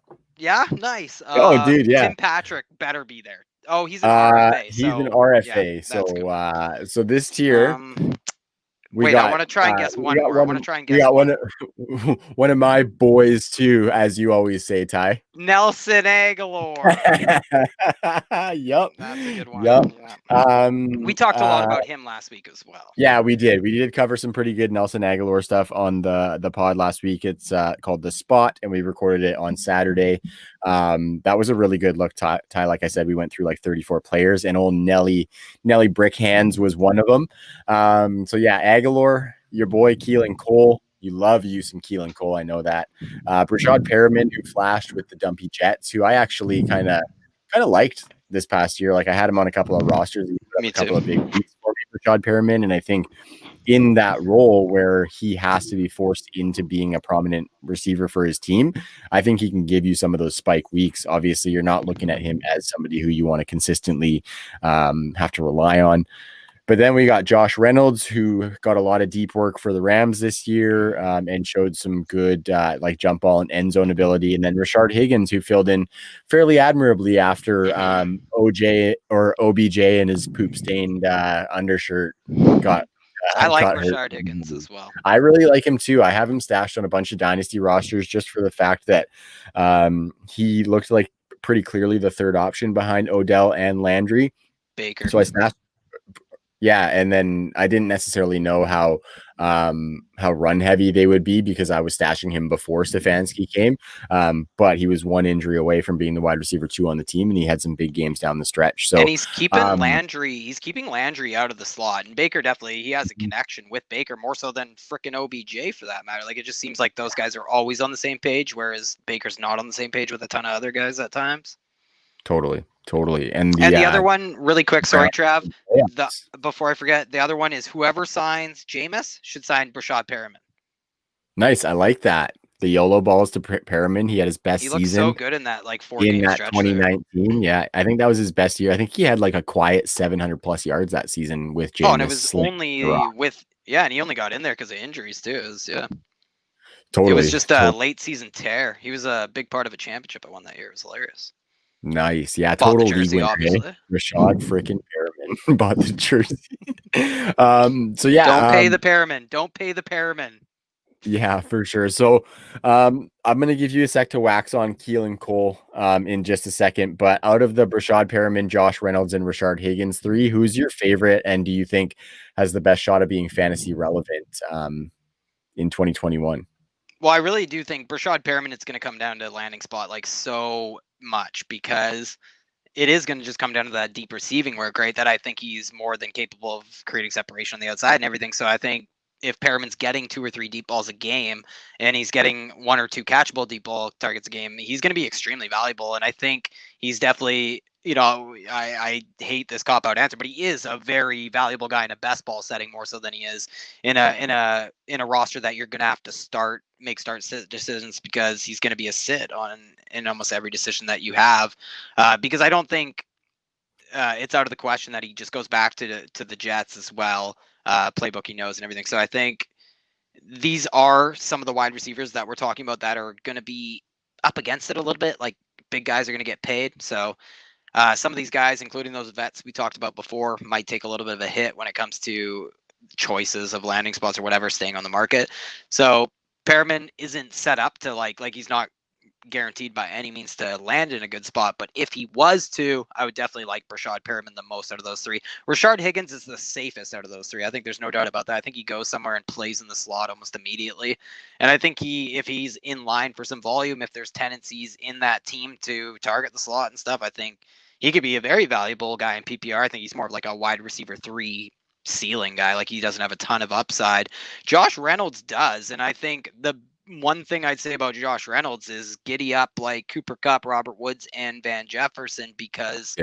nice. Dude, yeah. Tim Patrick better be there. Oh, he's an RFA. He's an RFA. So this tier, Wait, I want to try and guess one more. I want to try and We guess got one. one of my boys too, as you always say, Ty. Nelson Aguilar. Yup. That's a good one. Yup. Yeah. We talked a lot about him last week as well. Yeah, we did. We did cover some pretty good Nelson Aguilar stuff on the pod last week. It's called The Spot, and we recorded it on Saturday. That was a really good look, Ty. Like I said, we went through like 34 players, and old Nelly Brickhands was one of them. So yeah, Aguilar, your boy Keelan Cole. You love you some Keelan Cole. I know that. Brashad Perriman, who flashed with the Dumpy Jets, who I actually kind of liked this past year. Like I had him on a couple of rosters. He put up Me a couple too. of big weeks for me, Brashad Perriman, and I think in that role where he has to be forced into being a prominent receiver for his team, I think he can give you some of those spike weeks. Obviously, you're not looking at him as somebody who you want to consistently have to rely on. But then we got Josh Reynolds, who got a lot of deep work for the Rams this year and showed some good like jump ball and end zone ability. And then Rashard Higgins, who filled in fairly admirably after OJ or OBJ and his poop stained undershirt got. I like got Rashard hurt. Higgins as well. I really like him too. I have him stashed on a bunch of dynasty rosters just for the fact that he looked like pretty clearly the third option behind Odell and Landry. Baker. So I stashed. Yeah, and then I didn't necessarily know how run heavy they would be because I was stashing him before Stefanski came. But he was one injury away from being the wide receiver 2 on the team, and he had some big games down the stretch. So and he's keeping Landry. He's keeping Landry out of the slot, and Baker definitely he has a connection with Baker more so than freaking OBJ for that matter. Like it just seems like those guys are always on the same page, whereas Baker's not on the same page with a ton of other guys at times. Totally. And the other one, really quick, sorry, Trav. Yeah. Before I forget, the other one is whoever signs Jameis should sign Brashad Perriman. Nice, I like that. The YOLO balls to Perriman. He had his best season. He looked so good in that like 4-game stretch. 2019. There. Yeah, I think that was his best year. I think he had like a quiet 700 plus yards that season with Jameis. Oh, and it was only with and he only got in there because of injuries too. Totally. It was just a late season tear. He was a big part of a championship I won that year. It was hilarious. Nice. Yeah, total league winner. Obviously. Rashad freaking Perriman bought the jersey. So yeah. Don't pay the Perriman. Don't pay the Perriman. Yeah, for sure. So I'm going to give you a sec to wax on Keelan Cole in just a second. But out of the Brashad Perriman, Josh Reynolds, and Rashard Higgins 3, who's your favorite and do you think has the best shot of being fantasy relevant in 2021? Well, I really do think Brashad Perriman, it's going to come down to landing spot like so much because it is going to just come down to that deep receiving work, right? That I think he's more than capable of creating separation on the outside and everything. So I think if Perriman's getting 2 or 3 deep balls a game and he's getting 1 or 2 catchable deep ball targets a game, he's going to be extremely valuable. And I think he's definitely, I hate this cop-out answer, but he is a very valuable guy in a best ball setting more so than he is in a roster that you're going to have to make start decisions because he's going to be a sit in almost every decision that you have. Because I don't think it's out of the question that he just goes back to the Jets as well. Playbook he knows and everything. So I think these are some of the wide receivers that we're talking about that are going to be up against it a little bit. Like big guys are going to get paid. So some of these guys, including those vets we talked about before, might take a little bit of a hit when it comes to choices of landing spots or whatever staying on the market. So Perriman isn't set up to like he's not guaranteed by any means to land in a good spot, but if he was to, I would definitely like Brashad Perriman the most out of those 3. Rashard Higgins is the safest out of those 3. I think there's no doubt about that. I think he goes somewhere and plays in the slot almost immediately, and I think if he's in line for some volume, if there's tendencies in that team to target the slot and stuff, I think he could be a very valuable guy in PPR. I think he's more of like a wide receiver 3 ceiling guy. Like he doesn't have a ton of upside. Josh Reynolds does, and I think the one thing I'd say about Josh Reynolds is giddy up like Cooper Kupp, Robert Woods, and Van Jefferson because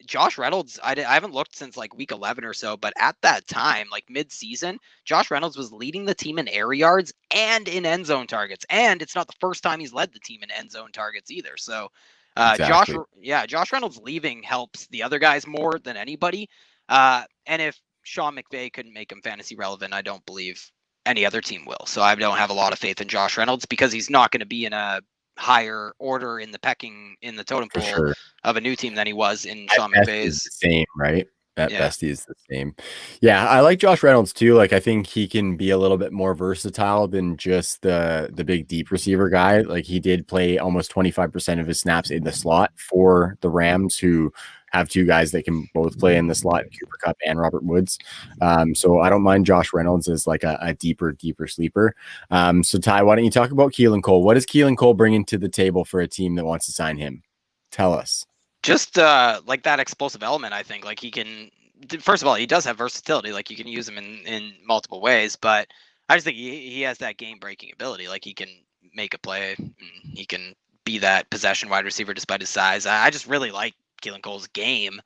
Josh Reynolds, I haven't looked since like week 11 or so, but at that time, like mid-season, Josh Reynolds was leading the team in air yards and in end zone targets. And it's not the first time he's led the team in end zone targets either. So exactly. Josh Reynolds leaving helps the other guys more than anybody. And if Sean McVay couldn't make him fantasy relevant, I don't believe any other team will. So I don't have a lot of faith in Josh Reynolds because he's not going to be in a higher order in the totem pole of a new team than he was in Sean McVay's. Same, right? At Yeah. best, he's the same. Yeah, I like Josh Reynolds too. Like, I think he can be a little bit more versatile than just the big deep receiver guy. Like, he did play almost 25% of his snaps in the slot for the Rams, who have two guys that can both play in the slot, Cooper Kupp and Robert Woods. So I don't mind Josh Reynolds as like a deeper sleeper. So Ty, why don't you talk about Keelan Cole? What is Keelan Cole bringing to the table for a team that wants to sign him? Tell us. Just like that explosive element, I think. Like he can, first of all, he does have versatility. Like you can use him in multiple ways, but I just think he has that game breaking ability. Like he can make a play, and he can be that possession wide receiver despite his size. I just really like Keelan Cole's game.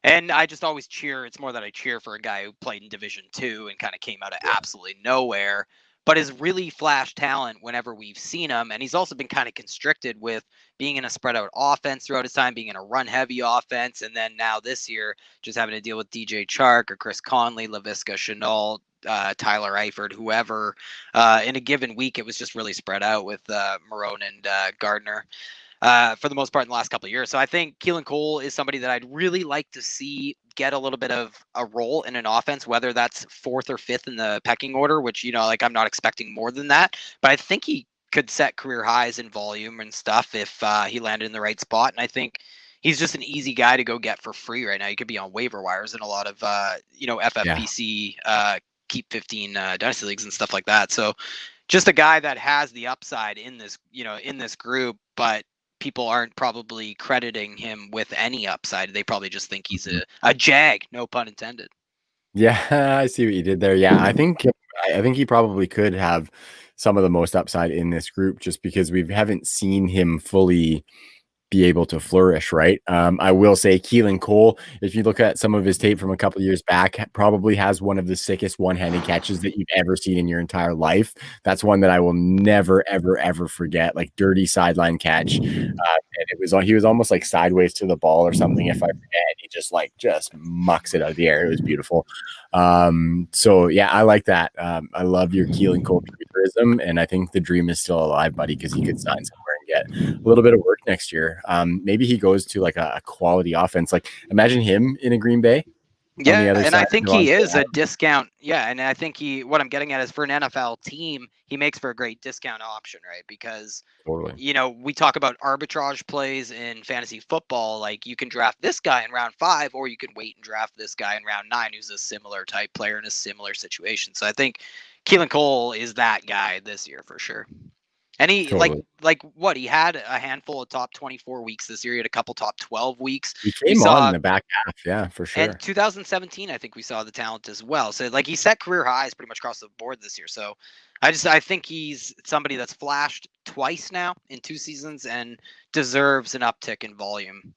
And I just always cheer. It's more that I cheer for a guy who played in Division Two and kind of came out of absolutely nowhere, but is really flash talent whenever we've seen him. And he's also been kind of constricted with being in a spread out offense throughout his time, being in a run heavy offense. And then now this year, just having to deal with DJ Chark or Chris Conley, LaVisca Chenault, Tyler Eifert, whoever. In a given week, it was just really spread out with Marone and Gardner. For the most part in the last couple of years. So I think Keelan Cole is somebody that I'd really like to see get a little bit of a role in an offense, whether that's fourth or fifth in the pecking order, which, like I'm not expecting more than that, but I think he could set career highs in volume and stuff if he landed in the right spot. And I think he's just an easy guy to go get for free right now. He could be on waiver wires in a lot of, FFPC, keep 15 dynasty leagues and stuff like that. So just a guy that has the upside in this group, but people aren't probably crediting him with any upside. They probably just think he's a jag, no pun intended. Yeah, I see what you did there. Yeah, I think he probably could have some of the most upside in this group just because we haven't seen him fully be able to flourish, right? I will say Keelan Cole, if you look at some of his tape from a couple of years back, probably has one of the sickest one-handed catches that you've ever seen in your entire life. That's one that I will never, ever, ever forget. Like dirty sideline catch, and he was almost like sideways to the ball or something. If I forget, and he just mucks it out of the air. It was beautiful. So yeah, I like that. I love your Keelan Cole futurism, and I think the dream is still alive, buddy, because he could sign somewhere and get a little bit of work next year. Maybe he goes to like a quality offense. Like imagine him in a Green Bay on the Yeah, other and side. I think he is a discount. Yeah, and I think what I'm getting at is for an NFL team, he makes for a great discount option, right? Because Totally. we talk about arbitrage plays in fantasy football. Like you can draft this guy in round 5, or you can wait and draft this guy in round 9, who's a similar type player in a similar situation. So I think Keelan Cole is that guy this year for sure. And he Totally. like what he had a handful of top 24 weeks this year. He had a couple top 12 weeks. He We came on in saw the back half, yeah, for and sure. 2017, I think we saw the talent as well. So like he set career highs pretty much across the board this year. So I think he's somebody that's flashed twice now in 2 seasons and deserves an uptick in volume.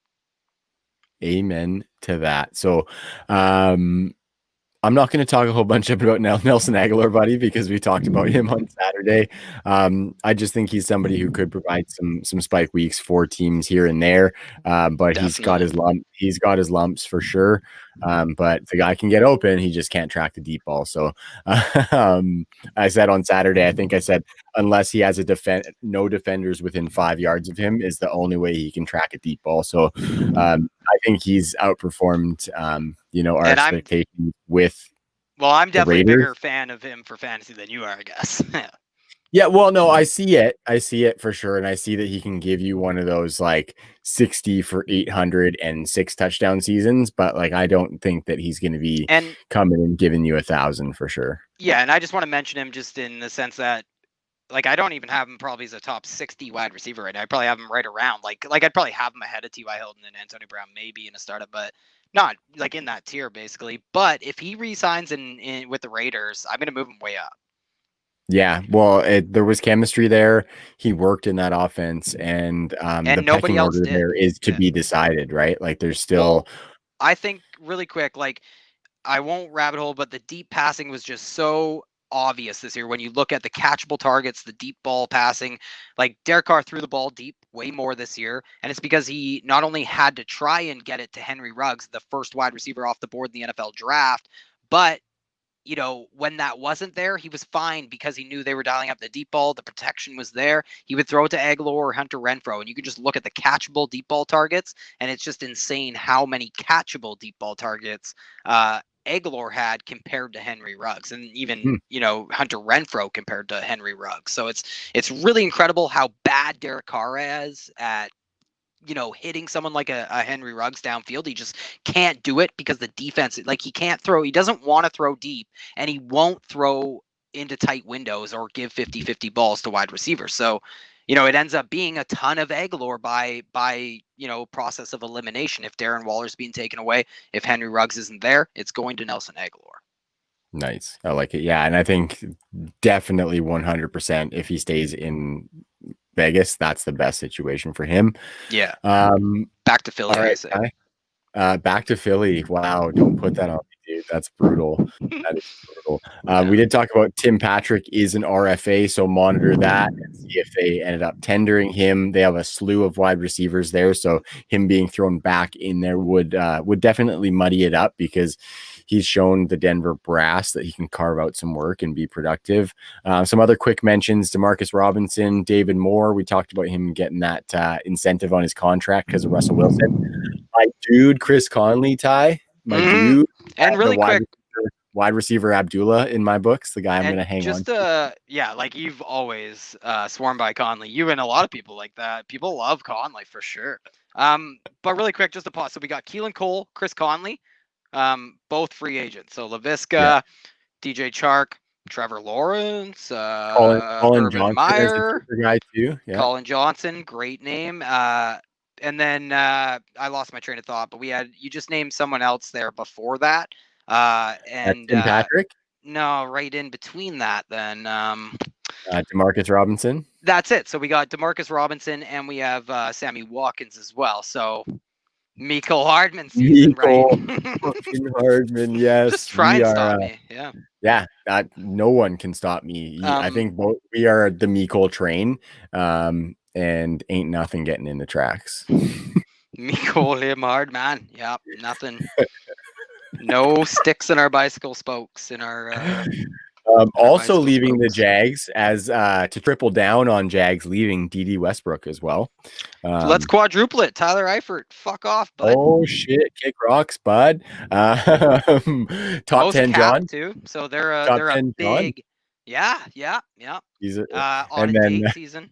Amen to that. So, I'm not going to talk a whole bunch about Nelson Aguilar, buddy, because we talked about him on Saturday. I just think he's somebody who could provide some spike weeks for teams here and there. But he's got Definitely. his lumps for sure. But the guy can get open. He just can't track the deep ball. So I said on Saturday, I think I said, unless he has no defenders within 5 yards of him is the only way he can track a deep ball. So I think he's outperformed, our And expectations with I'm the definitely a Raiders. bigger fan of him for fantasy than you are, I guess. Yeah, well, no, I see it for sure, and I see that he can give you one of those like 60 for 800 and 6 touchdown seasons, but like I don't think that he's going to be And coming and giving you 1,000 for sure. yeah, and I just want to mention him just in the sense that like I don't even have him probably as a top 60 wide receiver right now. I probably have him right around like I'd probably have him ahead of T.Y. Hilton and Antonio Brown maybe in a startup, but not like in that tier basically. But if he resigns in with the Raiders, I'm gonna move him way up. Yeah, well, there was chemistry there. He worked in that offense, and the And nobody pecking else order did. there is to Yeah. be decided, right? Like there's Well, still I think really quick, like I won't rabbit hole, but the deep passing was just so obvious this year when you look at the catchable targets, the deep ball passing. Like Derek Carr threw the ball deep way more this year, and it's because he not only had to try and get it to Henry Ruggs, the first wide receiver off the board in the NFL draft, but when that wasn't there, he was fine because he knew they were dialing up the deep ball. The protection was there. He would throw it to Aguilar or Hunter Renfroe, and you could just look at the catchable deep ball targets, and it's just insane how many catchable deep ball targets Aguilar had compared to Henry Ruggs, and even Hunter Renfroe compared to Henry Ruggs. So it's really incredible how bad Derek Carr is at hitting someone like a Henry Ruggs downfield. He just can't do it because the defense, like he can't throw. He doesn't want to throw deep, and he won't throw into tight windows or give 50-50 balls to wide receivers. So, it ends up being a ton of Aguilar by process of elimination. If Darren Waller's being taken away, if Henry Ruggs isn't there, it's going to Nelson Aguilar. Nice. I like it. Yeah. And I think definitely 100% if he stays in Vegas, that's the best situation for him. Yeah. Back to Philly. All right, I say. Back to Philly. Wow. Don't put that on me, dude. That's brutal. That is brutal. We did talk about Tim Patrick is an RFA, so monitor that and see if they ended up tendering him. They have a slew of wide receivers there, so him being thrown back in there would definitely muddy it up because he's shown the Denver brass that he can carve out some work and be productive. Some other quick mentions: Demarcus Robinson, David Moore. We talked about him getting that incentive on his contract because of Russell Wilson. My dude, Chris Conley, Ty. My dude, and really quick. Wide receiver Abdullah in my books, the guy I'm going to hang on to. Like you've always sworn by Conley. You and a lot of people like that. People love Conley for sure. But really quick, just a pause. So we got Keelan Cole, Chris Conley, both free agents. So LaVisca, DJ Chark, Trevor Lawrence, Colin Urban Johnson Meyer, is a guy too. Yeah. Colin Johnson, great name. And then I lost my train of thought, but you just named someone else there before that. And Tim Patrick? No, right in between that then. Demarcus Robinson. That's it. So we got Demarcus Robinson and we have Sammy Watkins as well. So Mecole Hardman season, right? Hardman, yes. Just try and stop me. Yeah. Yeah, no one can stop me. I think we are the Mecole train, and ain't nothing getting in the tracks. Mecole him hard, man. Yep, nothing. No sticks in our bicycle spokes in our also leaving the Jags as to triple down on Jags leaving D.D. Westbrook as well. Let's quadruple it. Tyler Eifert, fuck off, bud. Oh shit, kick rocks, bud. Top Most 10 John too. So they're a big John? Yeah. He's on a date season.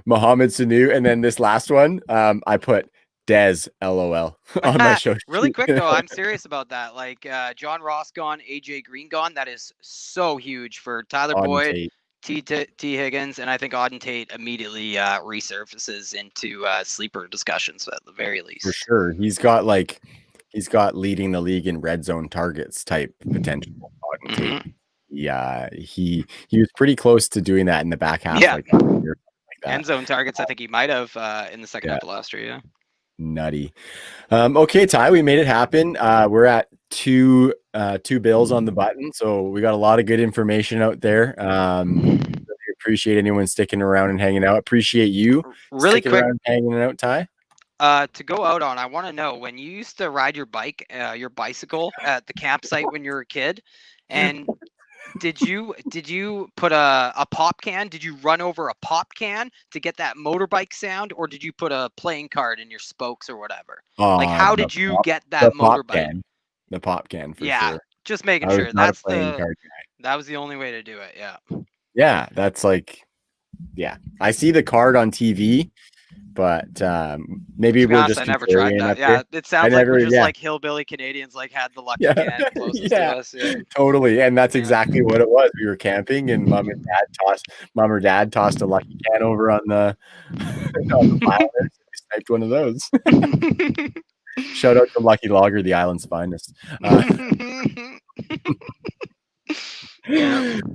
Mohamed Sanu, and then this last one, I put Dez LOL on my show. Really quick though, I'm serious about that. Like John Ross gone, AJ Green gone. That is so huge for Tyler Boyd, T Higgins, and I think Auden Tate immediately resurfaces into sleeper discussions at the very least. For sure, he's got leading the league in red zone targets type potential. Auden Tate. Yeah, he was pretty close to doing that in the back half. Yeah, end zone targets. I think he might have in the second half of last year. Yeah. Nutty. Okay, Ty, we made it happen. We're at two bills on the button, so we got a lot of good information out there. Really appreciate anyone sticking around and hanging out. Appreciate you really quick hanging out, Ty. To go out on, I want to know when you used to ride your bicycle at the campsite when you were a kid, and did you put a pop can? Did you run over a pop can to get that motorbike sound, or did you put a playing card in your spokes or whatever? Like, how did you get that motorbike? The pop can, for sure. Just making sure. That was the only way to do it. Yeah. Yeah, that's like, I see the card on TV. But maybe we'll just. I never tried that. Yeah, it sounds like we're just like hillbilly Canadians, like had the lucky can closest to us. Yeah. Totally, and that's exactly what it was. We were camping, and mom or dad tossed a lucky can over on the pile. We sniped one of those. Shout out to Lucky Logger, the island's finest.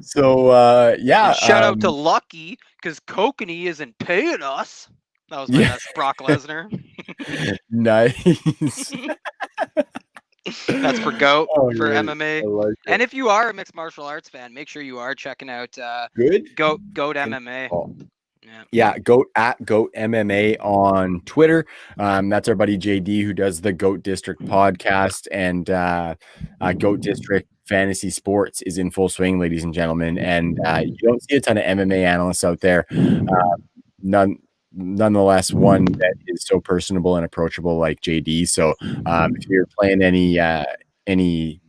So shout out to Lucky because Kokanee isn't paying us. That was my best Brock Lesnar. Nice. That's for GOAT, for MMA. Like and if you are a mixed martial arts fan, make sure you are checking out GOAT MMA. Yeah, GOAT MMA on Twitter. That's our buddy JD who does the GOAT District podcast, and GOAT District fantasy sports is in full swing, ladies and gentlemen, and you don't see a ton of MMA analysts out there. Nonetheless, one that is so personable and approachable like JD. So if you're playing any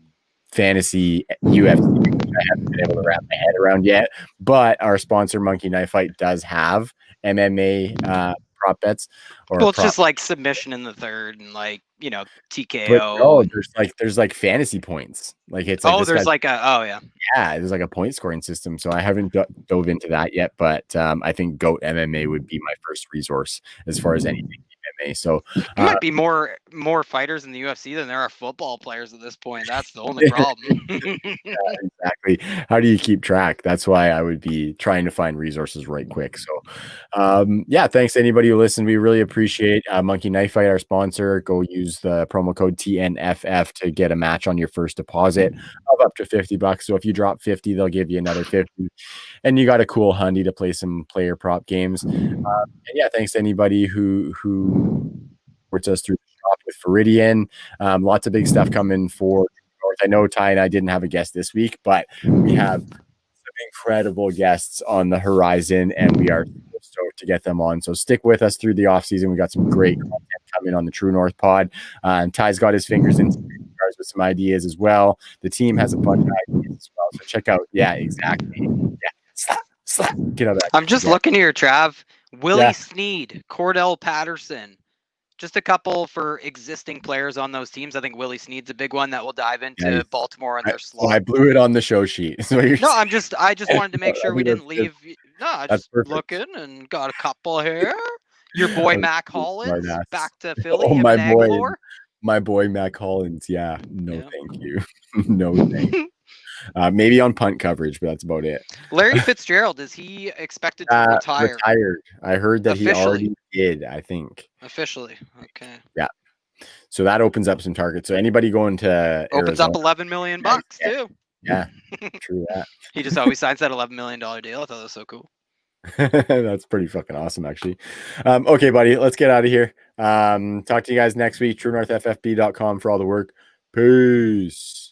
fantasy UFC, I haven't been able to wrap my head around yet, but our sponsor Monkey Knife Fight does have MMA prop bets. Well, it's just like submission in the third and TKO. But no, there's like fantasy points. Like it's like there's like yeah, there's like a point scoring system. So I haven't dove into that yet, but I think GOAT MMA would be my first resource as far as anything MMA. So there might be more fighters in the UFC than there are football players at this point. That's the only problem. Yeah, exactly. How do you keep track? That's why I would be trying to find resources right quick. So yeah, thanks to anybody who listened. We really appreciate Monkey Knife Fight, our sponsor. Go use the promo code TNFF to get a match on your first deposit of up to $50. So if you drop 50, they'll give you another 50. And you got a cool hundy to play some player prop games. And yeah, thanks to anybody who supports us through the shop with Viridian. Lots of big stuff coming for North. I know Ty and I didn't have a guest this week, but we have some incredible guests on the horizon, and we are stoked to get them on. So stick with us through the off season. We got some great content coming on the True North pod. And Ty's got his fingers in with some ideas as well. The team has a bunch of ideas as well. So check out. Yeah, exactly. Yeah. Slap. Get out of that. I'm just looking here, Trav. Willie Snead, Cordell Patterson. Just a couple for existing players on those teams. I think Willie Snead's a big one that we'll dive into Baltimore and their slot. I blew it on the show sheet. I just wanted to make sure we didn't leave. No, just looking and got a couple here. Your boy Mac Hollins back to Philly. Oh, my boy Mac Hollins. Yeah, thank you. No thank you. Maybe on punt coverage, but that's about it. Larry Fitzgerald, is he expected to retire? Retired. I heard that he already did, I think. Officially. Okay. Yeah. So that opens up some targets. So anybody going to opens up $11 million too. Yeah. True that. He just always signs that $11 million deal. I thought that was so cool. That's pretty fucking awesome, actually. Okay, buddy, let's get out of here. Talk to you guys next week. TrueNorthFFB.com for all the work. Peace.